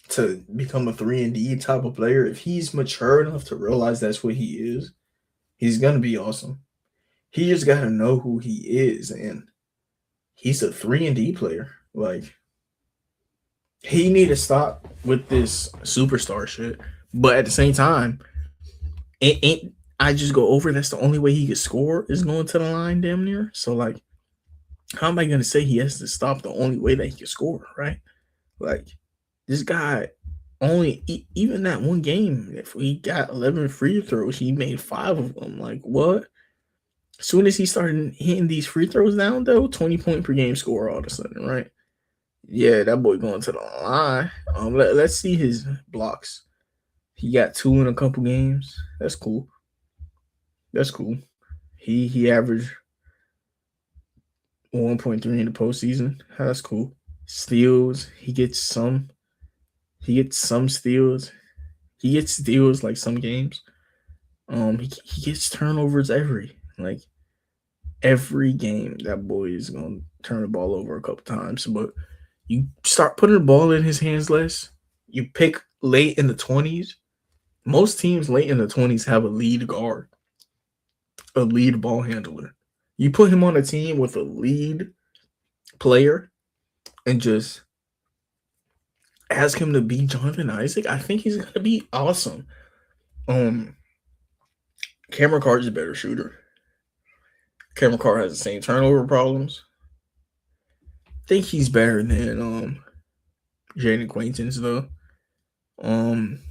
to become a 3-and-D type of player. If he's mature enough to realize that's what he is, he's gonna be awesome. He just gotta know who he is, and he's a 3-and-D player. Like he need to stop with this superstar shit. But at the same time, ain't I just go over that's the only way he could score is going to the line damn near. So like how am I gonna say he has to stop the only way that he can score, right? Like this guy only even that one game, if he got 11 free throws, he made 5 of them. Like what? As soon as he started hitting these free throws down, though, 20 point per game score all of a sudden, right? Yeah, that boy going to the line. Let's see his blocks. He got 2 in a couple games. That's cool. That's cool. He averaged 1.3 in the postseason. That's cool. Steals, he gets some. He gets some steals. He gets steals like some games. He gets turnovers every game. That boy is gonna turn the ball over a couple times. But you start putting the ball in his hands less. You pick late in the 20s. Most teams late in the 20s have a lead guard, a lead ball handler. You put him on a team with a lead player and just ask him to be Jonathan Isaac. I think he's gonna be awesome. Um, Cameron Carter's a better shooter. Cameron Carter has the same turnover problems. I think he's better than Jaden Quaintance though. Um,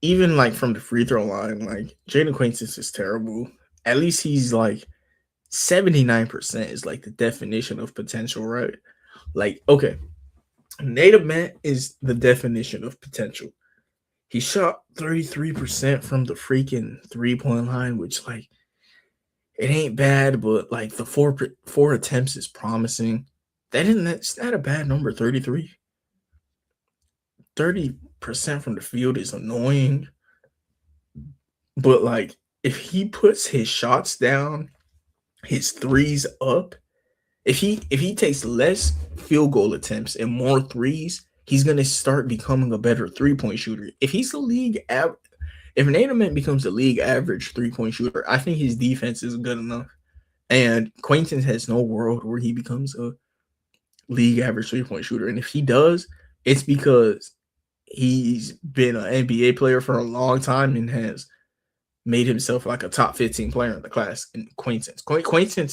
Even like from the free throw line, like Jaden Quaintance is terrible. At least he's like 79% is like the definition of potential, right? Like, okay, Nate Ament is the definition of potential. He shot 33% from the freaking 3-point line, which like it ain't bad, but like the four attempts is promising. That's not a bad number, 33. 30% from the field is annoying. But like if he puts his shots down, his threes up, if he takes less field goal attempts and more threes, he's gonna start becoming a better 3-point shooter. If he's the league average, if Nate Ament becomes a league average 3-point shooter, I think his defense is good enough. And Quaintance has no world where he becomes a league average 3-point shooter. And if he does, it's because he's been an NBA player for a long time and has made himself like a top 15 player in the class. And Quaintance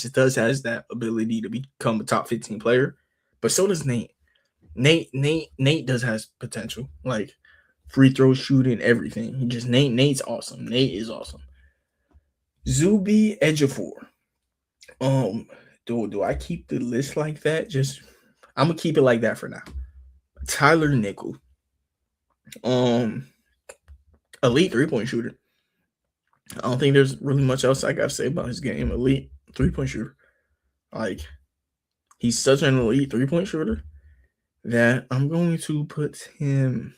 has that ability to become a top 15 player, but so does Nate. Nate does has potential, like free throw shooting, everything. Nate's awesome. Nate is awesome. Zuby Ejiofor. Do I keep the list like that? I'm gonna keep it like that for now. Tyler Nickel. Elite 3-point shooter. I don't think there's really much else I gotta say about his game. Elite 3-point shooter. Like, he's such an elite 3-point shooter that I'm going to put him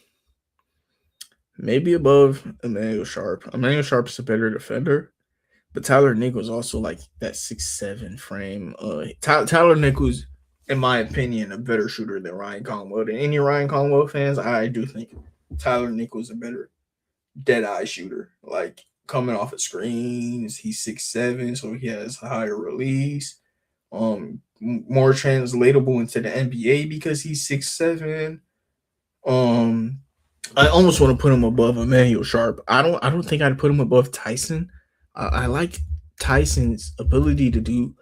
maybe above Emmanuel Sharp. Emmanuel Sharp is a better defender, but Tyler Nickel's also like that 6'7" frame. Tyler Nickel's, in my opinion, a better shooter than Ryan Conwell. And any Ryan Conwell fans, I do think Tyler Nickel's a better dead-eye shooter. Like, coming off of screens, he's 6'7", so he has a higher release. More translatable into the NBA because he's 6'7". I almost want to put him above Emmanuel Sharp. I don't think I'd put him above Tyson. I like Tyson's ability to do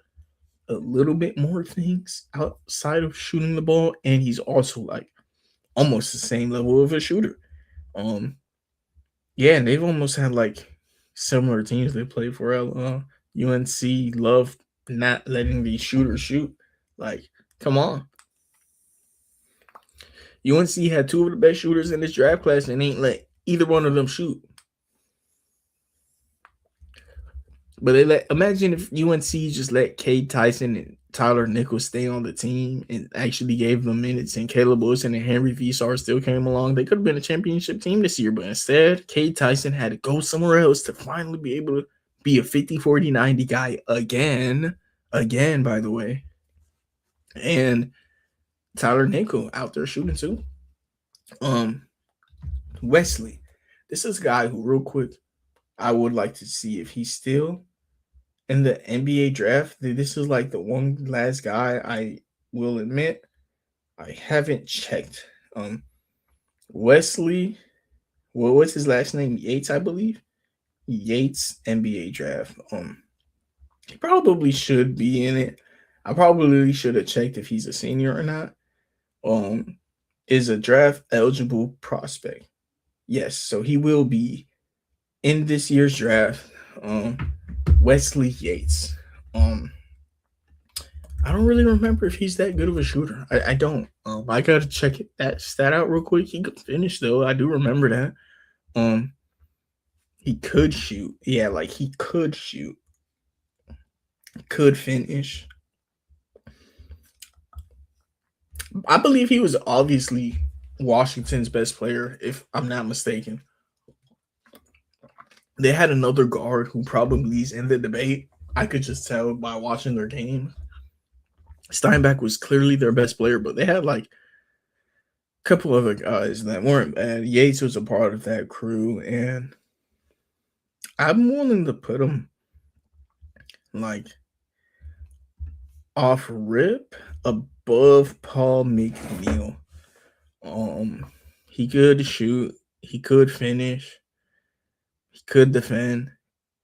a little bit more things outside of shooting the ball, and he's also like almost the same level of a shooter. Yeah, and they've almost had like similar teams they played for. UNC love not letting these shooters shoot. Like, come on. UNC had two of the best shooters in this draft class and ain't let either one of them shoot. But imagine if UNC just let Cade Tyson and Tyler Nichols stay on the team and actually gave them minutes, and Caleb Wilson and Henry Visar still came along. They could have been a championship team this year, but instead, Cade Tyson had to go somewhere else to finally be able to be a 50, 40, 90 guy again, by the way. And Tyler Nichols out there shooting too. Wesley. This is a guy who, real quick, I would like to see if he's still in the NBA draft. This is like the one last guy I will admit I haven't checked. Wesley, what's his last name? Yates, I believe. Yates NBA draft. He probably should be in it. I probably should have checked if he's a senior or not. Is a draft eligible prospect. Yes, so he will be in this year's draft. Wesley Yates. I don't really remember if he's that good of a shooter. I don't. I gotta check that stat out real quick. He could finish though. I do remember that. He could shoot. Yeah, like he could shoot. Could finish. I believe he was obviously Washington's best player, if I'm not mistaken. They had another guard who probably is in the debate. I could just tell by watching their game. Steinbach was clearly their best player, but they had like a couple other guys that weren't bad. Yates was a part of that crew, and I'm willing to put him like off rip above Paul McNeil. He could shoot, he could finish, he could defend.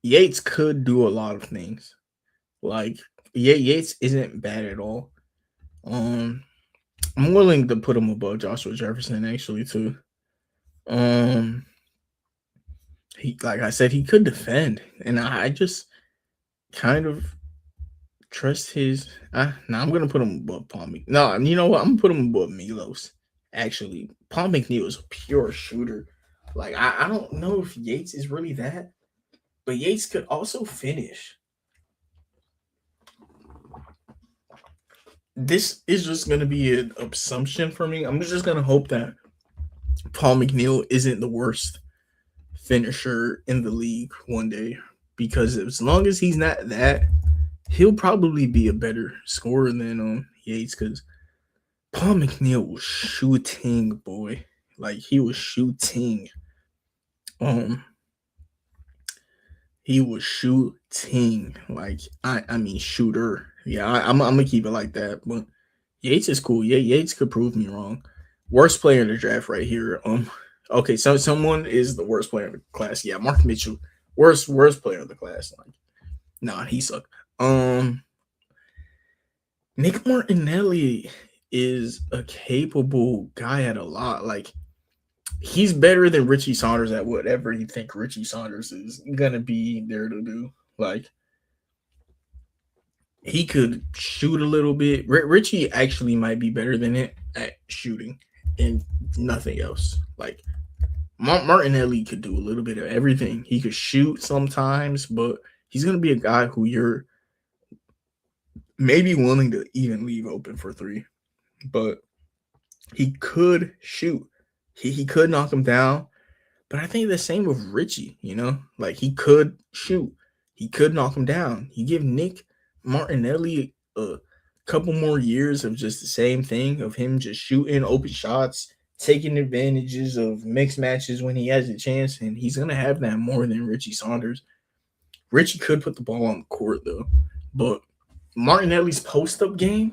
Yates could do a lot of things. Like, yeah, Yates isn't bad at all. I'm willing to put him above Joshua Jefferson actually too. He, like I said, he could defend, and I just kind of trust his. No, I'm gonna put him above Paul McNeil. No, you know what? I'm gonna put him above Milos. Actually, Paul McNeil is a pure shooter. Like I don't know if Yates is really that, but Yates could also finish. This is just gonna be an assumption for me. I'm just gonna hope that Paul McNeil isn't the worst finisher in the league one day, because as long as he's not that, he'll probably be a better scorer than Yates, because Paul McNeil was shooting, boy. Like he was shooting. Um he was shooting. Like I mean shooter. Yeah, I'm gonna keep it like that. But Yates is cool. Yeah, Yates could prove me wrong. Worst player in the draft right here. Okay, so someone is the worst player in the class. Yeah, Mark Mitchell. Worst player in the class. Like, nah, he sucked. Nick Martinelli is a capable guy at a lot. Like, he's better than Richie Saunders at whatever you think Richie Saunders is gonna be there to do. Like, he could shoot a little bit. Richie actually might be better than it at shooting and nothing else. Like, Martinelli could do a little bit of everything. He could shoot sometimes, but he's gonna be a guy who you're maybe willing to even leave open for three. But he could shoot. He could knock him down. But I think the same with Richie, you know? Like, he could shoot. He could knock him down. You give Nick Martinelli a couple more years of just the same thing, of him just shooting open shots, taking advantages of mixed matches when he has a chance, and he's going to have that more than Richie Saunders. Richie could put the ball on the court, though. But Martinelli's post-up game,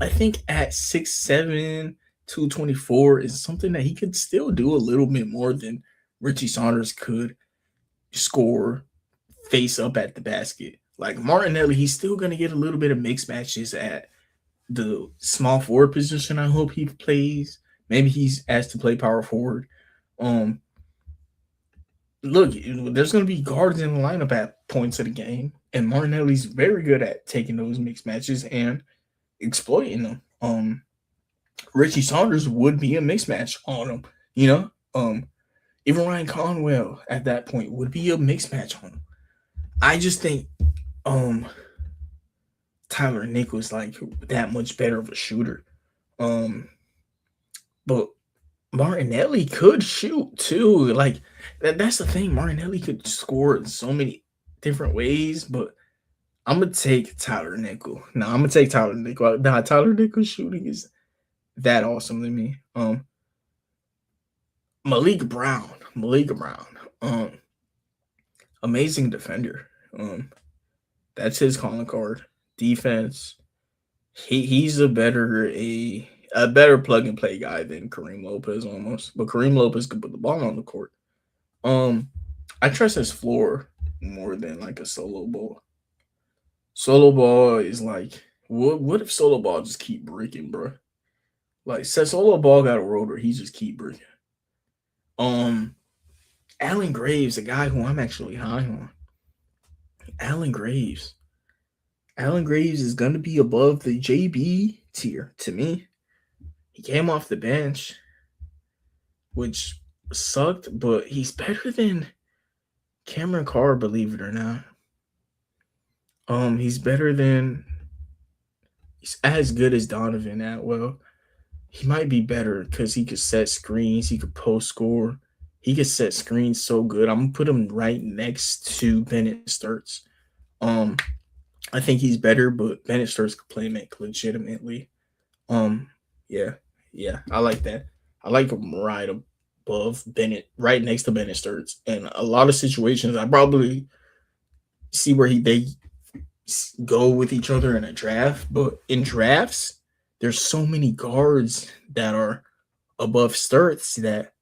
I think at 6'7", 224 is something that he could still do a little bit more than Richie Saunders could score face up at the basket. Like Martinelli, he's still going to get a little bit of mixed matches at the small forward position. I hope he plays. Maybe he's asked to play power forward. Look, there's going to be guards in the lineup at points of the game, and Martinelli's very good at taking those mixed matches and exploiting them. Richie Saunders would be a mixed match on him, you know. Even Ryan Conwell at that point would be a mixed match on him. I just think Tyler Nick was like that much better of a shooter. But Martinelli could shoot too. Like that's the thing. Martinelli could score in so many different ways, but I'm gonna take Tyler Nickel. No, I'm gonna take Tyler Nickel. Nah, Tyler Nickel's shooting is that awesome to me. Malik Brown. Amazing defender. That's his calling card. Defense. He's a better plug and play guy than Kareem Lopez almost. But Kareem Lopez could put the ball on the court. I trust his floor more than like a solo ball. Solo ball is like, what if solo ball just keep breaking, bro? Like, says solo ball got a rotor, he just keep breaking. Allen Graves, a guy who I'm actually high on. Allen Graves is gonna be above the JB tier to me. He came off the bench, which sucked, but he's better than Cameron Carr, believe it or not. He's as good as Donovan Atwell. he might be better because he could set screens, he could post score, he could set screens so good. I'm gonna put him right next to Bennett Sturts. Um, I think he's better, but Bennett Sturts could play make legitimately. Um, yeah, yeah, I like that. I like him right above Bennett, right next to Bennett Sturts. And a lot of situations, I probably see where they go with each other in a draft, but in drafts, there's so many guards that are above Sturts that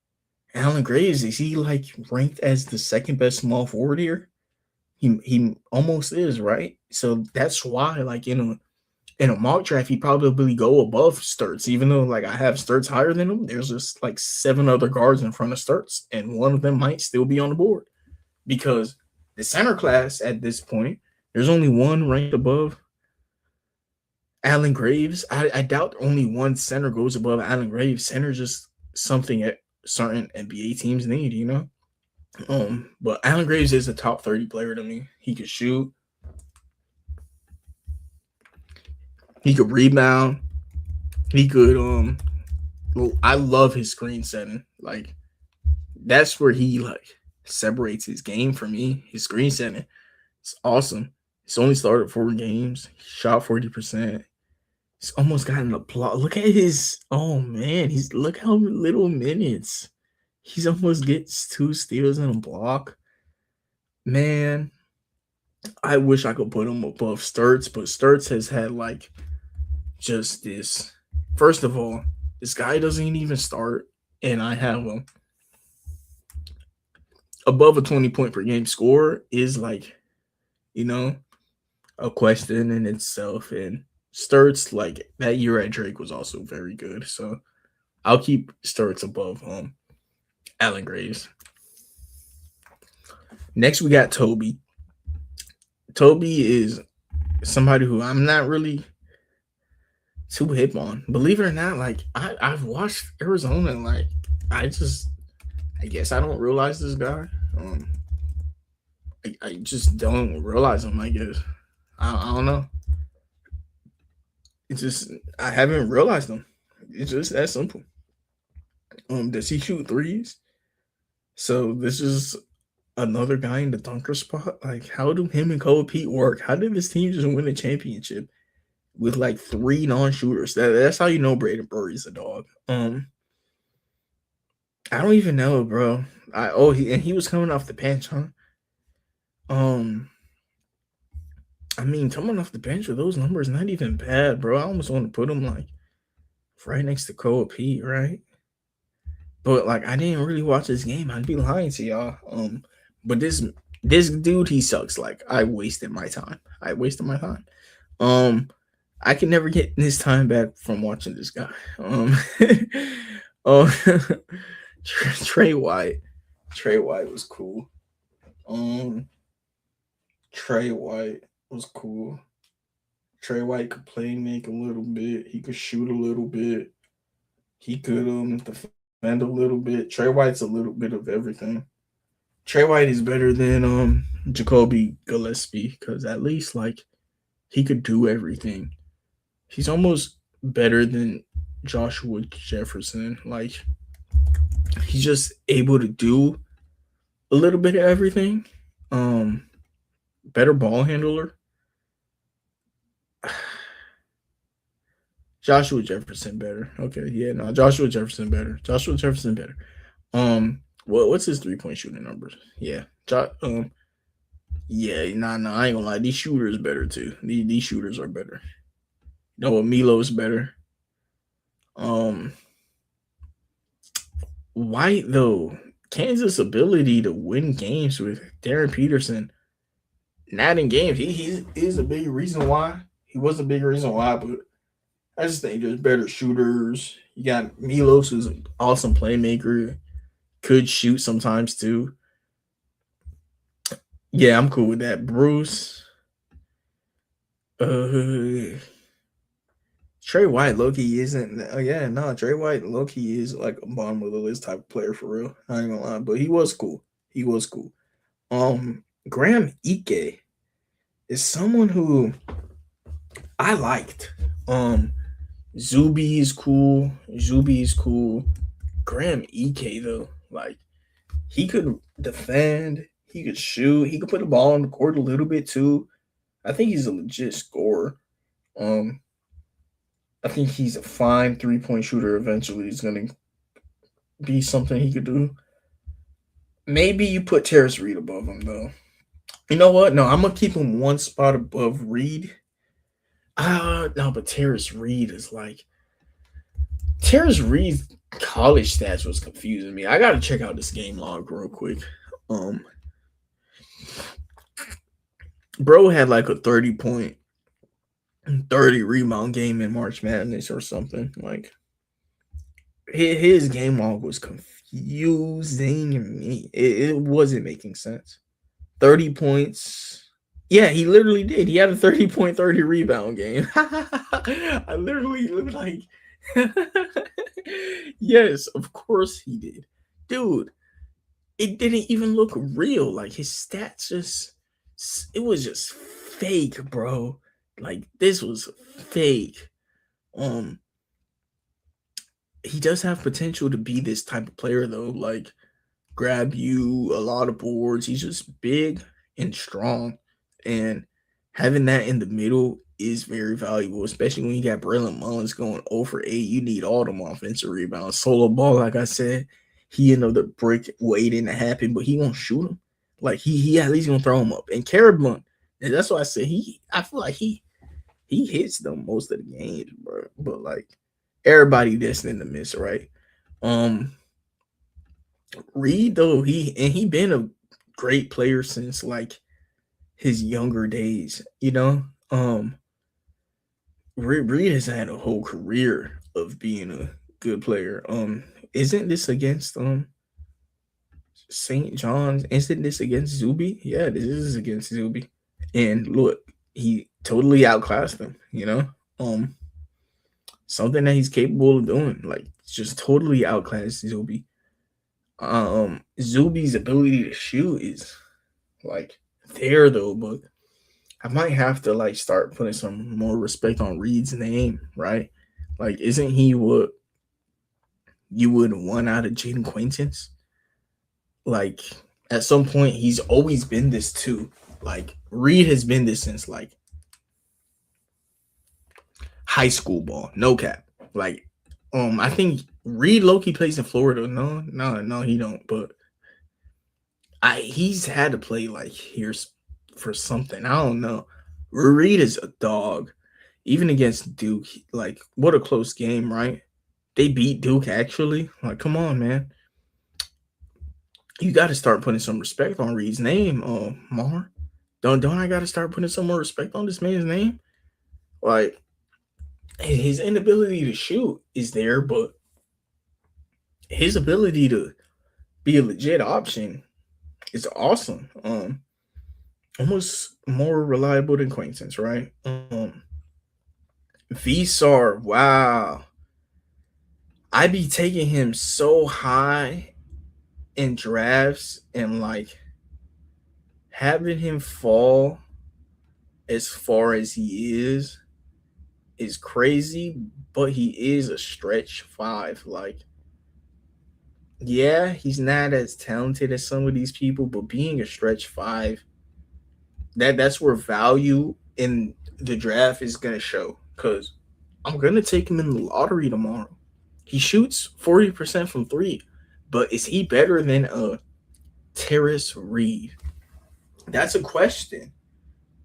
Alan Graves is he like ranked as the second best small forward here? He almost is, right? So that's why like in a mock draft he probably go above Sturts, even though like I have Sturts higher than him. There's just like seven other guards in front of Sturts, and one of them might still be on the board because the center class at this point, there's only one ranked above Alan Graves. I doubt only one center goes above Alan Graves. Center just something that certain NBA teams need, you know. But Alan Graves is a top 30 player to me. He could shoot, he could rebound, he could well, I love his screen setting. Like that's where he like separates his game for me. His screen setting. It's awesome. He's only started 4 games. He shot 40%. He's almost gotten a block. Look at his oh man, he's look how little minutes. He's almost gets 2 steals and a block. Man, I wish I could put him above Sturts, but Sturts has had like just this. First of all, this guy doesn't even start, and I have him above a 20 point per game score is like, you know, a question in itself. And Sturts, like that year at Drake was also very good. So I'll keep Sturts above Alan Graves. Next we got Toby. Toby is somebody who I'm not really too hip on. Believe it or not, like I've watched Arizona and like I guess I don't realize this guy. I just don't realize him, I guess. I don't know. It's just I haven't realized him. It's just that simple. Does he shoot threes? So this is another guy in the dunker spot. Like, how do him and Kobe Pete work? How did this team just win a championship with like 3 non-shooters? That's how you know Braden Burry's a dog. I don't even know, bro. He was coming off the bench, huh? Um, I mean, coming off the bench with those numbers, not even bad, bro. I almost want to put him like right next to Cole Pete, right? But like, I didn't really watch this game. I'd be lying to y'all. But this dude, he sucks. Like, I wasted my time. I wasted my time. Um, I can never get this time back from watching this guy. Oh, Trey White. Trey White was cool. Um, Trey White was cool. Trey White could play make a little bit. He could shoot a little bit. He could defend a little bit. Trey White's a little bit of everything. Trey White is better than Jacoby Gillespie because at least like he could do everything. He's almost better than Joshua Jefferson. Like he's just able to do a little bit of everything. Better ball handler. Joshua Jefferson better. Okay, yeah, no, Joshua Jefferson better. Joshua Jefferson better. What's his 3 point shooting numbers? Yeah, yeah, nah, I ain't gonna lie. These shooters better too. These shooters are better. You know what? Milo's better. White though, Kansas' ability to win games with Darren Peterson not in games. He is a big reason why. He was a big reason why, but I just think there's better shooters. You got Milos, who's an awesome playmaker, could shoot sometimes too. Yeah, I'm cool with that. Bruce, uh, Trey White, Loki isn't. Yeah, no, Trey White, Loki is like a bottom of the list type of player for real. I ain't gonna lie, but he was cool. He was cool. Graham Ike is someone who I liked. Zuby is cool. Zuby is cool. Graham Eke though, like he could defend, he could shoot, he could put the ball on the court a little bit too. I think he's a legit scorer. Um, I think he's a fine 3-point shooter. Eventually, he's gonna be something he could do. Maybe you put Terrace Reed above him though. You know what? No, I'm gonna keep him one spot above Reed. No, but Terrace Reed is like Terrace Reed's college stats was confusing me. I gotta check out this game log real quick. Um, bro had like a 30 point, 30 rebound game in March Madness or something. Like his game log was confusing me. It wasn't making sense. 30 points. Yeah, he literally did. He had a 30 point, 30 rebound game. I literally like, yes, of course he did. Dude, it didn't even look real. Like his stats just, it was just fake, bro. Like this was fake. Um, he does have potential to be this type of player though. Like grab you a lot of boards. He's just big and strong, and having that in the middle is very valuable, especially when you got Braylon Mullins going over 8. You need all them offensive rebounds. Solo ball, like I said, he the brick waiting to happen, but he won't shoot him. Like he at least gonna throw him up. And Carabun, and that's why I said I feel like he hits them most of the games, bro. But like everybody destined to miss, right? Um Reed though, he been a great player since like his younger days, you know. Reed has had a whole career of being a good player. Isn't this against St. John's? Isn't this against Zuby? Yeah, this is against Zuby. And look, he totally outclassed him, you know? Something that he's capable of doing, like just totally outclassed Zuby. Zuby's ability to shoot is like there though, but I might have to like start putting some more respect on Reed's name, right? Like, isn't he what you would want out of Jaden Quaintance? Like, at some point, he's always been this too. Like, Reed has been this since like high school ball, no cap. Like, I think Reed Loki plays in Florida. No, he don't. But he's had to play like here for something. I don't know. Reed is a dog, even against Duke. Like, what a close game, right? They beat Duke actually. Like, come on, man. You got to start putting some respect on Reed's name, Mar. Don't I got to start putting some more respect on this man's name? Like, his inability to shoot is there, but his ability to be a legit option is awesome. Almost more reliable than Quaintance, right? Vsar, wow. I be taking him so high in drafts and like having him fall as far as he is crazy, but he is a stretch 5. Like, yeah, he's not as talented as some of these people, but being a stretch 5, that's where value in the draft is gonna show. Cause I'm gonna take him in the lottery tomorrow. He shoots 40% from 3, but is he better than Terrace Reed? That's a question.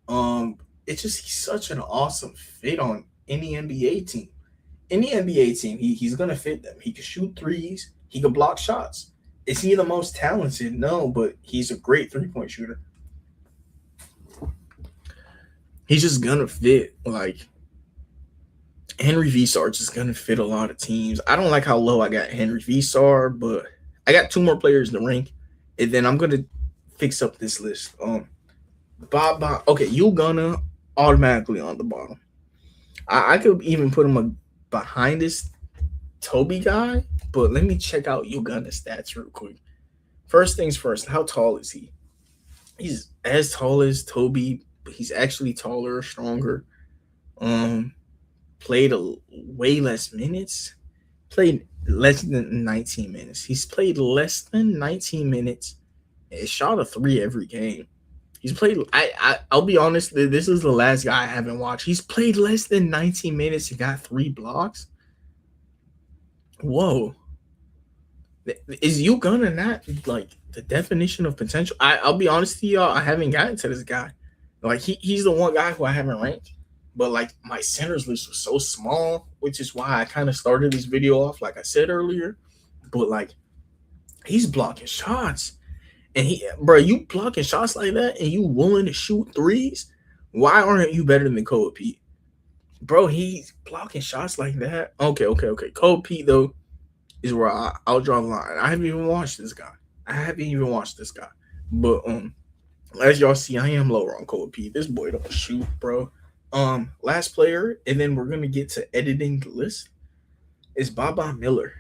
It's just he's such an awesome fit on any NBA team. Any NBA team, he's gonna fit them. He can shoot threes. He can block shots. Is he the most talented? No, but he's a great 3-point shooter. He's just gonna fit. Like Henry Vsar just gonna fit a lot of teams. I don't like how low I got Henry Vsar, but I got 2 more players in the rank, and then I'm gonna fix up this list. Bob. Okay, you gonna automatically on the bottom. I could even put him behind this Toby guy, but let me check out Uganda stats real quick. First things first, how tall is he? He's as tall as Toby, but he's actually taller, stronger. Um, played way less minutes. Played less than 19 minutes. He's played less than 19 minutes and shot a three every game. He's played. I'll be honest. This is the last guy I haven't watched. He's played less than 19 minutes and got 3 blocks. Whoa. Is you gonna not like the definition of potential? I'll be honest to y'all. I haven't gotten to this guy. Like he's the one guy who I haven't ranked. But like my centers list was so small, which is why I kind of started this video off like I said earlier. But like he's blocking shots. And you blocking shots like that and you willing to shoot threes? Why aren't you better than Kobe Pete? Bro, he's blocking shots like that. Okay. Kobe Pete, though, is where I'll draw the line. I haven't even watched this guy. But as y'all see, I am lower on Kobe Pete. This boy don't shoot, bro. Last player, and then we're gonna get to editing the list, is Baba Miller.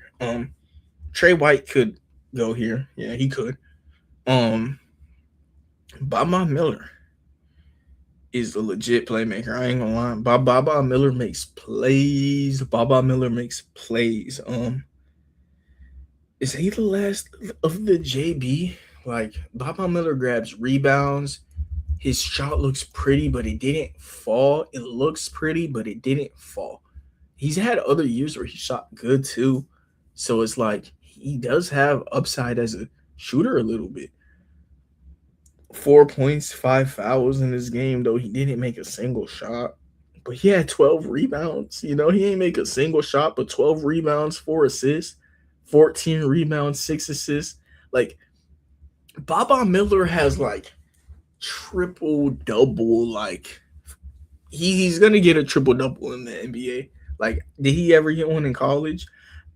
Trey White could go here. Yeah, he could. Baba Miller is a legit playmaker. I ain't gonna lie. Baba Miller makes plays. Is he the last of the JB? Like Baba Miller grabs rebounds. His shot looks pretty, but it didn't fall. It looks pretty, but it didn't fall. He's had other years where he shot good too. So it's like he does have upside as a shooter a little bit. 4 points, 5 fouls in this game, though he didn't make a single shot. But he had 12 rebounds. He ain't make a single shot, but 12 rebounds, 4 assists, 14 rebounds, 6 assists. Like, Baba Miller has, like, triple-double, like, he's going to get a triple-double in the NBA. Like, did he ever get one in college?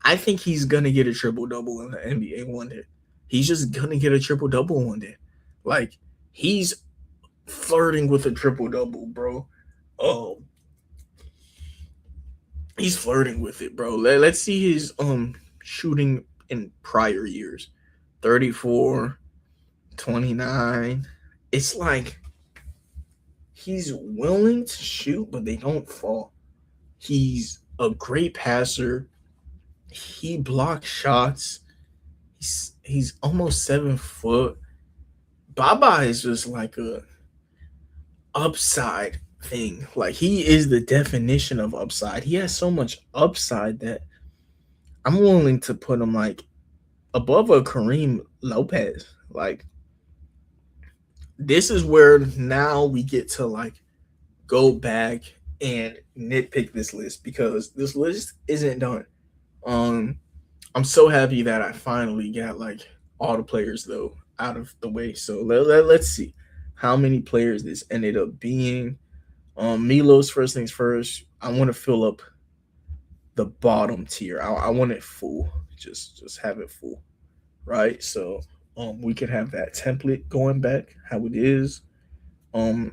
I think he's going to get a triple-double in the NBA one day. He's just going to get a triple-double one day. Like, he's flirting with a triple-double, bro. Oh, he's flirting with it, bro. Let's see his shooting in prior years. 34, 29. It's like he's willing to shoot, but they don't fall. He's a great passer. He blocks shots. He's almost 7 foot. Baba is just like a upside thing. Like he is the definition of upside. He has so much upside that I'm willing to put him like above a Kareem Lopez. Like this is where now we get to like go back and nitpick this list because this list isn't done. I'm so happy that I finally got like all the players though out of the way. So let's see how many players this ended up being. Milos, first things first, I want to fill up the bottom tier. I want it full. Just have it full. Right? So we can have that template going back how it is. I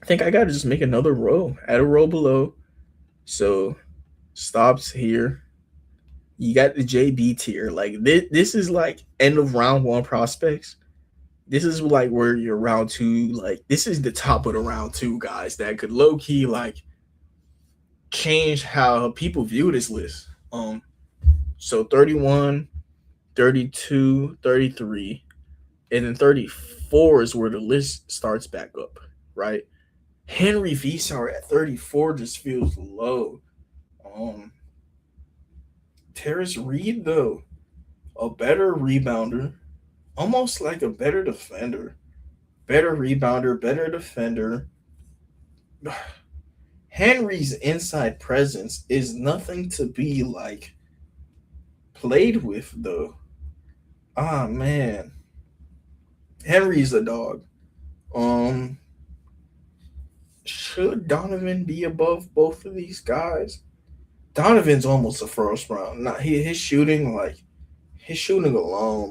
think I gotta just make another row. Add a row below. So stops here. You got the JB tier. Like this is like end of round 1 prospects. This is like where your round 2, like this is the top of the round 2 guys that could low key like change how people view this list. So 31, 32, 33, and then 34 is where the list starts back up, right? Henry Vesar at 34 just feels low. Terrence Reed, though, a better rebounder, almost like a better defender. Better rebounder, better defender. Henry's inside presence is nothing to be like played with, though. Ah, man. Henry's a dog. Should Donovan be above both of these guys? Donovan's almost a first round. Not his shooting alone,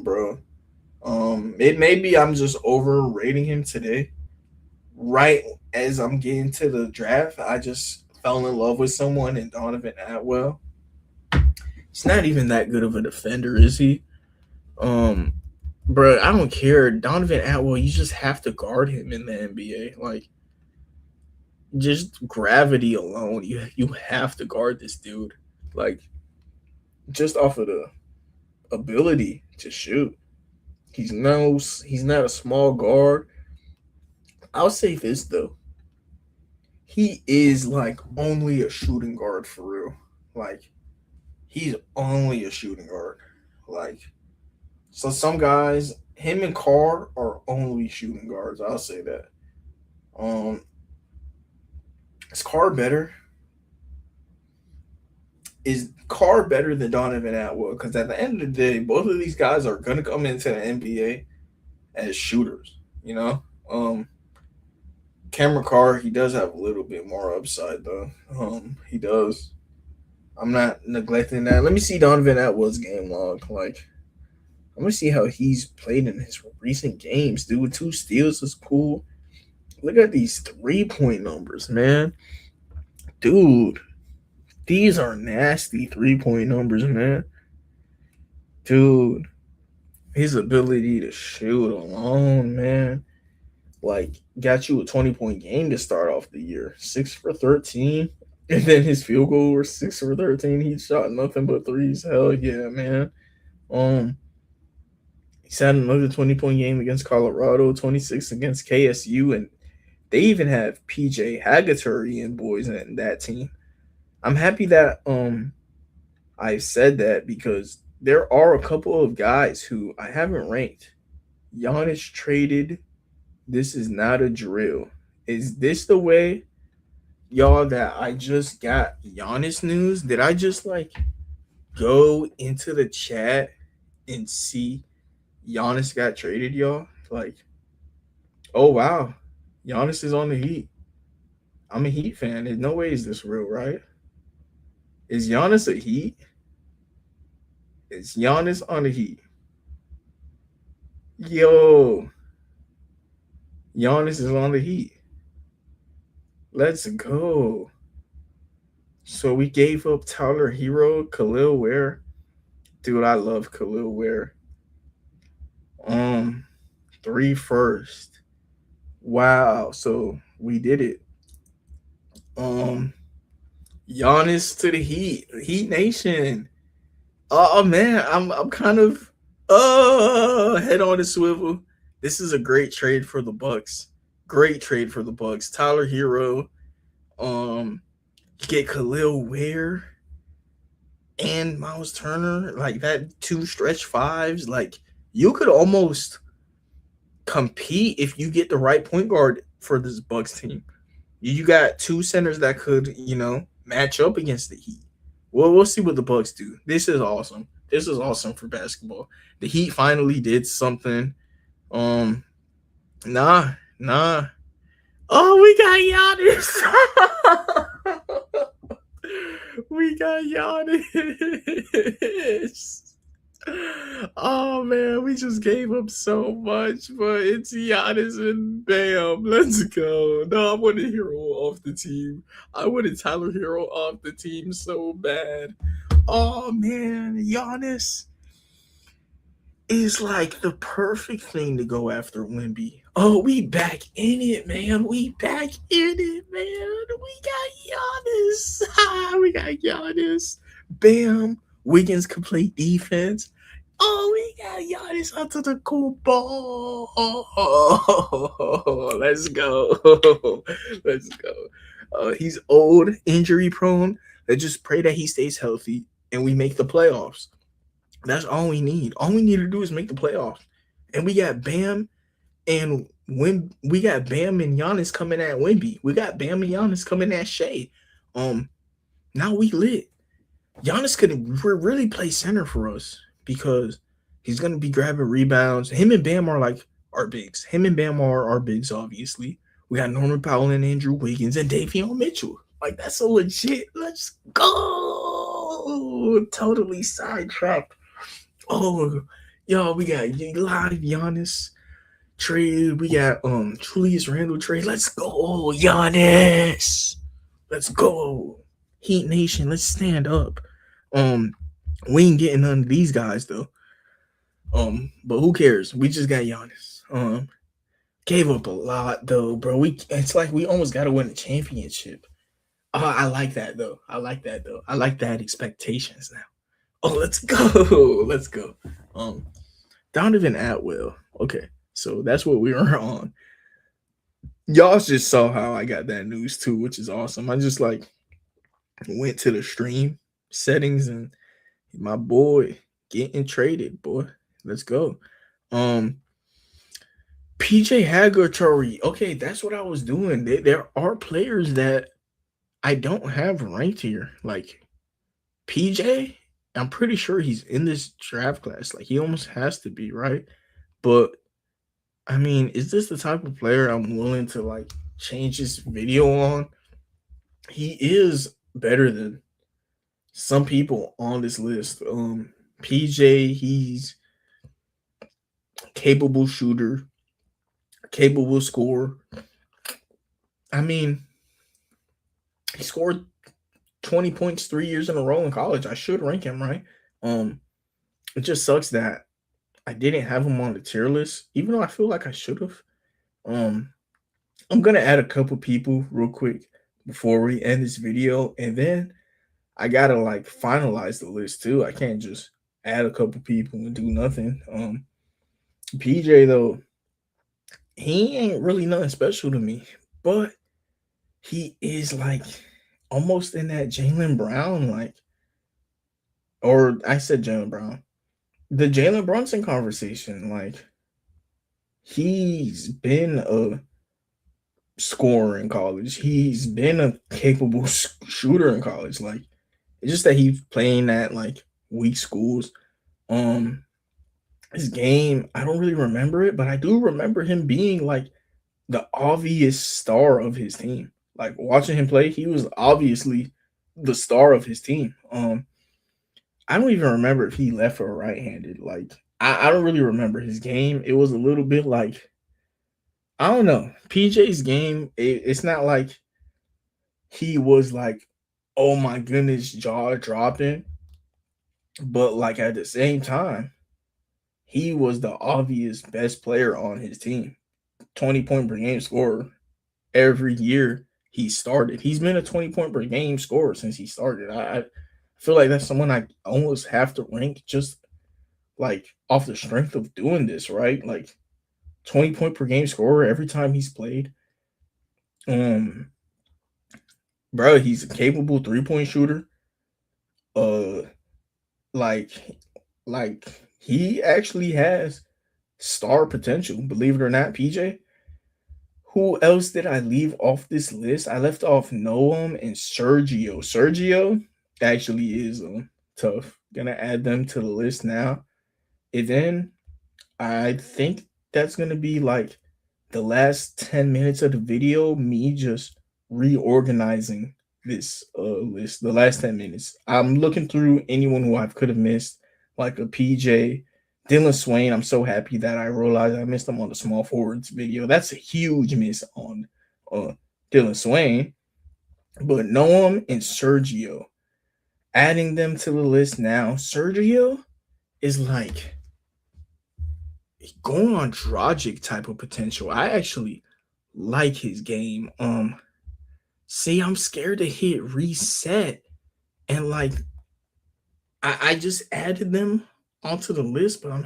bro. It may be I'm just overrating him today. Right as I'm getting to the draft, I just fell in love with someone in Donovan Atwell. He's not even that good of a defender, is he? Bro, I don't care. Donovan Atwell, you just have to guard him in the NBA. Like, just gravity alone, you have to guard this dude. Like just off of the ability to shoot. He's not a small guard. I'll say this though. He is like only a shooting guard for real. Like he's only a shooting guard. Like so some guys, him and Carr are only shooting guards. I'll say that. Um is Carr better? Is Carr better than Donovan Atwood? Because at the end of the day, both of these guys are gonna come into the NBA as shooters. You know, Cameron Carr, he does have a little bit more upside though. He does. I'm not neglecting that. Let me see Donovan Atwood's game log. Like, I'm gonna see how he's played in his recent games. Dude, 2 steals is cool. Look at these 3 point numbers, man. Dude, these are nasty 3 point numbers, man. Dude, his ability to shoot alone, man. Like, got you a 20-point game to start off the year. 6 for 13. And then his field goal was 6 for 13. He shot nothing but threes. Hell yeah, man. Um, he's had another 20-point game against Colorado, 26 against KSU, and they even have PJ Haggerty and boys in that team. I'm happy that I said that because there are a couple of guys who I haven't ranked. Giannis traded. This is not a drill. Is this the way, y'all, that I just got Giannis news? Did I just like go into the chat and see Giannis got traded, y'all? Like, oh wow, Giannis is on the Heat. I'm a Heat fan. There's no way is this real, right? Is Giannis a Heat? Is Giannis on the Heat? Yo, Giannis is on the Heat. Let's go. So we gave up Tyler Hero, Khalil Ware. Dude, I love Khalil Ware. Um, 3 first. Wow. So we did it. Um, Giannis to the Heat, Heat Nation. Oh man, I'm kind of head on a swivel. This is a great trade for the Bucks. Great trade for the Bucks. Tyler Hero. You get Khalil Ware and Miles Turner. Like that 2 stretch 5s. Like you could almost compete if you get the right point guard for this Bucks team. You got 2 centers that could, match up against the Heat. Well, we'll see what the Bucks do. This is awesome. This is awesome for basketball. The Heat finally did something. Um, nah. Oh, we got Giannis. We got Giannis. Oh man, we just gave up so much, but it's Giannis and bam, let's go. No, I wanted Hero off the team. I wanted Tyler Hero off the team so bad. Oh man, Giannis is like the perfect thing to go after Wemby. Oh, we back in it, man. We back in it, man. We got Giannis. We got Giannis. Bam. Wiggins can play defense. Oh, we got Giannis onto the cool ball. Oh, let's go. Let's go. He's old, injury prone. Let's just pray that he stays healthy and we make the playoffs. That's all we need. All we need to do is make the playoffs. And we got Bam and when we got Bam and Giannis coming at Wemby. We got Bam and Giannis coming at Shea. Now we lit. Giannis could really play center for us because he's gonna be grabbing rebounds. Him and Bam are like our bigs. Him and Bam are our bigs, obviously. We got Norman Powell and Andrew Wiggins and Davion Mitchell. Like that's so legit. Let's go. Totally sidetracked. Oh, yo, we got live Giannis trade. We got Julius Randle trade. Let's go, Giannis. Let's go. Heat Nation, let's stand up. We ain't getting none of these guys though. But who cares? We just got Giannis. Gave up a lot though, bro. It's like we almost got to win the championship. Oh, I like that though. I like that though. I like that expectations now. Oh, let's go. Let's go. Um, Donovan Atwell. Okay, so that's what we were on. Y'all just saw how I got that news too, which is awesome. I just like went to the stream settings and my boy getting traded, boy. Let's go. Um, PJ Haggertory. Okay, that's what I was doing. There are players that I don't have ranked here. Like PJ, I'm pretty sure he's in this draft class. Like he almost has to be, right? But I mean, is this the type of player I'm willing to like change this video on? He is better than some people on this list. PJ, he's capable shooter, capable scorer. I mean, he scored 20 points 3 years in a row in college. I should rank him, right? It just sucks that I didn't have him on the tier list, even though I feel like I should have. I'm gonna add a couple people real quick before we end this video, and then I gotta like finalize the list too. I can't just add a couple people and do nothing. PJ though, he ain't really nothing special to me, but he is like almost in that Jaylen Brown, like, or I said Jaylen Brown, the Jalen Brunson conversation. Like, he's been a scorer in college. He's been a capable shooter in college. Like, it's just that he's playing at like weak schools. His game, I don't really remember it, but I do remember him being like the obvious star of his team. Like watching him play, he was obviously the star of his team. I don't even remember if he left or right-handed. Like I don't really remember his game. It was a little bit like, I don't know. PJ's game, it's not like he was like, oh my goodness, jaw dropping. But like at the same time, he was the obvious best player on his team. 20-point per game scorer every year he started. He's been a 20-point per game scorer since he started. I feel like that's someone I almost have to rank just like off the strength of doing this, right? Like 20-point per game scorer every time he's played. Bro, he's a capable 3-point shooter. Like he actually has star potential, believe it or not, PJ. Who else did I leave off this list? I left off Noam and Sergio. Sergio actually is tough. Gonna add them to the list now. And then I think that's gonna be like the last 10 minutes of the video, me just reorganizing this list. The last 10 minutes. I'm looking through anyone who I could have missed, like a PJ, Dylan Swain. I'm so happy that I realized I missed him on the small forwards video. That's a huge miss on Dylan Swain. But Noam and Sergio, adding them to the list now. Sergio is like going on Dragic type of potential. I actually like his game. See, I'm scared to hit reset, and like I just added them onto the list, but I'm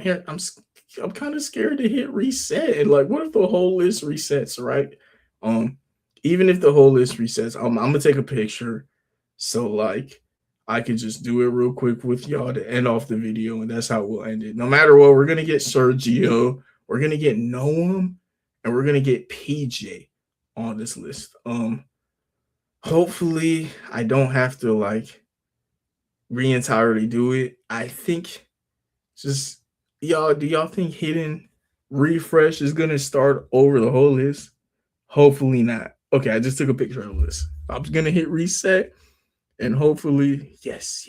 kind of scared to hit reset. And like, what if the whole list resets, right? Even if the whole list resets, I'm gonna take a picture so like I could just do it real quick with y'all to end off the video, and that's how we'll end it. No matter what, we're gonna get Sergio, we're gonna get Noam, and we're gonna get PJ on this list. Hopefully I don't have to like re-entirely do it. I think just y'all, do y'all think hitting refresh is gonna start over the whole list? Hopefully not. Okay, I just took a picture of the list. I'm gonna hit reset and hopefully, yes,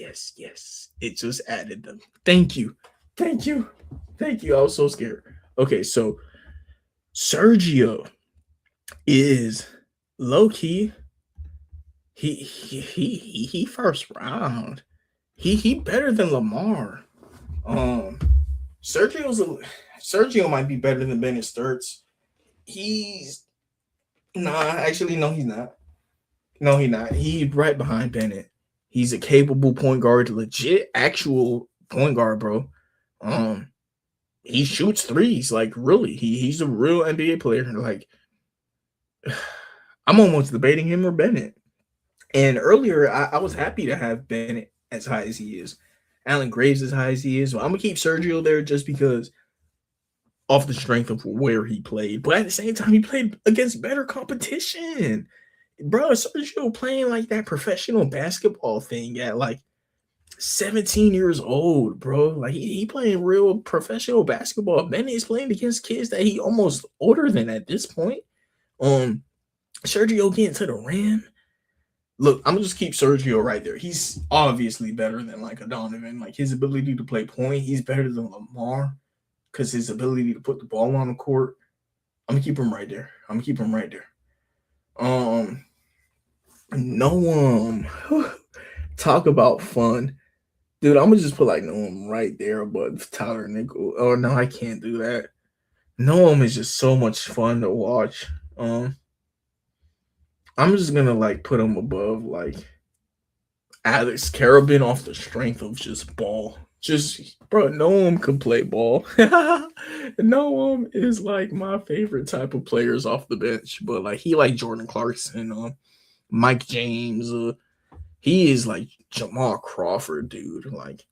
it just added them. Thank you. I was so scared. Okay, so Sergio is low key. He first round. He better than Lamar. Sergio might be better than Bennett Sturts. He's actually no, he's not. No, he's not. He's right behind Bennett. He's a capable point guard, legit actual point guard, bro. Um, he shoots threes, like really. He's a real NBA player. Like I'm almost debating him or Bennett. And earlier, I was happy to have Bennett as high as he is. Allen Graves as high as he is. So I'm gonna keep Sergio there just because off the strength of where he played. But at the same time, he played against better competition. Bro, Sergio playing like that professional basketball thing at like 17 years old, bro. Like he playing real professional basketball. Bennett is playing against kids that he almost older than at this point. Sergio getting to the rim. Look, I'm gonna just keep Sergio right there. He's obviously better than like a Donovan. Like his ability to play point, he's better than Lamar because his ability to put the ball on the court. I'm gonna keep him right there. No talk about fun. Dude, I'm gonna just put like Noam right there above Tyler Nickel. Oh no, I can't do that. Noam is just so much fun to watch. I'm just gonna like put him above like Alex Carabin off the strength of just ball. Just bro, Noam can play ball. Noam is like my favorite type of players off the bench, but like he like Jordan Clarkson, Mike James. He is like Jamal Crawford, dude. Like,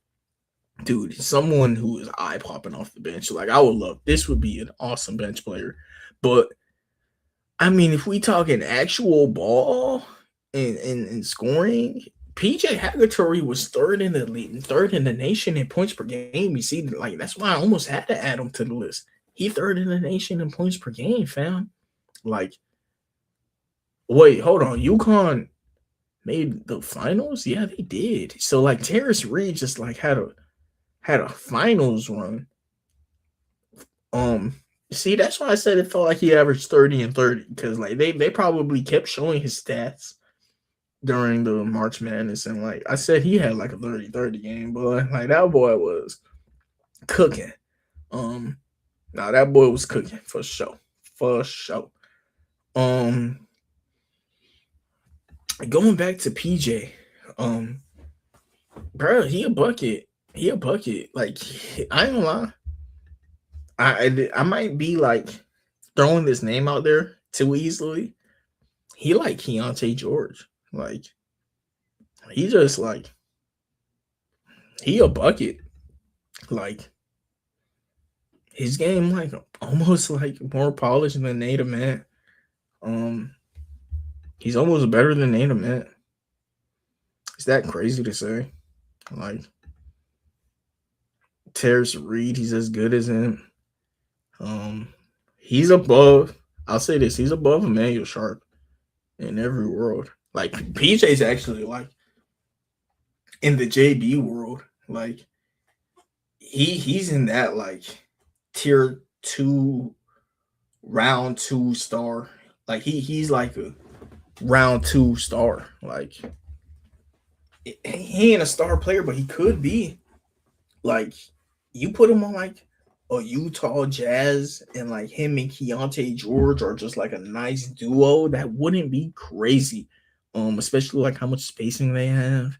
dude, someone who is eye popping off the bench. Like, I would love this. Would be an awesome bench player, but I mean, if we talking actual ball and scoring, PJ Haggerty was third in the league, third in the nation in points per game. You see, like that's why I almost had to add him to the list. He third in the nation in points per game, fam. Like, wait, hold on, UConn made the finals? Yeah, they did. So like Terrace Reed just like had a finals run. See, that's why I said it felt like he averaged 30 and 30 because like they probably kept showing his stats during the March Madness, and like I said, he had like a 30-30 game, but like that boy was cooking. Now that boy was cooking for sure. For sure. Going back to PJ, bro, he a bucket. He a bucket. Like I ain't gonna lie. I might be like throwing this name out there too easily. He like Keontae George. Like he just like he a bucket. Like his game like almost like more polished than Nate Ament. He's almost better than Nate Ament. Is that crazy to say? Like Terrace Reed, he's as good as him. He's above. I'll say this: he's above Emmanuel Sharp in every world. Like PJ's actually like in the JB world. Like he's in that like tier 2, round 2 star. Like he's like a round 2 star. Like he ain't a star player, but he could be. Like you put him on like a Utah Jazz and like him and Keontae George are just like a nice duo. That wouldn't be crazy. Especially like how much spacing they have.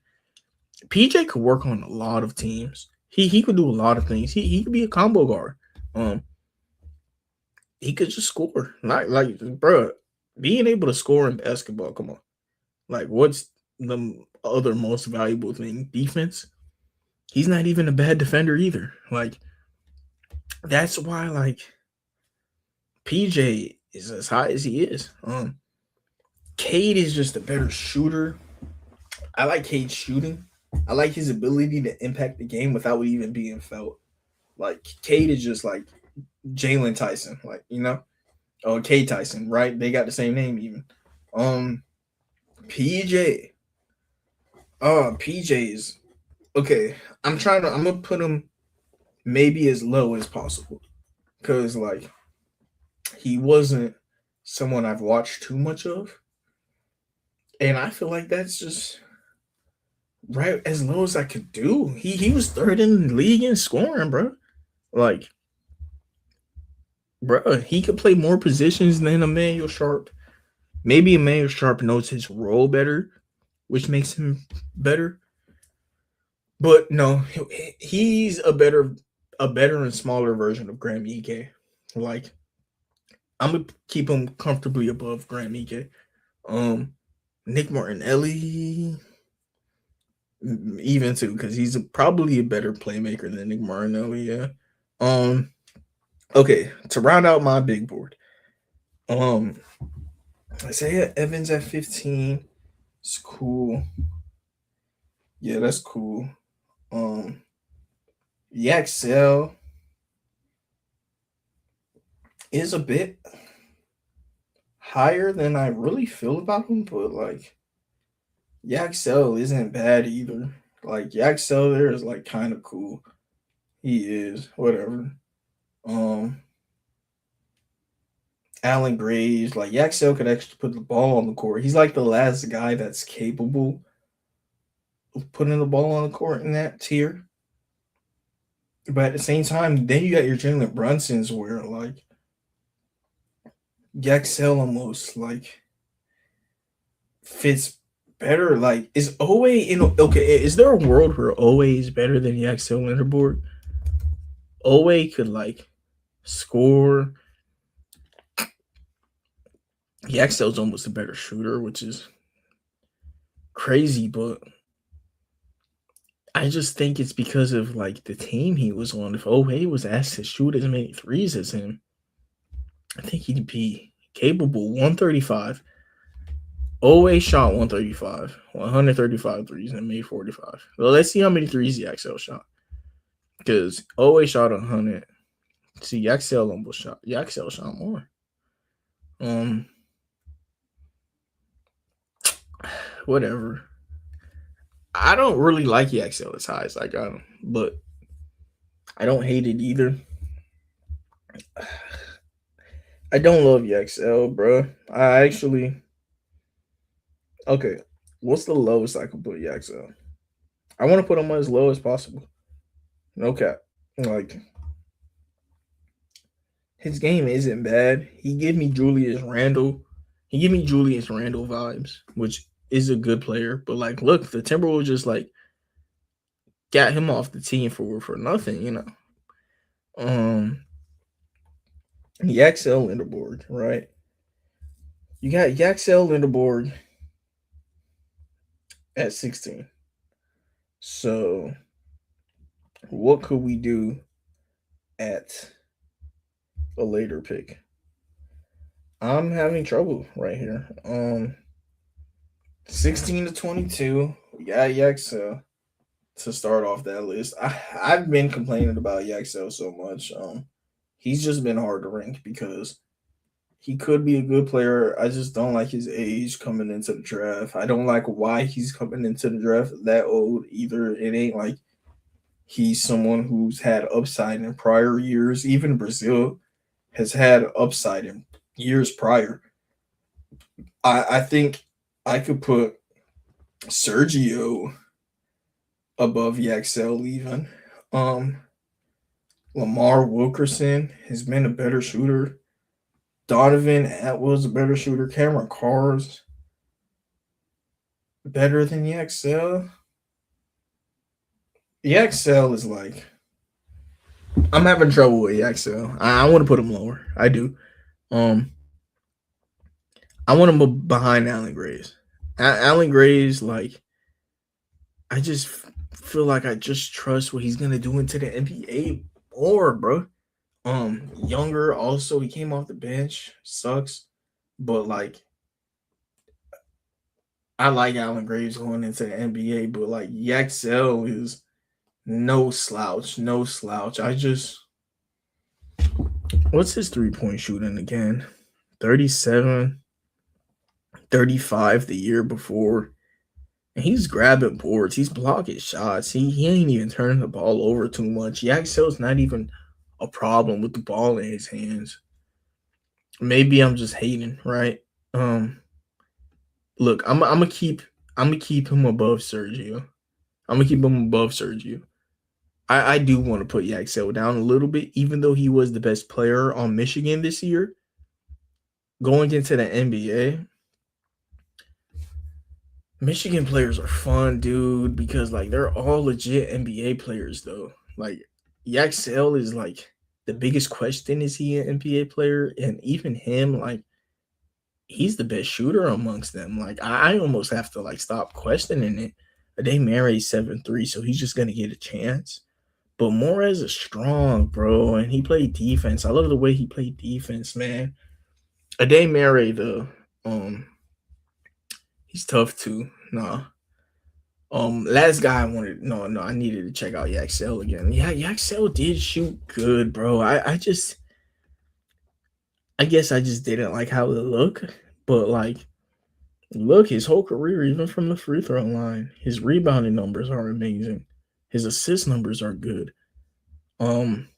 PJ could work on a lot of teams. He could do a lot of things. He could be a combo guard. He could just score. Like bro, being able to score in basketball, come on. Like what's the other most valuable thing? Defense. He's not even a bad defender either. Like that's why like PJ is as high as he is. Cade is just a better shooter. I like Cade's shooting. I like his ability to impact the game without even being felt. Like Cade is just like Jalen Tyson, like or Cade Tyson, right? They got the same name even. PJ. PJ is okay. I'm gonna put him maybe as low as possible. Cause like he wasn't someone I've watched too much of. And I feel like that's just right as low as I could do. He was third in the league in scoring, bro. Like Bruh, he could play more positions than Emmanuel Sharp. Maybe Emmanuel Sharp knows his role better, which makes him better. But no, he's a better and smaller version of Graham Ike. Like, I'm gonna keep him comfortably above Graham Ike. Um, Nick Martinelli, even too, because he's probably a better playmaker than Nick Martinelli. Yeah. Um. Okay, to round out my big board, um, Isaiah Evans at 15. It's cool. Yeah, that's cool. Um, Yaxel is a bit higher than I really feel about him, but like Yaxel isn't bad either. Like Yaxel there is like kind of cool. He is whatever. Um, Alan Graves, like Yaxel could actually put the ball on the court. He's like the last guy that's capable of putting the ball on the court in that tier. But at the same time, then you got your Jalen Brunsons where like Yaxel almost like fits better. Like is Owe in okay? Is there a world where Owe is better than Yaxel Leonard? Owe could like score. Yaxel's almost a better shooter, which is crazy, but I just think it's because of like the team he was on. If Owe was asked to shoot as many threes as him, I think he'd be capable. 135. Owe shot 135, 135 threes and made 45. Well, let's see how many threes Yaxel shot. Because Owe shot 100. See, Yaxel almost shot. Yaxel shot more. Whatever. I don't really like Yaxel as high as I got him, but I don't hate it either. I don't love Yaxel, bro. I actually okay. What's the lowest I can put Yaxel? I want to put him as low as possible. No cap. Like his game isn't bad. He give me Julius Randle. He give me Julius Randle vibes, which is a good player. But like, look, the Timberwolves just like got him off the team for nothing, you know. Yaxel Linderborg, right? You got Yaxel Linderborg at 16. So what could we do at a later pick? I'm having trouble right here. 16 to 22. We got Yaxel to start off that list. I've been complaining about Yaxel so much. He's just been hard to rank because he could be a good player. I just don't like his age coming into the draft. I don't like why he's coming into the draft that old either. It ain't like he's someone who's had upside in prior years. Even Brazil has had upside in years prior. I think I could put Sergio above Yaxel even. Lamar Wilkerson has been a better shooter. Donovan Atwell's a better shooter. Cameron Carr's better than Yaxel. Yaxel is like I'm having trouble with Yaxel. I want to put him lower. I do. I want him behind Allen Graves. Allen Graves, like I just feel like I just trust what he's gonna do into the NBA more, bro. Younger also, he came off the bench, sucks, but like I like Allen Graves going into the NBA, but like Yaxel is no slouch, no slouch. What's his 3-point shooting again? 37, 35 the year before. And he's grabbing boards. He's blocking shots. He ain't even turning the ball over too much. Yaxel's not even a problem with the ball in his hands. Maybe I'm just hating, right? Look, I'm gonna keep him above Sergio. I'm gonna keep him above Sergio. I do want to put Yaxel down a little bit, even though he was the best player on Michigan this year. Going into the NBA, Michigan players are fun, dude, because like they're all legit NBA players though. Like Yaxel is like the biggest question, is he an NBA player? And even him, like he's the best shooter amongst them. Like I almost have to like stop questioning it. They married 7-3, so he's just gonna get a chance. But Morez is strong, bro, and he played defense. I love the way he played defense, man. Ade Mary, um, he's tough too. Nah. Last guy I wanted, no, I needed to check out Yaxel again. Yeah, Yaxel did shoot good, bro. I guess I just didn't like how it looked, but like, look, his whole career, even from the free throw line, his rebounding numbers are amazing. His assist numbers are good. Um,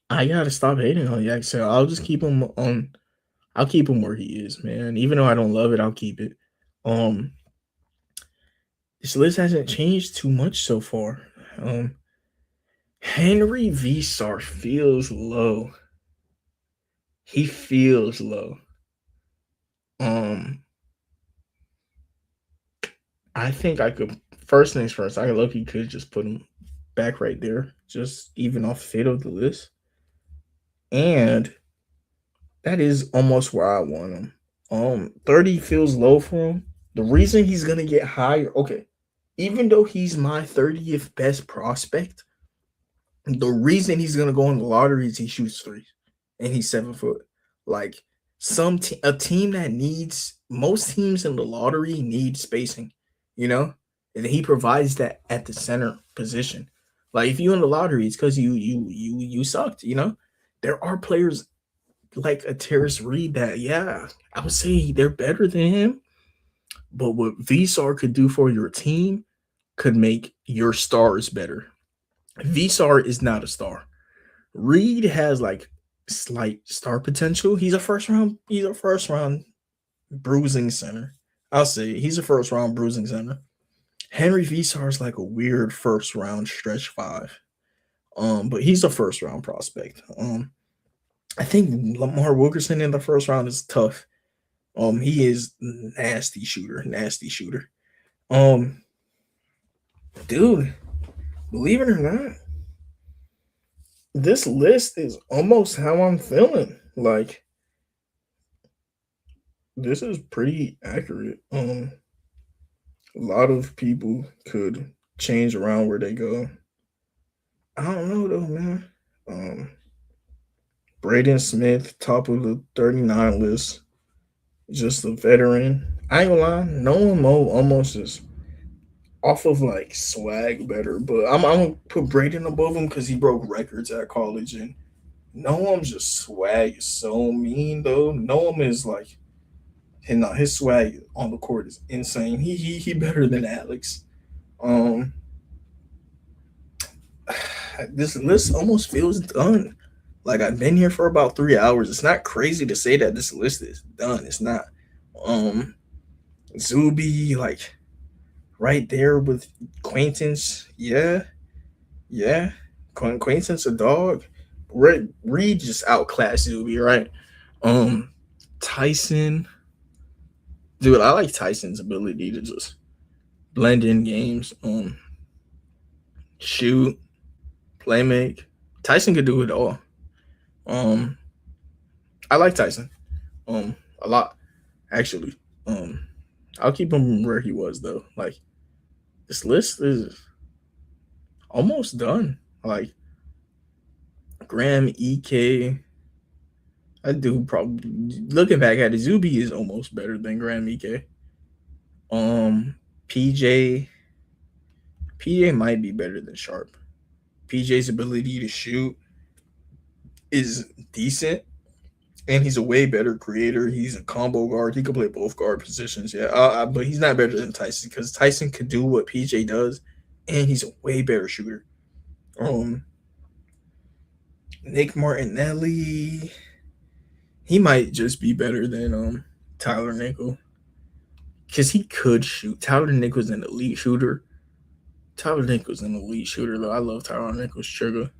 I gotta stop hating on Yaxel. I'll just keep him on. I'll keep him where he is, man. Even though I don't love it, I'll keep it. Um, this list hasn't changed too much so far. Um, Henry Vsar feels low. He feels low. Um, I think I could. First things first, I love he could just put him back right there, just even off the fate of the list. And that is almost where I want him. 30 feels low for him. The reason he's gonna get higher, okay, even though he's my 30th best prospect, the reason he's gonna go in the lottery is he shoots threes and he's 7 foot. Like a team that needs, most teams in the lottery need spacing, you know, and he provides that at the center position. Like if you in the lottery, it's because you sucked, you know. There are players like a Terrace Reed that, yeah, I would say they're better than him. But what Vsar could do for your team could make your stars better. Vsar is not a star. Reed has like slight star potential. He's a first round. He's a first round bruising center. I'll say he's a first round bruising center. Henry Vsar is like a weird first round stretch five. But he's a first round prospect. I think Lamar Wilkerson in the first round is tough. He is nasty shooter, nasty shooter. Dude, believe it or not, this list is almost how I'm feeling. Like, this is pretty accurate. A lot of people could change around where they go. I don't know though, man. Braden Smith, top of the 39 list, just a veteran. I ain't gonna lie, Noah Mo almost is off of like swag better, but I'm gonna put Braden above him because he broke records at college, and Noam's just swag is so mean though. Noam is like, and his swag on the court is insane. He better than Alex. Um, this list almost feels done. Like I've been here for about 3 hours. It's not crazy to say that this list is done. It's not. Um, Zuby like right there with Quaintance. Yeah, yeah. Quaintance a dog. Reed just outclassed Zuby, right? Um, Tyson. Dude, I like Tyson's ability to just blend in games, shoot, play make. Tyson could do it all. Um, I like Tyson, a lot, actually. Um, I'll keep him where he was though. Like this list is almost done. Like Graham, Ek, I do probably, looking back at it, Zuby is almost better than Graham, Ek. Um, PJ, PJ might be better than Sharp. PJ's ability to shoot is decent, and he's a way better creator. He's a combo guard. He could play both guard positions. Yeah, but he's not better than Tyson because Tyson could do what PJ does, and he's a way better shooter. Um, Nick Martinelli, he might just be better than Tyler Nickel because he could shoot. Tyler Nickel's an elite shooter, Tyler Nichols an elite shooter though. I love Tyler Nichols trigger.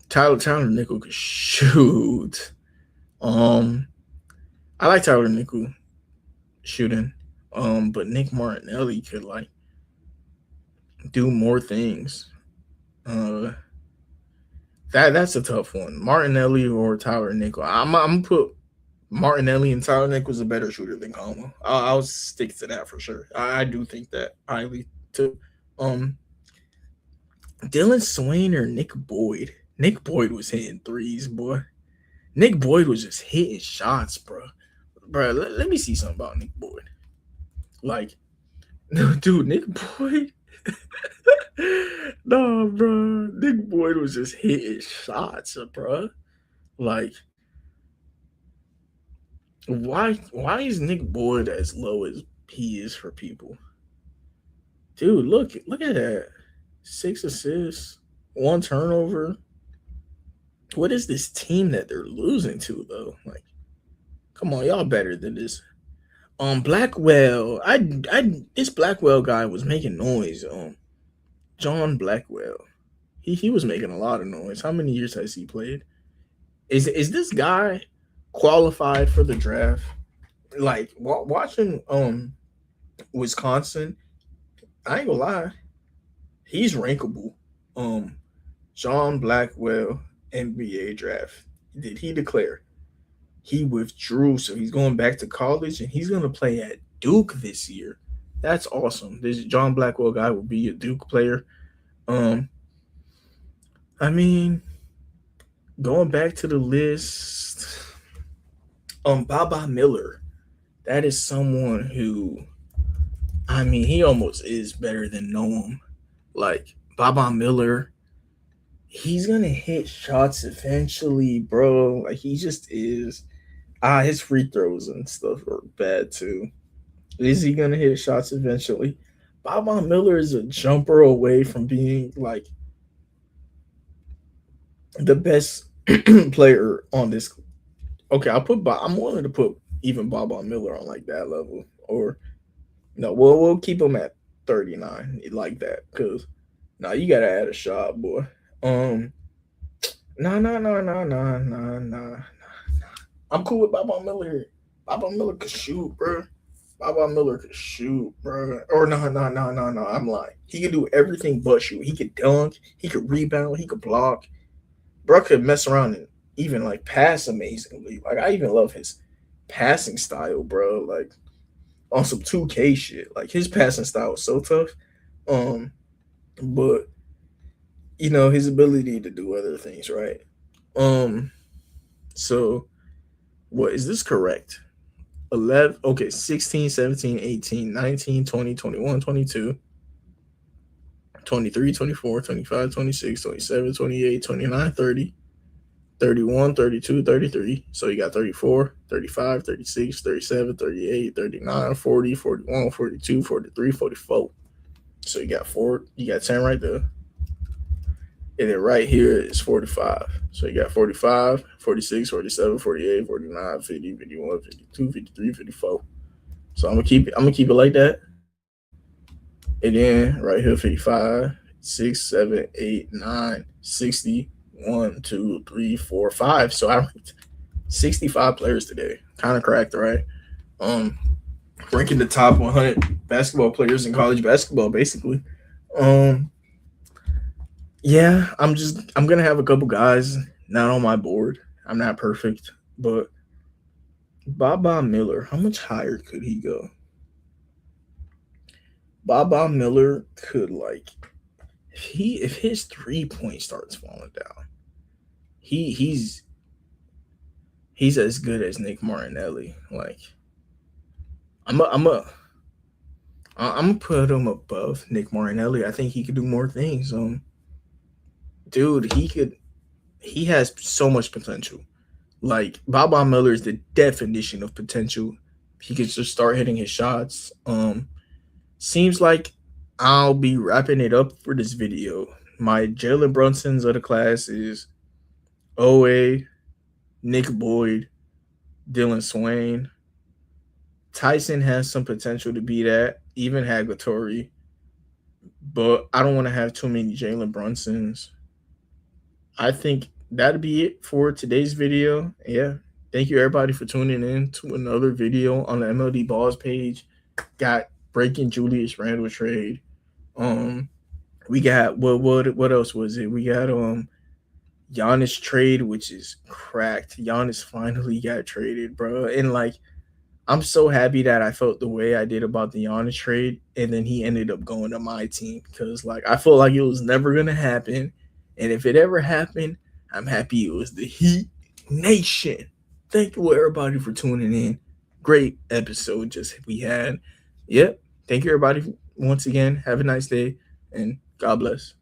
Tyler Nichols could shoot. Um, I like Tyler Nichols shooting. But Nick Martinelli could like do more things. Uh, that's a tough one. Martinelli or Tyler Nichols. I'm gonna put Martinelli and Tyler Nichols a better shooter than Como. I'll stick to that for sure. I do think that highly too. Um, Dylan Swain or Nick Boyd. Nick Boyd was hitting threes, boy. Nick Boyd was just hitting shots, bro. Bro, let me see something about Nick Boyd. Like, no, dude, Nick Boyd. No, bro. Nick Boyd was just hitting shots, bro. Like, why is Nick Boyd as low as he is for people? Dude, look at that. 6 assists, 1 turnover. What is this team that they're losing to though? Like, come on, y'all better than this. Blackwell. I this Blackwell guy was making noise. John Blackwell. He was making a lot of noise. How many years has he played? Is this guy qualified for the draft? Like watching Wisconsin, I ain't gonna lie, he's rankable. John Blackwell NBA draft. Did he declare? He withdrew, so he's going back to college and he's gonna play at Duke this year. That's awesome. This John Blackwell guy will be a Duke player. Um, I mean, going back to the list, Baba Miller. That is someone who, I mean, he almost is better than Noam. Like Baba Miller, he's gonna hit shots eventually, bro. Like he just is. His free throws and stuff are bad too. Is he gonna hit shots eventually? Baba Miller is a jumper away from being like the best player on this. Okay, I'm willing to put even Baba Miller on like that level, or no, we'll keep him at 39 like that because now you gotta add a shot, boy. No. I'm cool with Baba Miller. Baba Miller could shoot, bro. Baba Miller could shoot, bro. Or no. I'm lying. He could do everything but shoot. He could dunk. He could rebound. He could block. Bro could mess around and even like pass amazingly. Like I even love his passing style, bro. Like on some 2K shit. Like his passing style was so tough. But his ability to do other things, right? So what is this correct? 11, okay, 16, 17, 18, 19, 20, 21, 22, 23, 24, 25, 26, 27, 28, 29, 30, 31, 32, 33. So you got 34, 35, 36, 37, 38, 39, 40, 41, 42, 43, 44. So you got 10 right there. And then right here is 45. So you got 45, 46, 47, 48, 49, 50, 51, 52, 53, 54. So I'm gonna keep it like that. And then right here, 55, 6, 7, 8, 9, 60, 1, 2, 3, 4, 5. So I ranked 65 players today. Kind of cracked, right? Ranking the top 100 basketball players in college basketball, basically. Yeah, I'm gonna have a couple guys not on my board. I'm not perfect, but Baba Miller, how much higher could he go? Baba Miller could like if his 3 point starts falling down, he's as good as Nick Martinelli. Like I'm gonna put him above Nick Martinelli. I think he could do more things. Dude, he has so much potential. Like Baba Miller is the definition of potential. He could just start hitting his shots. Seems like I'll be wrapping it up for this video. My Jalen Brunsons of the class is OA, Nick Boyd, Dylan Swain. Tyson has some potential to be that. Even Hagatory. but I don't want to have too many Jalen Brunsons. I think that'd be it for today's video. Yeah. Thank you everybody for tuning in to another video on the MLD Balls page. Got breaking Julius Randle trade. We got what else was it? We got Giannis trade, which is cracked. Giannis finally got traded, bro. And like, I'm so happy that I felt the way I did about the Giannis trade, and then he ended up going to my team because like I felt like it was never gonna happen, and if it ever happened, I'm happy it was the Heat Nation. Thank you everybody for tuning in. Great episode just we had. Yep. Thank you everybody once again. Have a nice day and God bless.